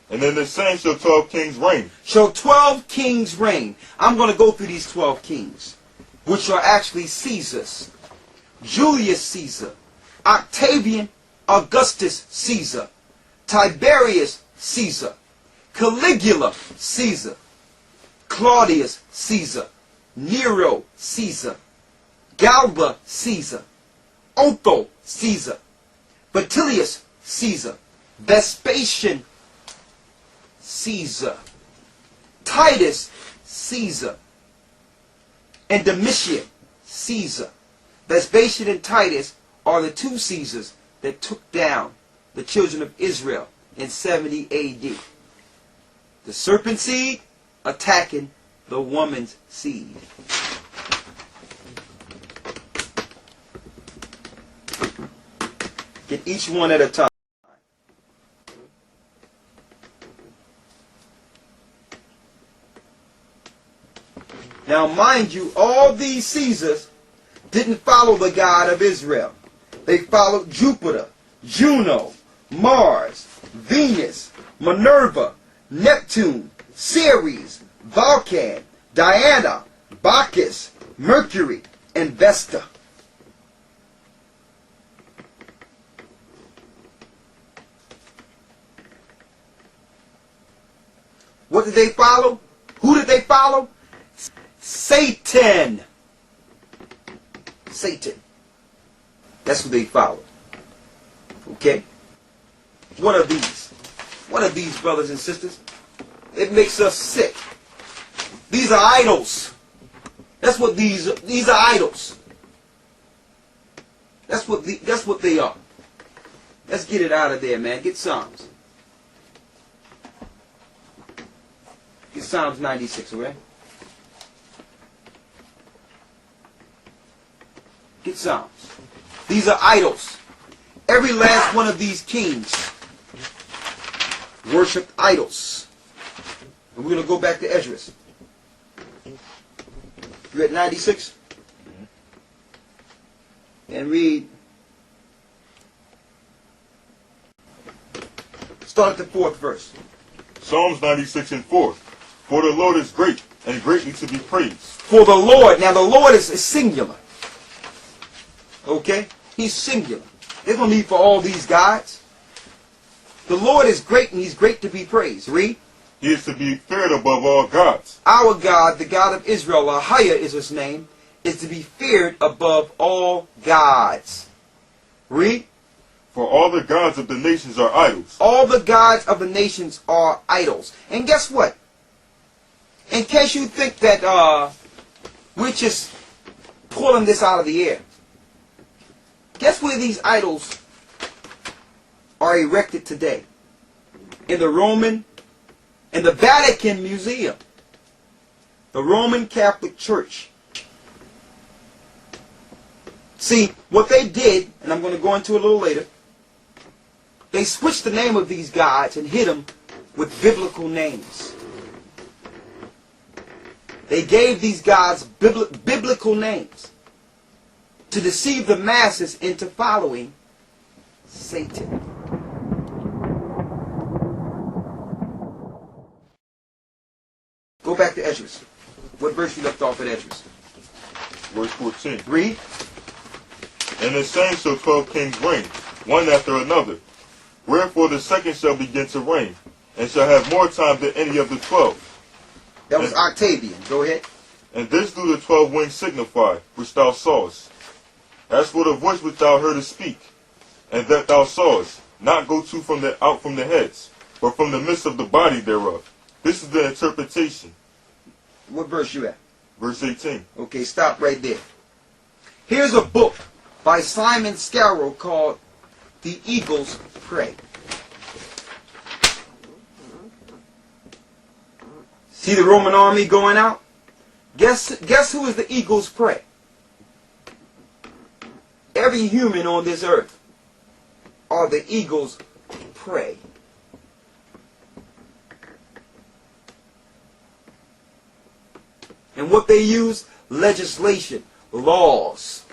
And in the same shall 12 kings reign. Shall 12 kings reign. I'm going to go through these 12 kings, which are actually Caesars. Julius Caesar, Octavian Augustus Caesar, Tiberius Caesar, Caligula Caesar, Claudius Caesar, Nero Caesar, Galba Caesar, Otho Caesar, Batilius Caesar, Vespasian Caesar, Titus Caesar, and Domitian Caesar. Vespasian and Titus are the 2 Caesars that took down the children of Israel in 70 AD. The serpent seed attacking the woman's seed. Get each one at a time. Now, mind you, all these Caesars didn't follow the God of Israel. They followed Jupiter, Juno, Mars, Venus, Minerva, Neptune, Ceres, Vulcan, Diana, Bacchus, Mercury, and Vesta. What did they follow? Who did they follow? Satan. Satan. That's who they followed. Okay? One of these brothers and sisters, it makes us sick. These are idols. That's what these are idols. That's what they are. Let's get it out of there, man. Get Psalms. Get Psalms 96, okay? Get Psalms. These are idols. Every last one of these kings worshipped idols. And we're going to go back to Esau'S. You at 96? And read. Start at the 4th verse. Psalms 96 and 4. For the Lord is great and greatly to be praised. For the Lord. Now the Lord is singular. Okay? He's singular. There's no need for all these gods. The Lord is great and he's great to be praised. Read. He is to be feared above all gods. Our God, the God of Israel, Ahia is his name, is to be feared above all gods. Read. For all the gods of the nations are idols. All the gods of the nations are idols. And guess what? In case you think that we're just pulling this out of the air, guess where these idols are erected today? In the Vatican Museum. The Roman Catholic Church. See, what they did, and I'm going to go into it a little later, they switched the name of these gods and hit them with biblical names. They gave these gods biblical names to deceive the masses into following Satan. Go back to Esau'S. What verse you left off at Esau'S? Verse 14. Read. And the same shall 12 kings reign, one after another. Wherefore the second shall begin to reign, and shall have more time than any of the 12. That was Octavian. Go ahead. And this do the 12 wings signify, which thou sawest. As for the voice which thou heardest speak, and that thou sawest, not go to out from the heads, but from the midst of the body thereof. This is the interpretation. What verse you at? Verse 18. Okay, stop right there. Here's a book by Simon Scarrow called The Eagle's Prey. See the Roman army going out? Guess who is the eagle's prey? Every human on this earth are the eagle's prey. And what they use? Legislation, laws.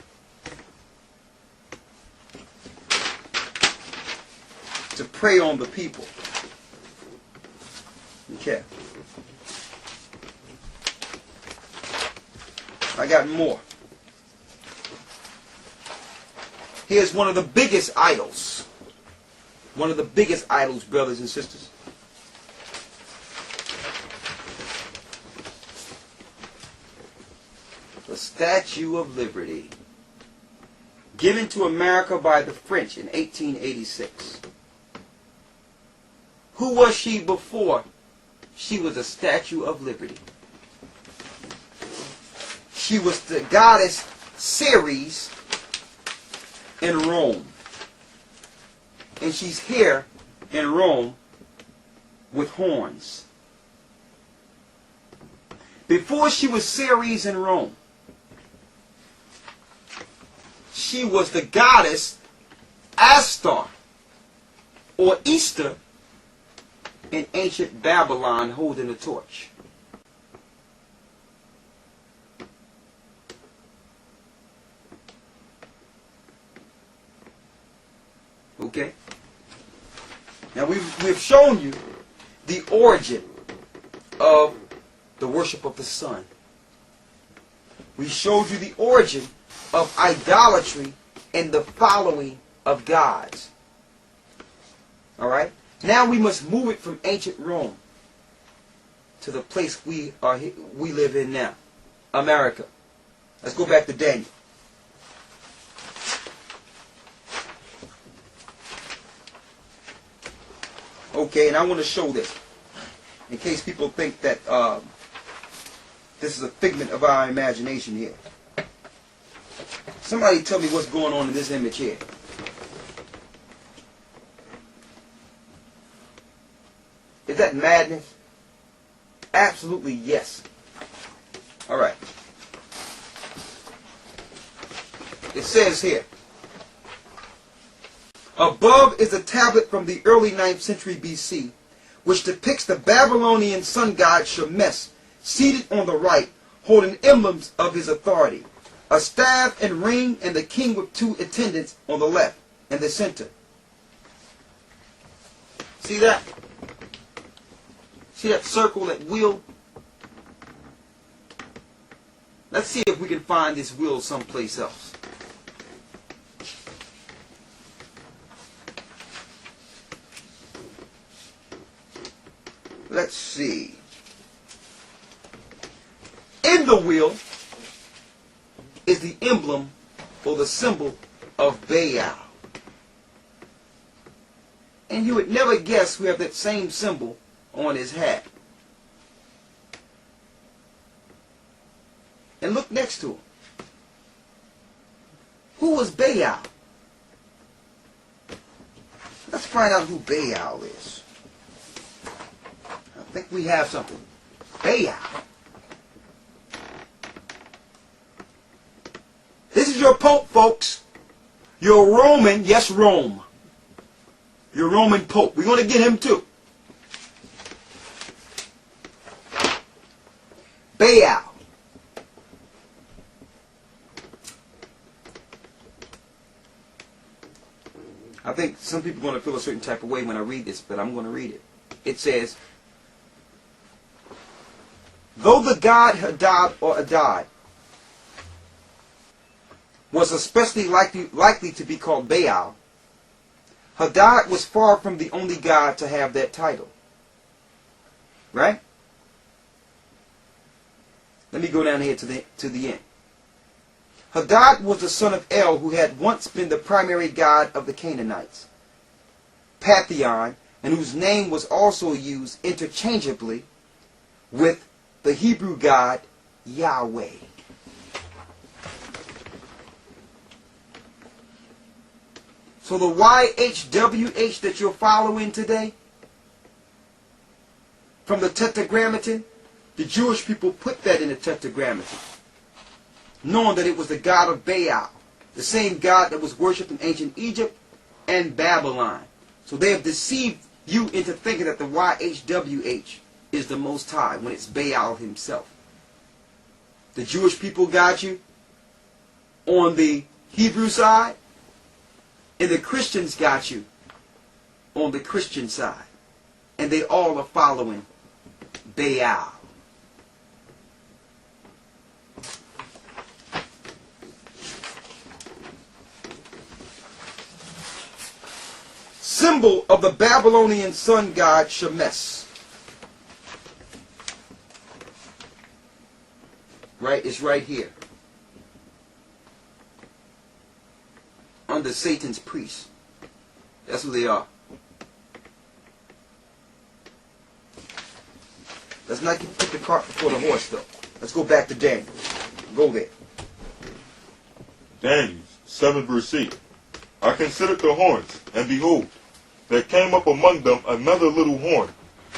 To prey on the people. Okay. I got more. Here's one of the biggest idols. One of the biggest idols, brothers and sisters. The Statue of Liberty. Given to America by the French in 1886. Who was she before she was a Statue of Liberty? She was the goddess Ceres in Rome. And she's here in Rome with horns. Before she was Ceres in Rome, she was the goddess Astar or Easter in ancient Babylon holding a torch. Okay? Now we've shown you the origin of the worship of the sun. We showed you the origin of idolatry and the following of gods. Alright? Now we must move it from ancient Rome to the place we live in now, America. Let's go back to Daniel. Okay, and I want to show this in case people think that this is a figment of our imagination here. Somebody tell me what's going on in this image here. Is that madness? Absolutely yes. All right. It says here, above is a tablet from the early 9th century BC, which depicts the Babylonian sun god Shemesh seated on the right, holding emblems of his authority, a staff and ring, and the king with 2 attendants on the left and the center. See that? See that circle, that wheel? Let's see if we can find this wheel someplace else. Let's see. In the wheel is the emblem or the symbol of Baal. And you would never guess we have that same symbol on his hat. And look next to him. Who was Baal? Let's find out who Baal is. I think we have something. Baal. This is your Pope, folks. Your Roman, yes, Rome. Your Roman Pope. We're going to get him too. Baal. I think some people are going to feel a certain type of way when I read this, but I'm going to read it. It says, though the god Hadad or Adad was especially likely to be called Baal, Hadad was far from the only god to have that title. Right? Let me go down here to the end. Hadad was the son of El, who had once been the primary god of the Canaanites, Pantheon, and whose name was also used interchangeably with the Hebrew god Yahweh. So the YHWH that you're following today, from the Tetragrammaton, the Jewish people put that in the Tetragrammaton, knowing that it was the god of Baal, the same god that was worshipped in ancient Egypt and Babylon. So they have deceived you into thinking that the YHWH is the Most High when it's Baal himself. The Jewish people got you on the Hebrew side, and the Christians got you on the Christian side. And they all are following Baal. Symbol of the Babylonian sun god Shemesh. Right? It's right here. Under Satan's priests. That's who they are. Let's not put the cart before the horse, though. Let's go back to Daniel. Go there. Daniel 7 verse 8. I considered the horns, and behold, there came up among them another little horn,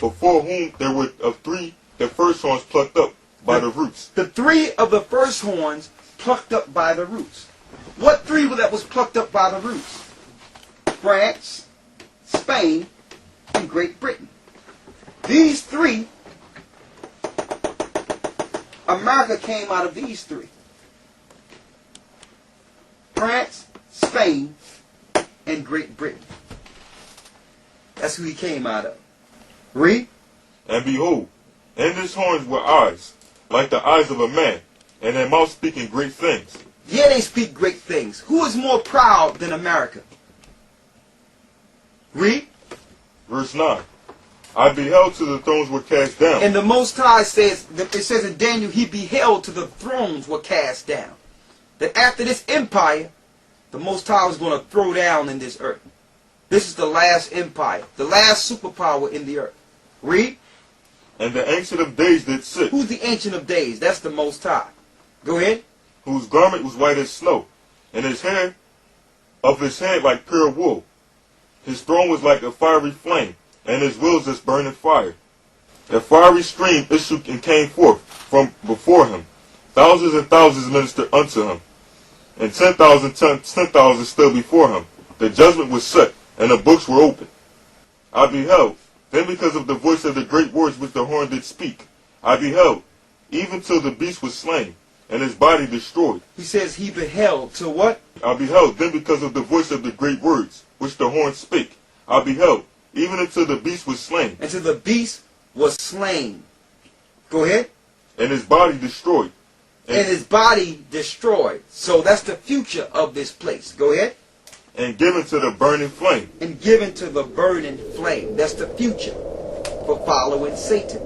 before whom there were of 3 the first horns plucked up by the roots. The 3 of the first horns plucked up by the roots. What 3 were that was plucked up by the roots? France, Spain, and Great Britain. These 3, America came out of these 3. France, Spain, and Great Britain. That's who he came out of. Read. And behold, in his horns were eyes, like the eyes of a man, and their mouth speaking great things. Yeah, they speak great things. Who is more proud than America? Read. Verse 9. I beheld till the thrones were cast down. And the Most High says, it says in Daniel, he beheld till the thrones were cast down. That after this empire, the Most High was going to throw down in this earth. This is the last empire, the last superpower in the earth. Read. And the Ancient of Days did sit. Who's the Ancient of Days? That's the Most High. Go ahead. Whose garment was white as snow, and his hair of his head like pure wool. His throne was like a fiery flame, and his wheels as burning fire. A fiery stream issued and came forth from before him. Thousands and thousands ministered unto him, and 10,000 stood before him. The judgment was set, and the books were opened. I beheld, then because of the voice of the great words which the horn did speak, I beheld, even till the beast was slain, and his body destroyed. He says he beheld till what? I beheld, then because of the voice of the great words which the horn spake, I beheld, even until the beast was slain. Until the beast was slain. Go ahead. And his body destroyed. And his body destroyed. So that's the future of this place. Go ahead. And given to the burning flame. And given to the burning flame. That's the future for following Satan.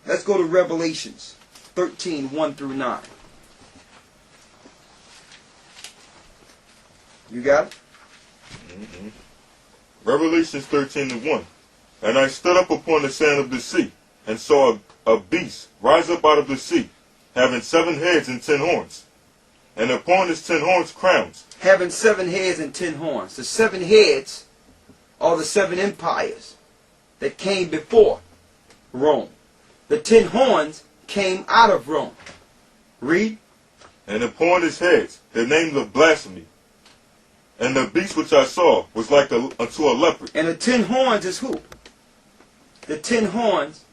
Let's go to Revelations 13, 1 through 9. You got it? Mm-hmm. Revelations 13 and 1. And I stood up upon the sand of the sea, and saw a beast rise up out of the sea, having 7 heads and 10 horns. And upon his 10 horns crowns. Having 7 heads and 10 horns. The 7 heads are the 7 empires that came before Rome. The 10 horns came out of Rome. Read. And upon his heads the names of blasphemy. And the beast which I saw was like unto a leopard. And the 10 horns is who? The 10 horns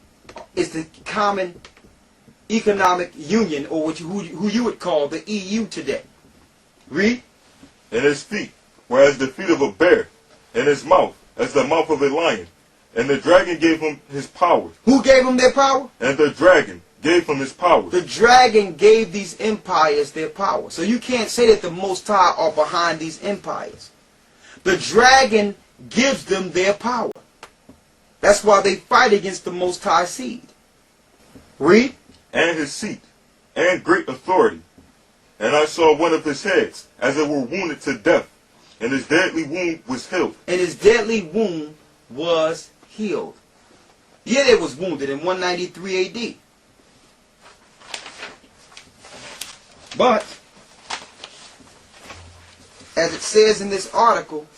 is the common economic union, or who you would call the EU today. Read. And his feet were as the feet of a bear, and his mouth as the mouth of a lion. And the dragon gave him his power. Who gave him their power? And the dragon gave him his power. The dragon gave these empires their power. So you can't say that the Most High are behind these empires. The dragon gives them their power. That's why they fight against the Most High seed. Read. And his seat, and great authority. And I saw one of his heads, as it were wounded to death, and his deadly wound was healed. And his deadly wound was healed. Yeah, they was wounded in 193 AD. But, as it says in this article,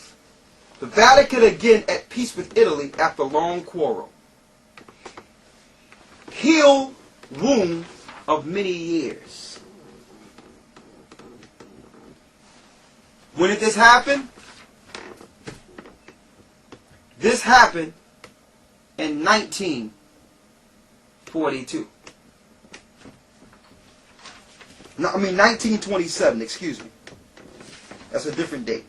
the Vatican again at peace with Italy after long quarrel. Heal wound of many years. When did this happen? This happened in 1942. No, 1927, excuse me. That's a different date.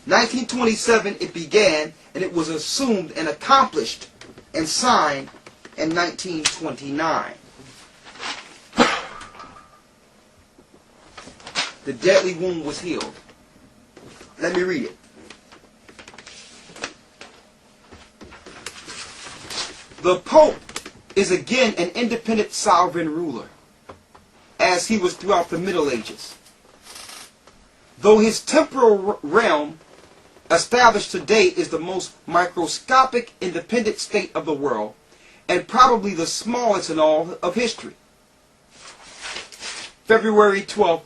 1927 it began, and it was assumed and accomplished and signed in 1929. The deadly wound was healed. Let me read it. The Pope is again an independent sovereign ruler, as he was throughout the Middle Ages. Though his temporal realm established today is the most microscopic independent state of the world, and probably the smallest in all of history. February 12,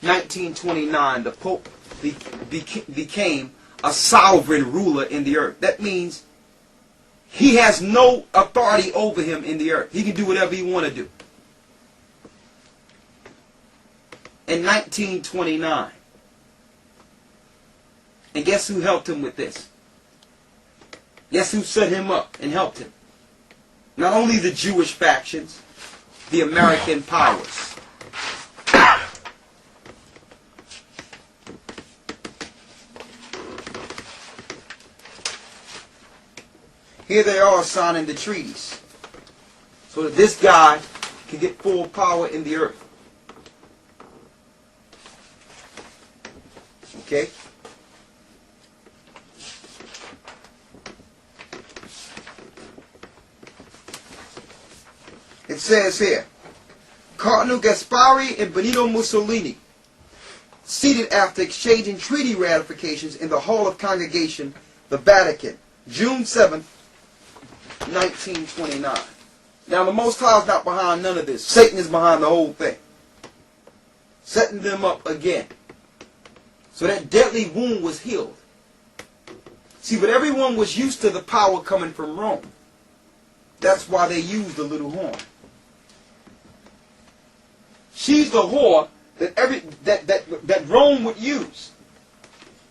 1929, the Pope became a sovereign ruler in the earth. That means he has no authority over him in the earth. He can do whatever he want to do. In 1929. And guess who helped him with this? Guess who set him up and helped him? Not only the Jewish factions, the American powers. Here they are signing the treaties so that this guy can get full power in the earth. Okay? It says here, Cardinal Gaspari and Benito Mussolini, seated after exchanging treaty ratifications in the Hall of Congregation, the Vatican, June 7th, 1929. Now the Most High is not behind none of this. Satan is behind the whole thing. Setting them up again. So that deadly wound was healed. See, but everyone was used to the power coming from Rome. That's why they used the little horn. She's the whore that Rome would use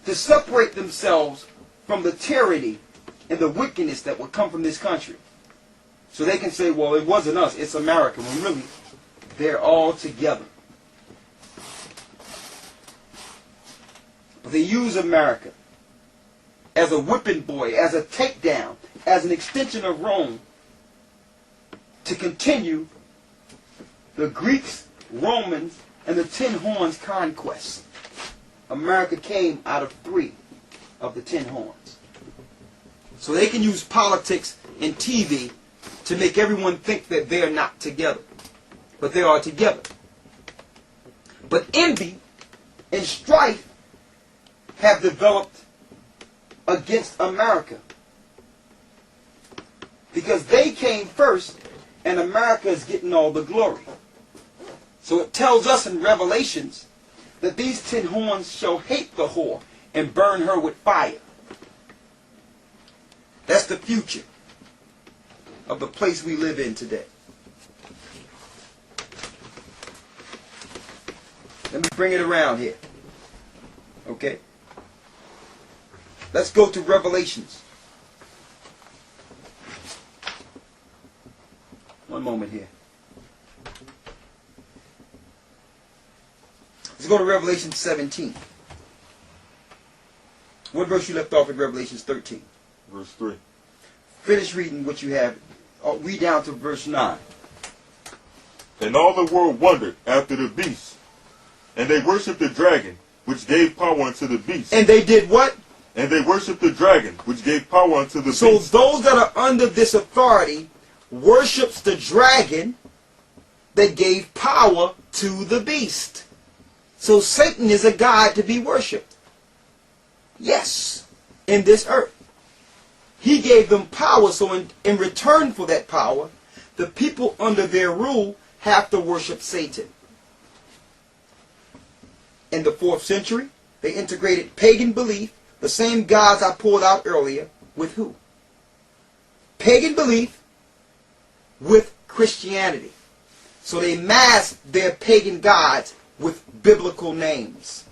to separate themselves from the tyranny and the wickedness that would come from this country. So they can say, well, it wasn't us, it's America. When really, they're all together. But they use America as a whipping boy, as a takedown, as an extension of Rome to continue the Greeks, Romans, and the 10 horns conquest. America came out of 3 of the 10 horns. So they can use politics and TV to make everyone think that they're not together. But they are together. But envy and strife have developed against America. Because they came first and America is getting all the glory. So it tells us in Revelations that these 10 horns shall hate the whore and burn her with fire. That's the future of the place we live in today. Let me bring it around here. Okay? Let's go to Revelations. One moment here. Let's go to Revelation 17. What verse you left off at Revelation 13? Verse 3. Finish reading what you have. Read down to verse 9. And all the world wondered after the beast, and they worshipped the dragon, which gave power unto the beast. And they did what? And they worshipped the dragon, which gave power unto the beast. So those that are under this authority worships the dragon that gave power to the beast. So Satan is a god to be worshipped. Yes, in this earth. He gave them power, so in return for that power, the people under their rule have to worship Satan. In the 4th century, they integrated pagan belief, the same gods I pulled out earlier, with who? Pagan belief with Christianity. So they masked their pagan gods with biblical names.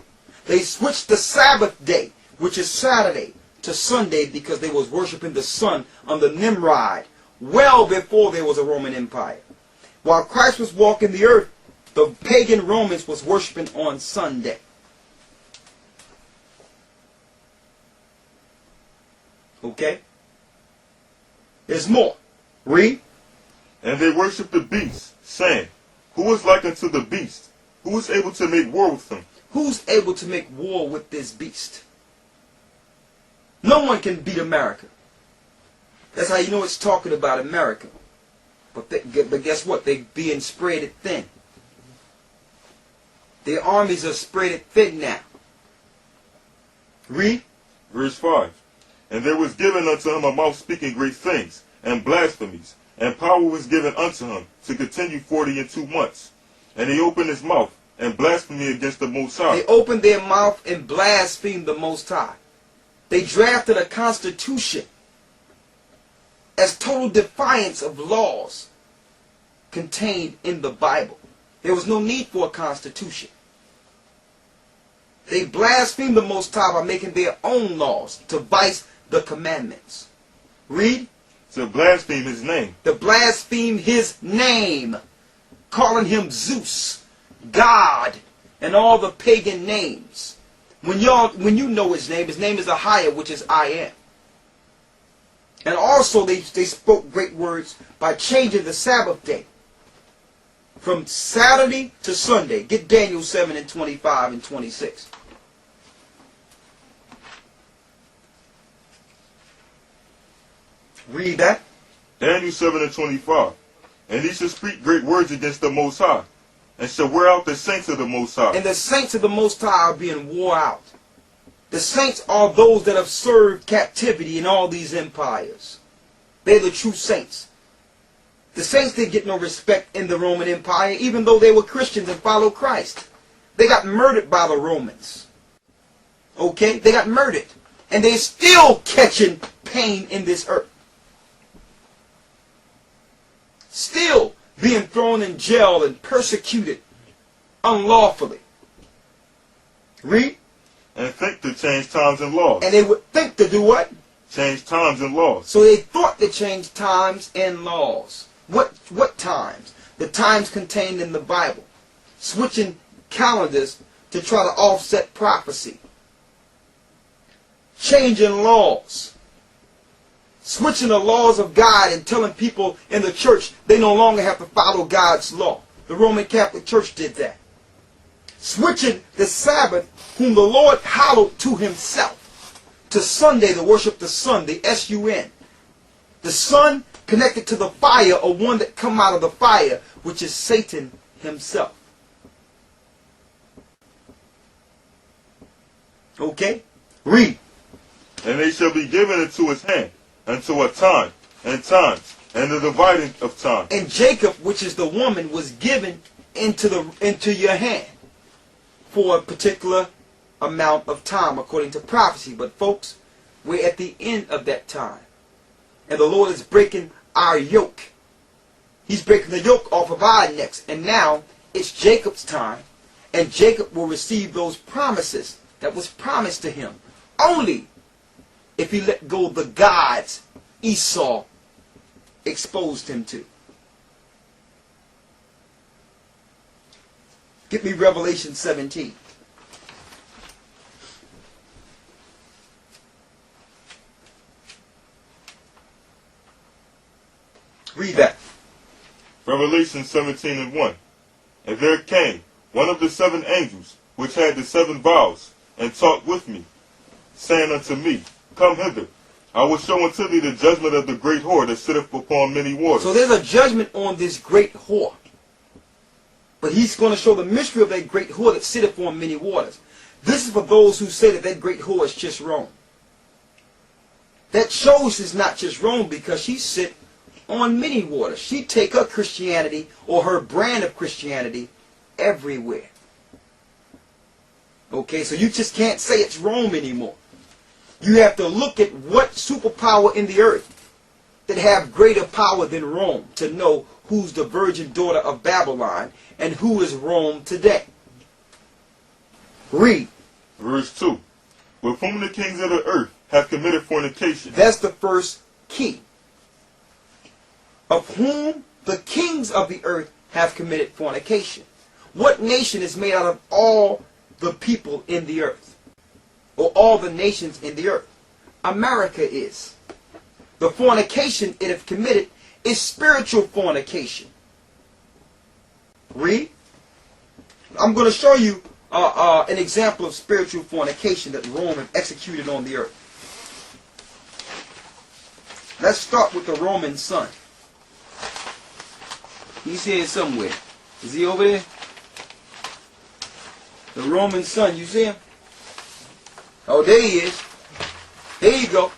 They switched the Sabbath day, which is Saturday, to Sunday because they was worshiping the sun under Nimrod well before there was a Roman Empire. While Christ was walking the earth, the pagan Romans was worshiping on Sunday. Okay? There's more. Read. And they worshipped the beast, saying, Who is like unto the beast? Who is able to make war with him? Who's able to make war with this beast? No one can beat America. That's how you know it's talking about America. But guess what? They're being spread thin. Their armies are spread thin now. Read. Verse 5. And there was given unto him a mouth speaking great things, and blasphemies, and power was given unto him to continue 42 months. And he opened his mouth, and blasphemed against the Most High. They opened their mouth and blasphemed the Most High. They drafted a constitution as total defiance of laws contained in the Bible. There was no need for a constitution. They blasphemed the Most High by making their own laws to vice the commandments. Read. To blaspheme his name. To blaspheme his name. Calling him Zeus, God, and all the pagan names. When you know his name is Ahia, which is I am. And also they spoke great words by changing the Sabbath day from Saturday to Sunday. Get Daniel 7 and 25 and 26. Read that. Daniel 7 and 25. And he shall speak great words against the Most High, and shall wear out the saints of the Most High. And the saints of the Most High are being wore out. The saints are those that have served captivity in all these empires. They're the true saints. The saints didn't get no respect in the Roman Empire, even though they were Christians and followed Christ. They got murdered by the Romans. Okay? They got murdered. And they're still catching pain in this earth. Still being thrown in jail and persecuted unlawfully. Read. And think to change times and laws. And they would think to do what? Change times and laws. So they thought to change times and laws. What times? The times contained in the Bible. Switching calendars to try to offset prophecy. Changing laws. Switching the laws of God and telling people in the church they no longer have to follow God's law. The Roman Catholic Church did that. Switching the Sabbath, whom the Lord hallowed to himself, to Sunday to worship the sun, the S-U-N. The sun connected to the fire, or one that come out of the fire, which is Satan himself. Okay? Read. And they shall be given into his hand, unto a time, and times, and the dividing of time. And Jacob, which is the woman, was given into your hand for a particular amount of time, according to prophecy. But folks, we're at the end of that time. And the Lord is breaking our yoke. He's breaking the yoke off of our necks. And now it's Jacob's time. And Jacob will receive those promises that was promised to him. Only if he let go of the gods Esau exposed him to. Get me Revelation 17. Read that. Revelation 17 and 1. And there came one of the 7 angels, which had the 7 vials, and talked with me, saying unto me, Come hither, I will show unto thee the judgment of the great whore that sitteth upon many waters. So there's a judgment on this great whore. But he's going to show the mystery of that great whore that sitteth on many waters. This is for those who say that that great whore is just Rome. That shows it's not just Rome, because she sit on many waters. She take her Christianity, or her brand of Christianity, everywhere. Okay, so you just can't say it's Rome anymore. You have to look at what superpower in the earth that have greater power than Rome to know who's the virgin daughter of Babylon and who is Rome today. Read. Verse 2. With whom the kings of the earth have committed fornication. That's the first key. Of whom the kings of the earth have committed fornication. What nation is made out of all the people in the earth? Or all the nations in the earth? America is. The fornication it have committed is spiritual fornication. Read. I'm going to show you an example of spiritual fornication that Rome have executed on the earth. Let's start with the Roman sun. He's here somewhere. Is he over there? The Roman sun, you see him? Oh, there he is. There you go.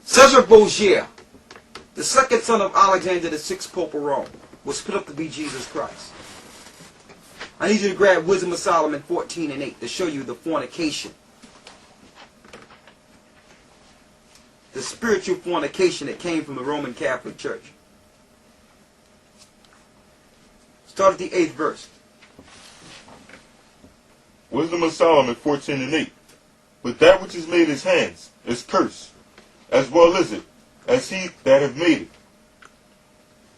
Caesar Borgia, the second son of Alexander the sixth Pope of Rome, was put up to be Jesus Christ. I need you to grab Wisdom of Solomon 14 and 8 to show you the fornication. The spiritual fornication that came from the Roman Catholic Church. Start at the 8th verse. Wisdom of Solomon 14 and 8. But that which is made his hands is cursed, as well is it, as he that have made it.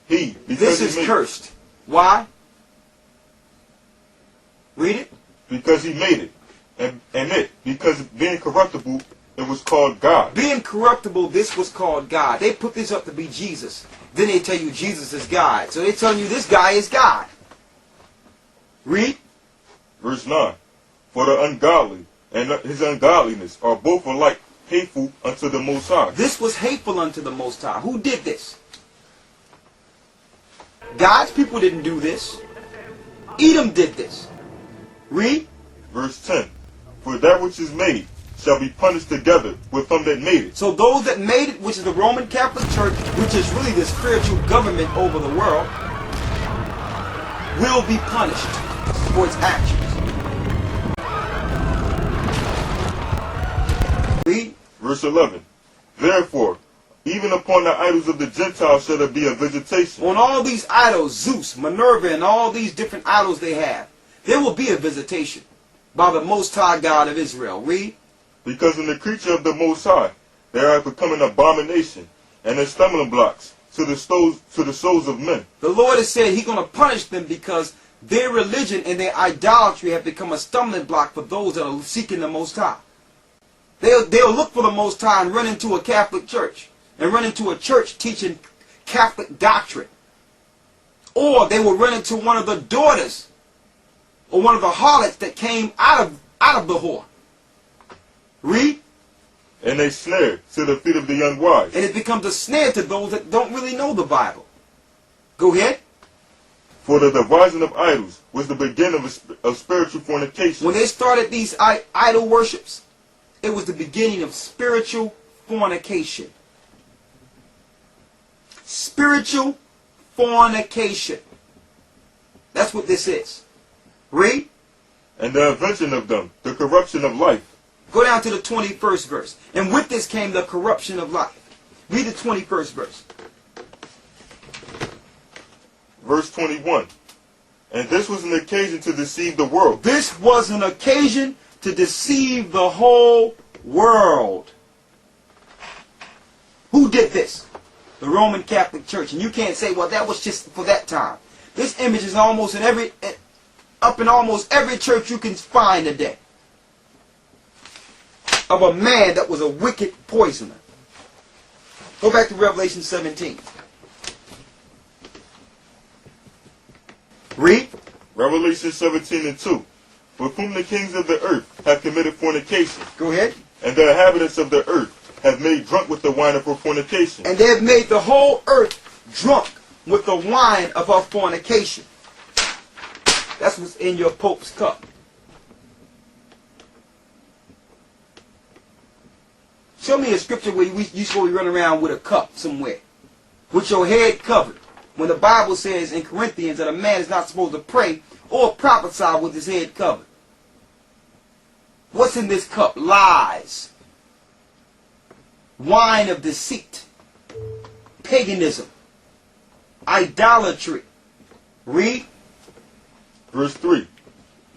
He, because This he is cursed. Why? Read it. Because he made it. And it, because being corruptible, it was called God. Being corruptible, this was called God. They put this up to be Jesus. Then they tell you Jesus is God. So they're telling you this guy is God. Read. Verse 9. For the ungodly and his ungodliness are both alike hateful unto the Most High. This was hateful unto the Most High. Who did this? God's people didn't do this. Edom did this. Read. Verse 10. For that which is made shall be punished together with them that made it. So those that made it, which is the Roman Catholic Church, which is really the spiritual government over the world, will be punished for its actions. Read. Verse 11. Therefore, even upon the idols of the Gentiles shall there be a visitation. On all these idols, Zeus, Minerva, and all these different idols they have, there will be a visitation by the Most High God of Israel. Read. Because in the creature of the Most High they are become an abomination and a stumbling blocks to the souls of men. The Lord has said He's going to punish them because their religion and their idolatry have become a stumbling block for those that are seeking the Most High. They'll look for the Most High and run into a Catholic church and run into a church teaching Catholic doctrine. Or they will run into one of the daughters or one of the harlots that came out of the whore. Read. And they snare to the feet of the unwise. And it becomes a snare to those that don't really know the Bible. Go ahead. For the devising of idols was the beginning of spiritual fornication. When they started these idol worships, it was the beginning of spiritual fornication. Spiritual fornication. That's what this is. Read. And the invention of them, the corruption of life. Go down to the 21st verse. And with this came the corruption of life. Read the 21st verse. Verse 21. And this was an occasion to deceive the world. This was an occasion to deceive the whole world. Who did this? The Roman Catholic Church. And you can't say, well, that was just for that time. This image is almost up in almost every church you can find today. Of a man that was a wicked poisoner. Go back to Revelation 17. Read. Revelation 17:2. With whom the kings of the earth have committed fornication. Go ahead. And the inhabitants of the earth have made drunk with the wine of her fornication. And they have made the whole earth drunk with the wine of her fornication. That's what's in your Pope's cup. Show me a scripture where you're supposed to be running around with a cup somewhere. With your head covered. When the Bible says in Corinthians that a man is not supposed to pray or prophesy with his head covered. What's in this cup? Lies. Wine of deceit. Paganism. Idolatry. Read. Verse 3.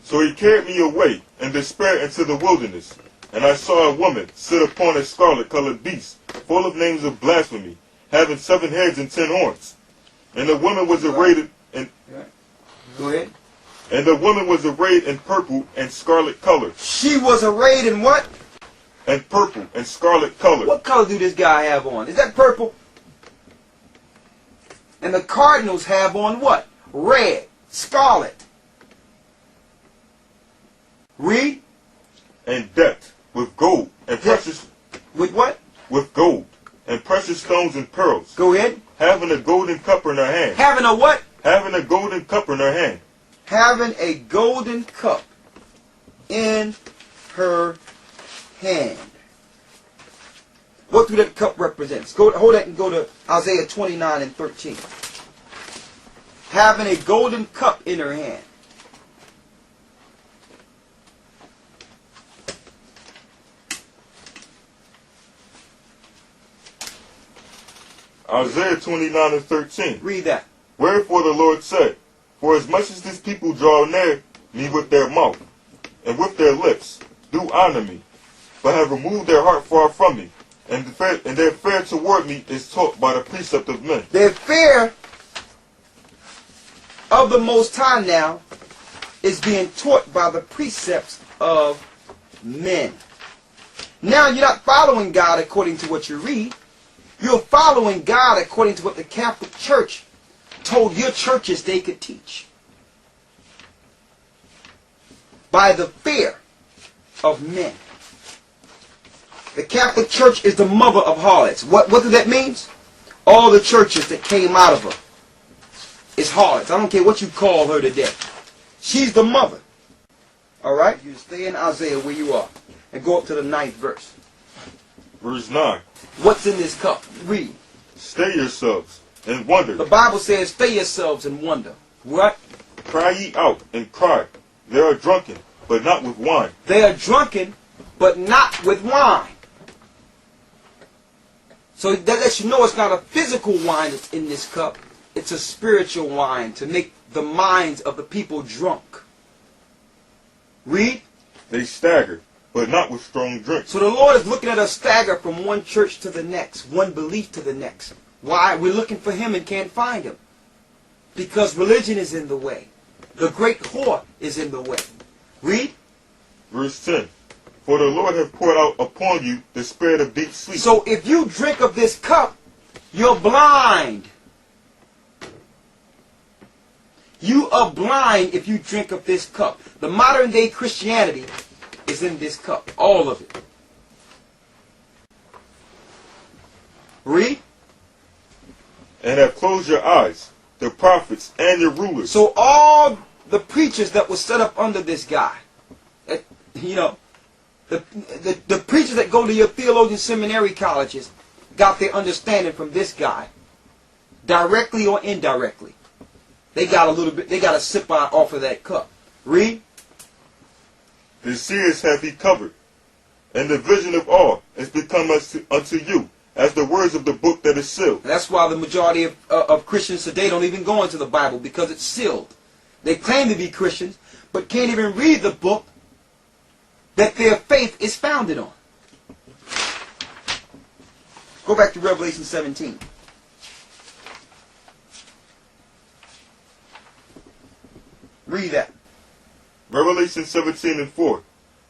So he carried me away in despair into the wilderness. And I saw a woman sit upon a scarlet-colored beast, full of names of blasphemy, having 7 heads and 10 horns. And the woman was arrayed in... Go ahead. And the woman was arrayed in purple and scarlet color. She was arrayed in what? And purple and scarlet color. What color do this guy have on? Is that purple? And the cardinals have on what? Red. Scarlet. Read. And decked with gold and precious... With what? With gold and precious stones and pearls. Go ahead. Having a golden cup in her hand. Having a what? Having a golden cup in her hand. Having a golden cup in her hand. What do that cup represent? Hold that and go to Isaiah 29 and 13. Having a golden cup in her hand. Isaiah 29 and 13. Read that. Wherefore the Lord said, For as much as this people draw near me with their mouth, and with their lips do honor me, but have removed their heart far from me, and their fear toward me is taught by the precept of men. Their fear of the Most High now is being taught by the precepts of men. Now you're not following God according to what you read. You're following God according to what the Catholic Church told your churches they could teach. By the fear of men. The Catholic Church is the mother of harlots. What does that mean? All the churches that came out of her is harlots. I don't care what you call her today. She's the mother. Alright? You stay in Isaiah where you are. And go up to the 9th verse. Verse 9. What's in this cup? Read. Stay yourselves and wonder. The Bible says, stay yourselves and wonder. What? Cry ye out and cry. They are drunken, but not with wine. They are drunken, but not with wine. So that lets you know it's not a physical wine that's in this cup. It's a spiritual wine to make the minds of the people drunk. Read. They stagger, but not with strong drink. So the Lord is looking at us stagger from one church to the next, one belief to the next. Why? We're looking for him and can't find him. Because religion is in the way. The great whore is in the way. Read. Verse 10. For the Lord hath poured out upon you the spirit of deep sleep. So if you drink of this cup, you're blind. You are blind if you drink of this cup. The modern day Christianity is in this cup. All of it. Read. And have closed your eyes, the prophets and your rulers. So all the preachers that were set up under this guy, you know, the preachers that go to your theologian seminary colleges got their understanding from this guy, directly or indirectly. They got a little bit, they got a sip off of that cup. Read. The seers hath he covered, and the vision of all is become unto you, as the words of the book that is sealed. That's why the majority of Christians today don't even go into the Bible, because it's sealed. They claim to be Christians, but can't even read the book that their faith is founded on. Go back to Revelation 17. Read that. Revelation 17 and 4.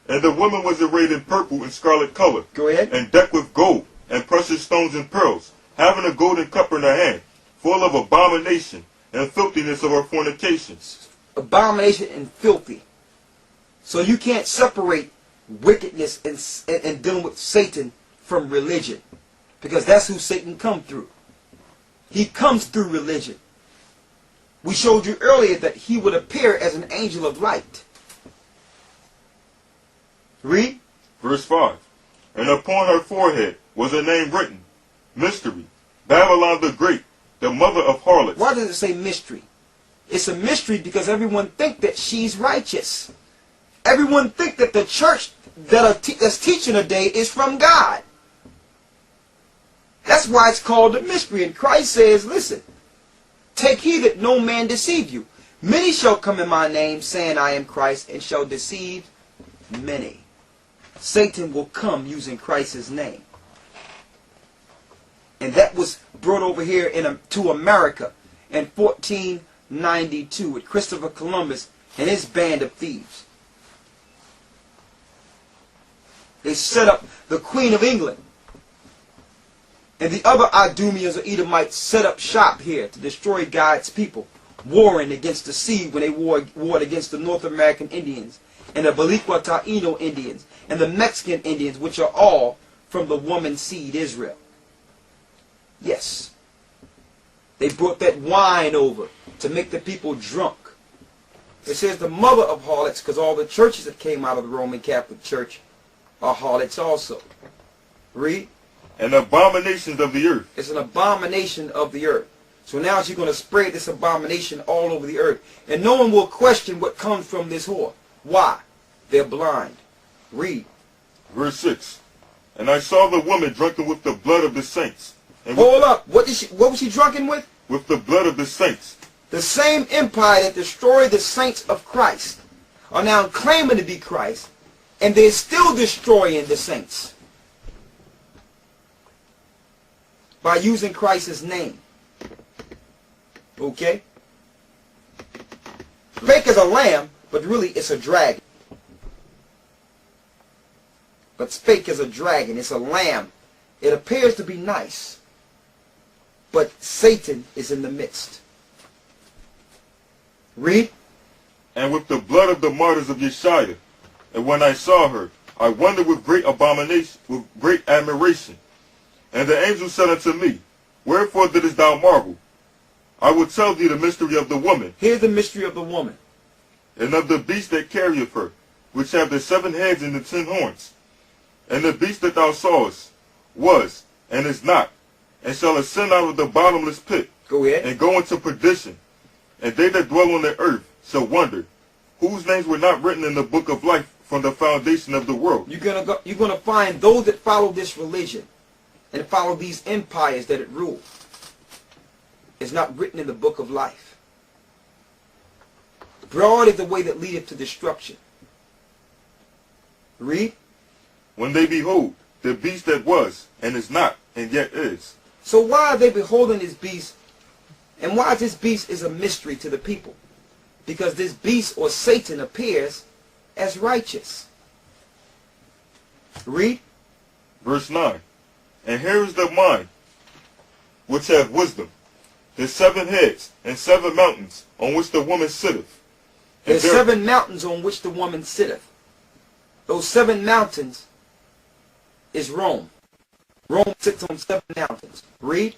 And the woman was arrayed in purple and scarlet color, Go ahead. and decked with gold, and precious stones and pearls, having a golden cup in her hand, full of abomination and filthiness of her fornications. Abomination and filthy. So you can't separate wickedness and dealing with Satan from religion, because that's who Satan comes through. He comes through religion. We showed you earlier that he would appear as an angel of light. Read. Verse 5. And upon her forehead was a name written, Mystery, Babylon the Great, the mother of harlots. Why does it say mystery? It's a mystery because everyone think that she's righteous. Everyone think that the church that's teaching today is from God. That's why it's called a mystery. And Christ says, listen, take heed that no man deceive you. Many shall come in my name, saying I am Christ, and shall deceive many. Satan will come using Christ's name. And that was brought over here to America in 1492 with Christopher Columbus and his band of thieves. They set up the Queen of England. And the other Idumeans or Edomites set up shop here to destroy God's people, warring against the sea when they warred against the North American Indians and the Baliqua Taino Indians and the Mexican Indians, which are all from the woman seed Israel. Yes. They brought that wine over to make the people drunk. It says the mother of harlots, because all the churches that came out of the Roman Catholic Church are harlots also. Read. And abominations of the earth. It's an abomination of the earth. So now she's going to spread this abomination all over the earth. And no one will question what comes from this whore. Why? They're blind. Read. Verse 6. And I saw the woman drunken with the blood of the saints. And Hold up. What was she drunken with? With the blood of the saints. The same empire that destroyed the saints of Christ are now claiming to be Christ And they're still destroying the saints by using Christ's name. Okay? Fake as a lamb, but really it's a dragon. But fake as a dragon. It's a lamb. It appears to be nice, but Satan is in the midst. Read. And with the blood of the martyrs of Yeshua, and when I saw her, I wondered with great abomination, with great admiration. And the angel said unto me, Wherefore didst thou marvel? I will tell thee the mystery of the woman. Here's the mystery of the woman. And of the beast that carrieth her, which have the 7 heads and the 10 horns. And the beast that thou sawest was, and is not, and shall ascend out of the bottomless pit, Go ahead. and go into perdition. And they that dwell on the earth shall wonder, whose names were not written in the book of life from the foundation of the world. You're gonna find those that follow this religion and follow these empires that it ruled. It's not written in the book of life. Broad is the way that leadeth to destruction. Read. When they behold the beast that was, and is not, and yet is. So why are they beholding this beast? And why this beast is a mystery to the people? Because this beast or Satan appears as righteous. Read. Verse 9. And here is the mind which have wisdom, the 7 heads and 7 mountains on which the woman sitteth. And There's 7 mountains on which the woman sitteth. Those 7 mountains is Rome. Rome sits on 7 mountains. Read.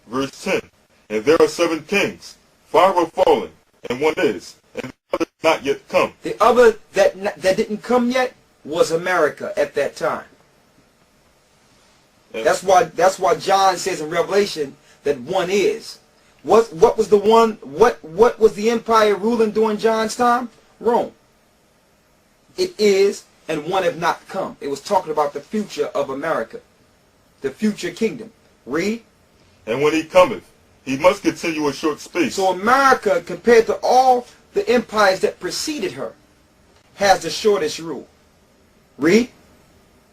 Verse 10. And there are 7 kings, 5 are fallen, and 1 is, and the other is not yet come. The other that didn't come yet was America at that time. That's why John says in Revelation that 1 is. What was the one? What was the empire ruling during John's time? Rome. It is, and 1 have not come. It was talking about the future of America, the future kingdom. Read. And when he cometh, he must continue a short space. So America, compared to all the empires that preceded her, has the shortest rule. Read.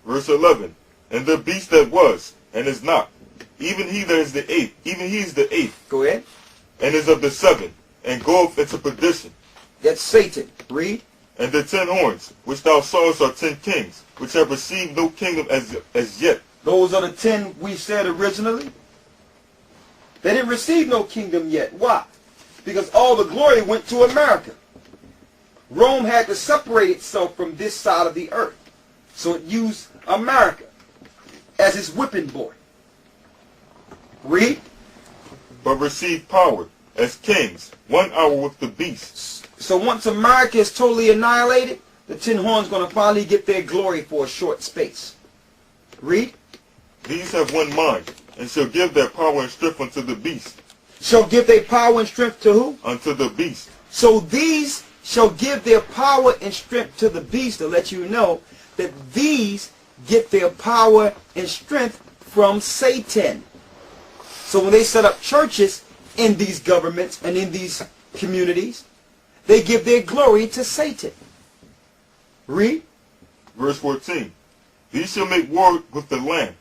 Verse 11. And the beast that was, and is not, even he that is the 8th, even he is the 8th. Go ahead. And is of the 7, and goeth into perdition. That's Satan. Read. And the 10 horns, which thou sawest, are 10 kings, which have received no kingdom as yet. Those are the 10 we said originally. They didn't receive no kingdom yet. Why? Because all the glory went to America. Rome had to separate itself from this side of the earth. So it used America as its whipping boy. Read. But received power as kings 1 hour with the beast. So once America is totally annihilated, the 10 horns going to finally get their glory for a short space. Read. These have 1 mind, and shall give their power and strength unto the beast. Shall give their power and strength to who? Unto the beast. So these shall give their power and strength to the beast, to let you know that these get their power and strength from Satan. So when they set up churches in these governments and in these communities, they give their glory to Satan. Read. Verse 14. These shall make war with the Lamb,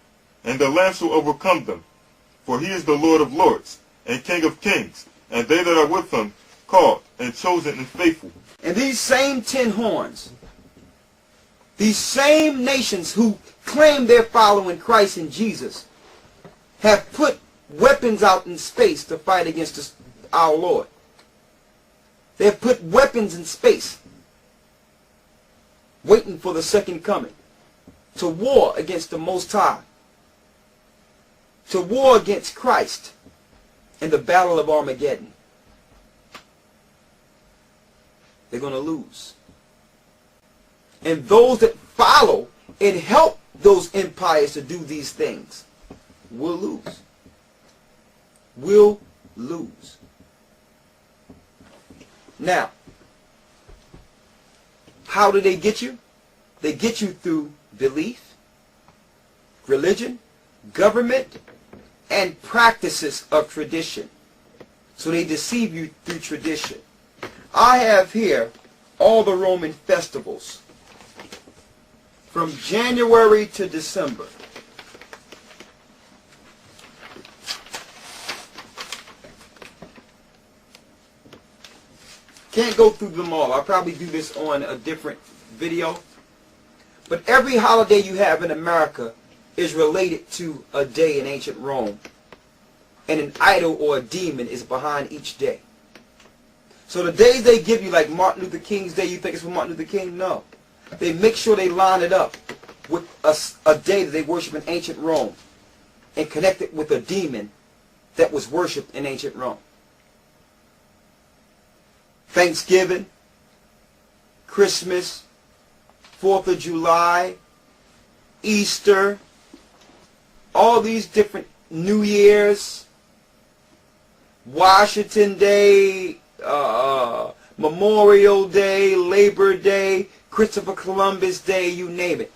and the Lamb shall overcome them. For he is the Lord of lords, and King of kings, and they that are with him, called, and chosen, and faithful. And these same 10 horns, these same nations who claim they're following Christ and Jesus, have put weapons out in space to fight against our Lord. They have put weapons in space, waiting for the second coming, to war against the Most High, to war against Christ in the battle of Armageddon. They're going to lose. And those that follow and help those empires to do these things will lose. Will lose. Now, how do they get you? They get you through belief, religion, government, and practices of tradition. So they deceive you through tradition. I have here all the Roman festivals. from January to December. Can't go through them all. I'll probably do this on a different video. But every holiday you have in America is related to a day in ancient Rome. And an idol or a demon is behind each day. So the days they give you, like Martin Luther King's Day, you think it's for Martin Luther King? No. They make sure they line it up with a day that they worship in ancient Rome and connect it with a demon that was worshipped in ancient Rome. Thanksgiving, Christmas, 4th of July, Easter, all these different New Year's, Washington Day, Memorial Day, Labor Day, Christopher Columbus Day, you name it.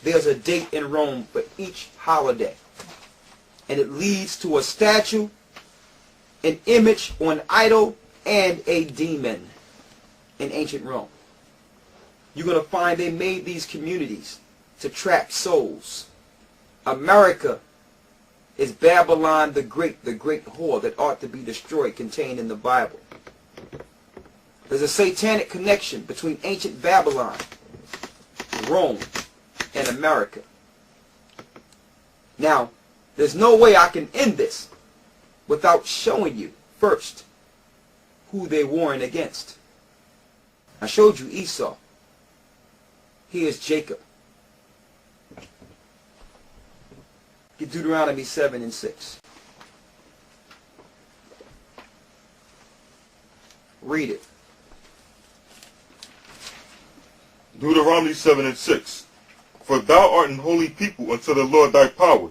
There's a date in Rome for each holiday. And it leads to a statue, an image or an idol, and a demon in ancient Rome. You're going to find they made these communities to trap souls. America is Babylon the great whore that ought to be destroyed, contained in the Bible. There's a satanic connection between ancient Babylon, Rome, and America. Now, there's no way I can end this without showing you first who they're warring against. I showed you Esau. Here's Jacob. Get Deuteronomy 7 and 6. Read it. Deuteronomy 7 and 6. For thou art an holy people unto the Lord thy power,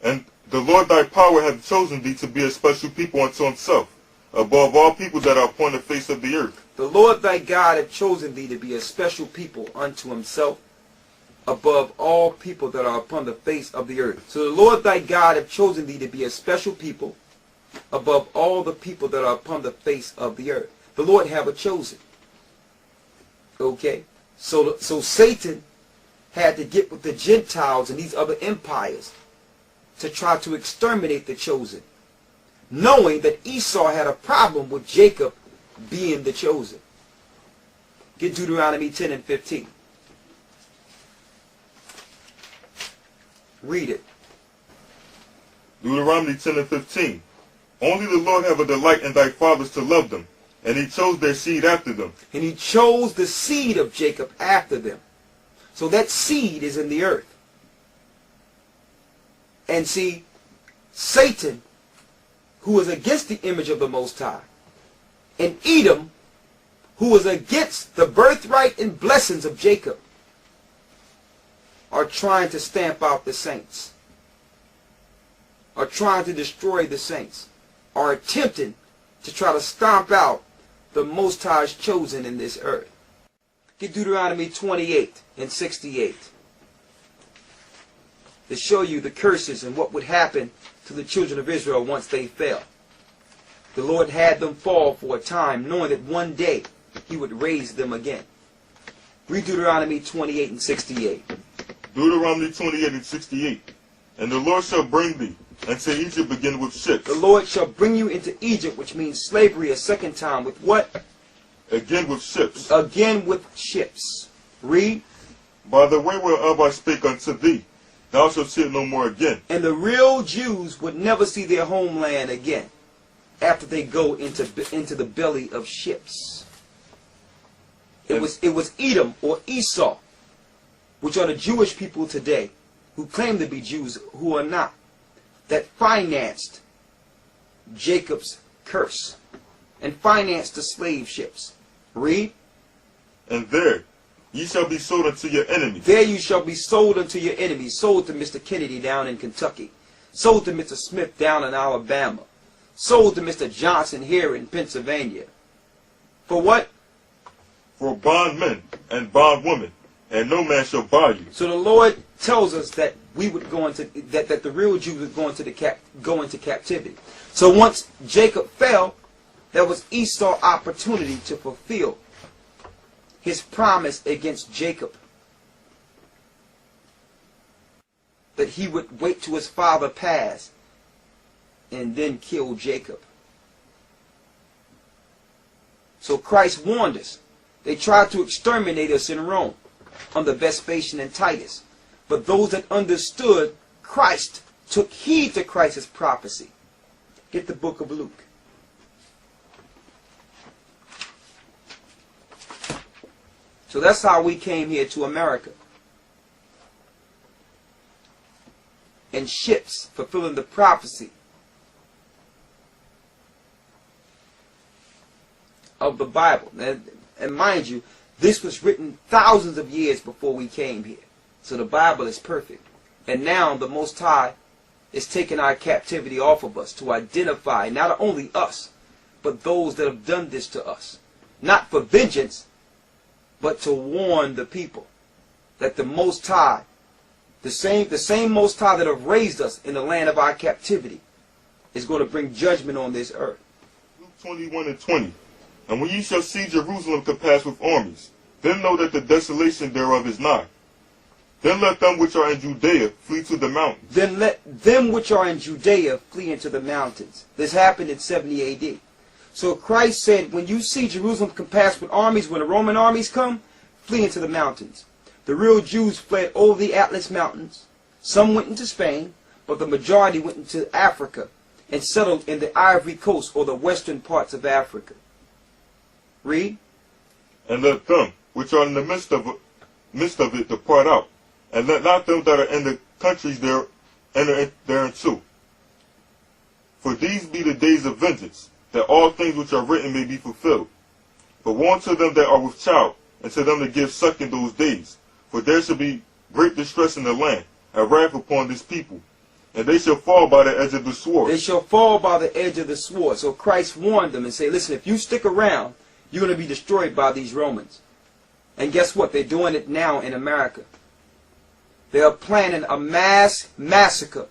and the Lord thy power hath chosen thee to be a special people unto himself, above all people that are upon the face of the earth. The Lord thy God hath chosen thee to be a special people unto himself, above all people that are upon the face of the earth. So the Lord thy God hath chosen thee to be a special people, above all the people that are upon the face of the earth. The Lord have a chosen. Okay? So Satan had to get with the Gentiles and these other empires to try to exterminate the chosen, knowing that Esau had a problem with Jacob being the chosen. Get Deuteronomy 10 and 15. Read it. Deuteronomy 10 and 15. Only the Lord have a delight in thy fathers to love them, and he chose their seed after them. And he chose the seed of Jacob after them. So that seed is in the earth. And see, Satan, who is against the image of the Most High, and Edom, who is against the birthright and blessings of Jacob, are trying to stamp out the saints, are trying to destroy the saints, are attempting to try to stomp out the Most High's chosen in this earth. Get Deuteronomy 28 and 68 to show you the curses and what would happen to the children of Israel once they fell. The Lord had them fall for a time, knowing that one day he would raise them again. Read Deuteronomy 28 and 68. Deuteronomy 28 and 68. And the Lord shall bring thee unto Egypt again with ships. The Lord shall bring you into Egypt, which means slavery a second time, with what? Again with ships. Again with ships. Read. By the way whereof I spake unto thee, thou shalt see it no more again. And the real Jews would never see their homeland again after they go into the belly of ships. It was Edom or Esau, which are the Jewish people today, who claim to be Jews who are not, that financed Jacob's curse and financed the slave ships. Read. And there ye shall be sold unto your enemies. There you shall be sold unto your enemies. Sold to Mr. Kennedy down in Kentucky. Sold to Mr. Smith down in Alabama. Sold to Mr. Johnson here in Pennsylvania. For what? For bondmen and bondwomen, and no man shall buy you. So the Lord tells us that we would go into that the real Jews would go into captivity. So once Jacob fell, there was Esau's opportunity to fulfill his promise against Jacob. that he would wait till his father passed and then kill Jacob. So Christ warned us. They tried to exterminate us in Rome under Vespasian and Titus. But those that understood Christ took heed to Christ's prophecy. Get the book of Luke. So that's how we came here to America. In ships, fulfilling the prophecy of the Bible. And mind you, this was written thousands of years before we came here. So the Bible is perfect. And now the Most High is taking our captivity off of us to identify not only us, but those that have done this to us. Not for vengeance, but to warn the people that the Most High, the same Most High that have raised us in the land of our captivity, is going to bring judgment on this earth. Luke 21:20. And when ye shall see Jerusalem compassed with armies, then know that the desolation thereof is nigh. Then let them which are in Judea flee to the mountains. Then let them which are in Judea flee into the mountains. This happened in 70 A.D. So Christ said, when you see Jerusalem compassed with armies, when the Roman armies come, flee into the mountains. The real Jews fled over the Atlas Mountains. Some went into Spain, but the majority went into Africa and settled in the Ivory Coast or the western parts of Africa. Read. And let them which are in the midst of it depart out, and let not them that are in the countries there enter thereinto. For these be the days of vengeance, that all things which are written may be fulfilled. But woe unto them that are with child, and to them that give suck in those days. For there shall be great distress in the land, and wrath upon this people. And they shall fall by the edge of the sword. They shall fall by the edge of the sword. So Christ warned them and said, listen, if you stick around, you're going to be destroyed by these Romans. And guess what? They're doing it now in America. They are planning a mass massacre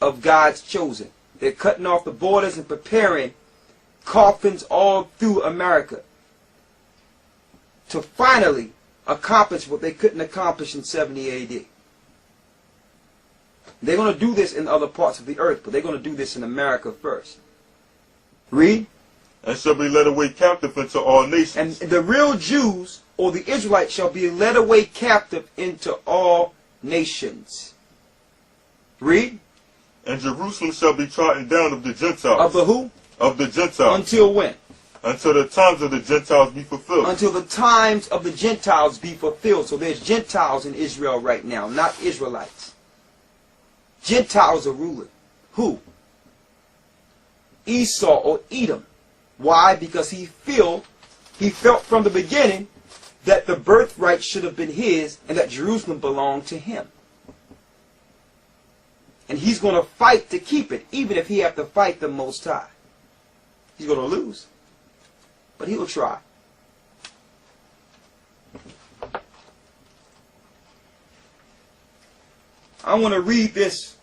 of God's chosen. They're cutting off the borders and preparing coffins all through America to finally accomplish what they couldn't accomplish in 70 A.D. They're going to do this in other parts of the earth, but they're going to do this in America first. Read. And shall be led away captive into all nations. And the real Jews or the Israelites shall be led away captive into all nations. Read. And Jerusalem shall be trodden down of the Gentiles. Of the who? Of the Gentiles. Until when? Until the times of the Gentiles be fulfilled. Until the times of the Gentiles be fulfilled. So there's Gentiles in Israel right now, not Israelites. Gentiles are ruling. Who? Esau or Edom. Why? Because he felt from the beginning that the birthright should have been his and that Jerusalem belonged to him. And he's going to fight to keep it, even if he have to fight the Most High. He's going to lose. But he will try. I want to read this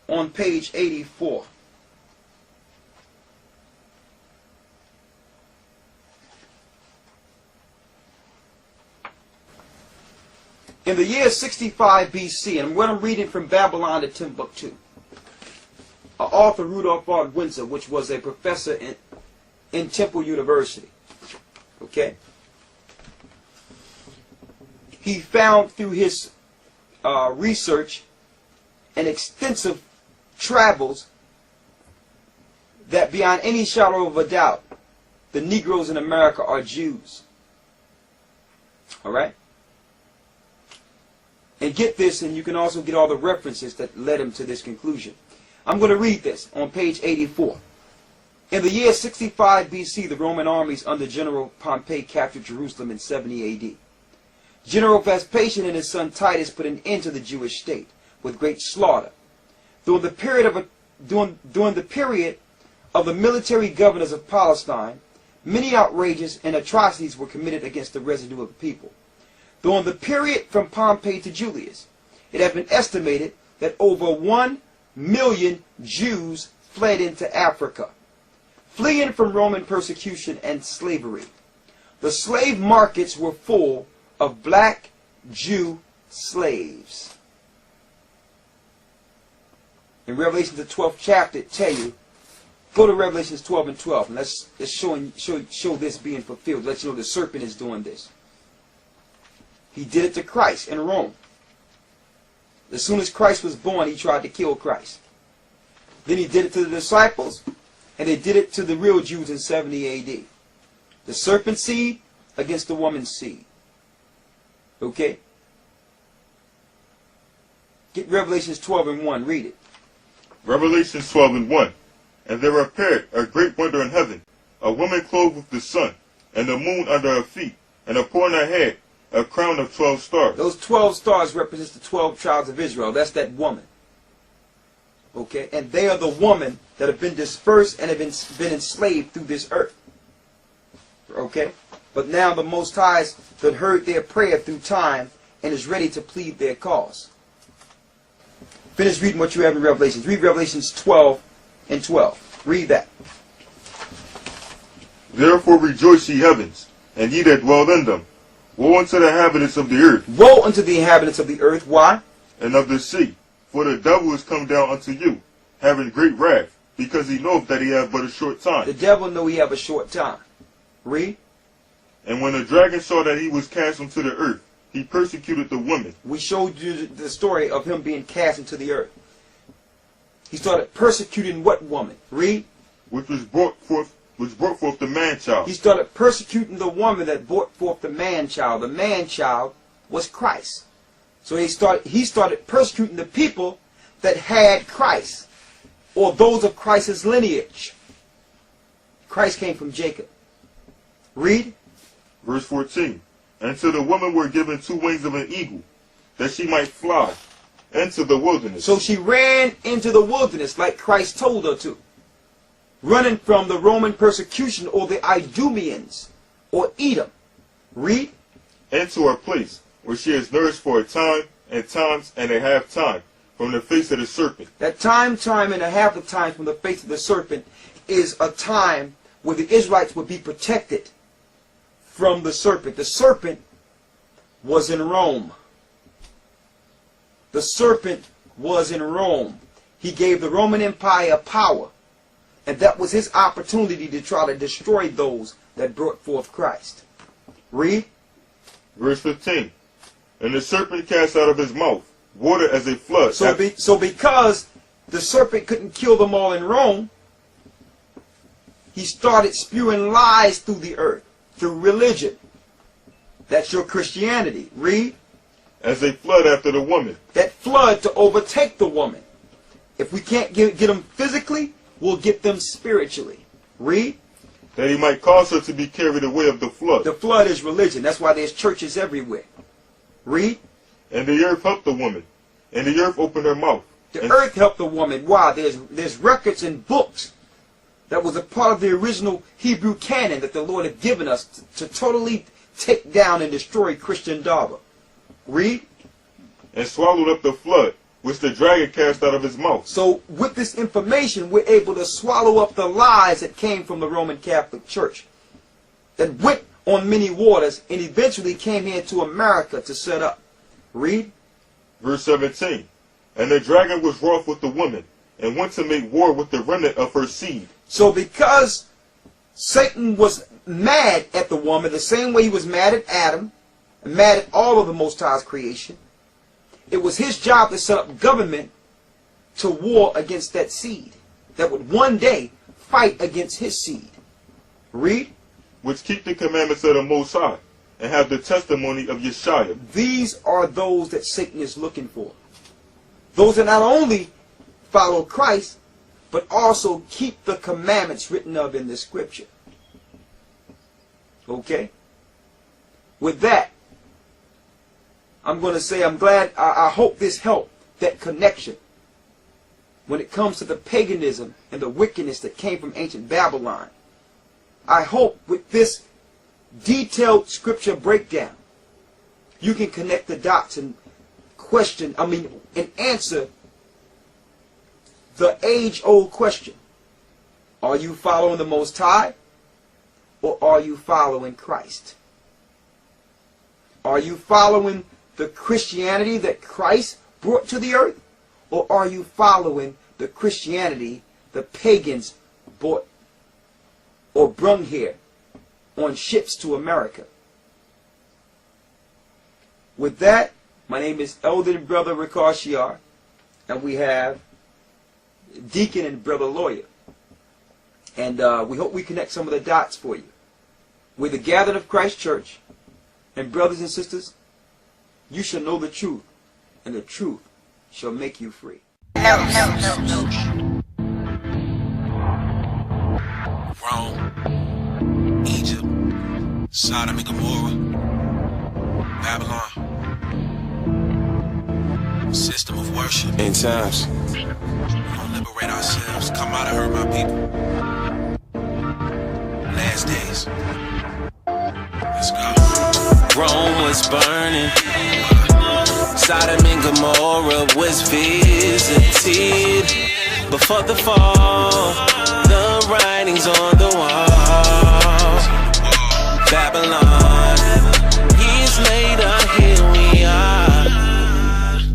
on page 84. In the year 65 BC, and what I'm reading from Babylon to Timbuktu, an author, Rudolph R. Windsor, which was a professor in Temple University, okay? He found through his research and extensive travels that beyond any shadow of a doubt, the Negroes in America are Jews. All right? And get this, and you can also get all the references that led him to this conclusion. I'm going to read this on page 84. In the year 65 BC, the Roman armies under General Pompey captured Jerusalem in 70 AD. General Vespasian and his son Titus put an end to the Jewish state with great slaughter. During the period of the military governors of Palestine, many outrages and atrocities were committed against the residue of the people. During the period from Pompey to Julius, it has been estimated that over 1 million Jews fled into Africa, fleeing from Roman persecution and slavery. The slave markets were full of black Jew slaves. In Revelation the 12th chapter, it tell you, go to Revelations 12 and 12, and let's show this being fulfilled. Let you know the serpent is doing this. He did it to Christ in Rome. As soon as Christ was born, he tried to kill Christ. Then he did it to the disciples, and they did it to the real Jews in 70 AD. The serpent seed against the woman's seed. Okay? Get Revelations 12 and 1. Read it. Revelation 12 and 1. And there appeared a great wonder in heaven, a woman clothed with the sun, and the moon under her feet, and upon her head a crown of 12 stars. Those 12 stars represent the 12 tribes of Israel. That's that woman. Okay? And they are the woman that have been dispersed and have been enslaved through this earth. Okay? But now the Most High has heard their prayer through time and is ready to plead their cause. Finish reading what you have in Revelations. Read Revelations 12 and 12. Read that. Therefore rejoice, ye heavens, and ye that dwell in them. Woe unto the inhabitants of the earth. Woe unto the inhabitants of the earth. Why? And of the sea. For the devil is come down unto you, having great wrath, because he knoweth that he hath but a short time. The devil know he have a short time. Read. And when the dragon saw that he was cast into the earth, he persecuted the woman. We showed you the story of him being cast into the earth. He started persecuting what woman? Read. Which brought forth the man-child. He started persecuting the woman that brought forth the man-child. The man-child was Christ. So he started persecuting the people that had Christ, or those of Christ's lineage. Christ came from Jacob. Read. Verse 14. And to the woman were given 2 wings of an eagle, that she might fly into the wilderness. So she ran into the wilderness like Christ told her to, running from the Roman persecution, or the Idumeans, or Edom. Read. Into her place, where she is nourished for a time, and times and a half time, from the face of the serpent. That time and a half of time from the face of the serpent is a time where the Israelites would be protected from the serpent. The serpent was in Rome. The serpent was in Rome. He gave the Roman Empire power. And that was his opportunity to try to destroy those that brought forth Christ. Read. Verse 15. And the serpent cast out of his mouth water as a flood. So because the serpent couldn't kill them all in Rome, he started spewing lies through the earth, through religion. That's your Christianity. Read. As a flood after the woman. That flood to overtake the woman. If we can't get them physically, we'll get them spiritually. Read. That he might cause her to be carried away of the flood. The flood is religion. That's why there's churches everywhere. Read. And the earth helped the woman, and the earth opened her mouth. The earth helped the woman. Why? There's records and books that was a part of the original Hebrew canon that the Lord had given us to totally take down and destroy Christian dogma. Read. And swallowed up the flood, which the dragon cast out of his mouth. So with this information, we're able to swallow up the lies that came from the Roman Catholic Church, that went on many waters and eventually came here to America to set up. Read. Verse 17. And the dragon was wroth with the woman, and went to make war with the remnant of her seed. So because Satan was mad at the woman, the same way he was mad at Adam, and mad at all of the Most High's creation, it was his job to set up government to war against that seed that would one day fight against his seed. Read. Which keep the commandments of the Most High, and have the testimony of Yeshua. These are those that Satan is looking for. Those that not only follow Christ, but also keep the commandments written of in the scripture. Okay? With that, I'm going to say I'm glad, I hope this helped, that connection. When it comes to the paganism and the wickedness that came from ancient Babylon, I hope with this detailed scripture breakdown, you can connect the dots and and answer the age-old question. Are you following the Most High, or are you following Christ? Are you following the Christianity that Christ brought to the earth? Or are you following the Christianity the pagans brought or brung here on ships to America? With that, my name is Elder Brother Ricochet, and we have Deacon and Brother Lawyer. And we hope we connect some of the dots for you. We're the Gathered of Christ Church, and brothers and sisters, you shall know the truth, and the truth shall make you free. Rome, Egypt, Sodom and Gomorrah, Babylon, system of worship. End times. We gonna liberate ourselves, come out of her, my people. Last days. Let's go. Rome was burning. Sodom and Gomorrah was visited. Before the fall, the writings on the wall. Babylon, years later, here we are.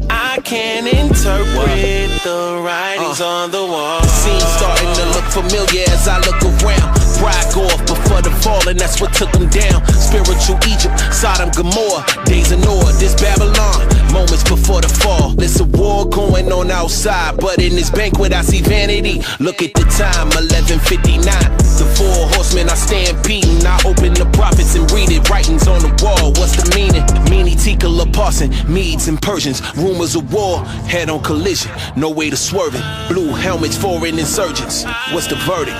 I can't interpret the writings on the wall. The scene starting to look familiar as I look around. Pride go off before the fall, and that's what took them down. Spiritual Egypt, Sodom, Gomorrah, days of Noah, this Babylon, moments before the fall. There's a war going on outside, but in this banquet I see vanity. Look at the time, 11:59. The 4 horsemen are stampeding. I open the prophets and read it, writings on the wall. What's the meaning? Meanie, Tikal, Parson, Medes and Persians, rumors of war, head-on collision, no way to swerve it. Blue helmets, foreign insurgents. What's the verdict?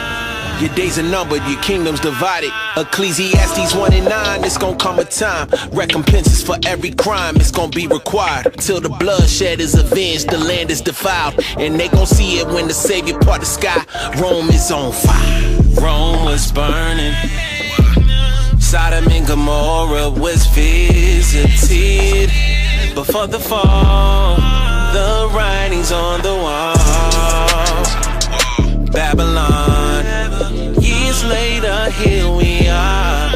Your days are numbered, your kingdom's divided. Ecclesiastes 1:9, it's gonna come a time. Recompenses for every crime, it's gonna be required. Till the bloodshed is avenged, the land is defiled. And they gon' see it when the Savior part the sky. Rome is on fire. Rome was burning. Sodom and Gomorrah was visited. Before the fall, the writings on the wall. Babylon, years later, here we are.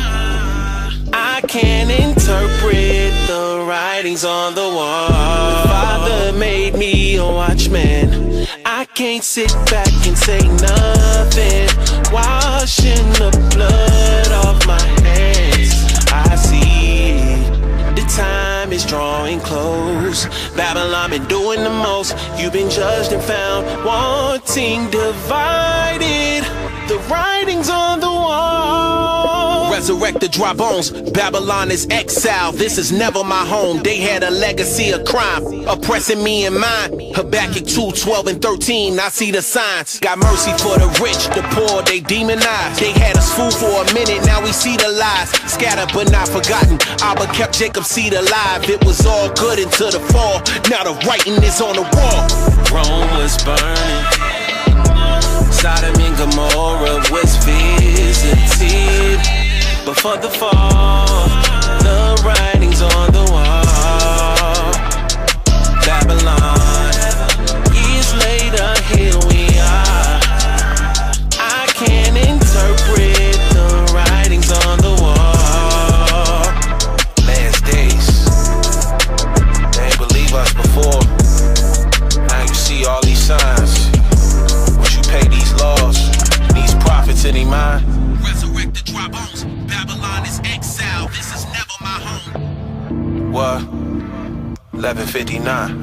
I can't interpret the writings on the wall. Father made me a watchman. I can't sit back and say nothing. Washing the blood off my hands. I see the time is drawing close. Babylon been doing the most. You've been judged and found wanting, divided. The writings on the wall. Resurrect the dry bones. Babylon is exile. This is never my home. They had a legacy of crime, oppressing me and mine. Habakkuk 2:12 and 13. I see the signs. Got mercy for the rich, the poor they demonized. They had us fooled for a minute. Now we see the lies. Scattered but not forgotten. Abba kept Jacob's seed alive. It was all good until the fall. Now the writing is on the wall. Rome was burning. Sodom and Gomorrah was visited. Before the fall, the writings on the wall. Babylon, years later, here we are. I can't interpret the writings on the wall. Last days, they ain't believe us before. Now you see all these signs. Pay these laws, these prophets in their mind. Resurrect the dry bones. Babylon is exile. This is never my home. What? 11:59.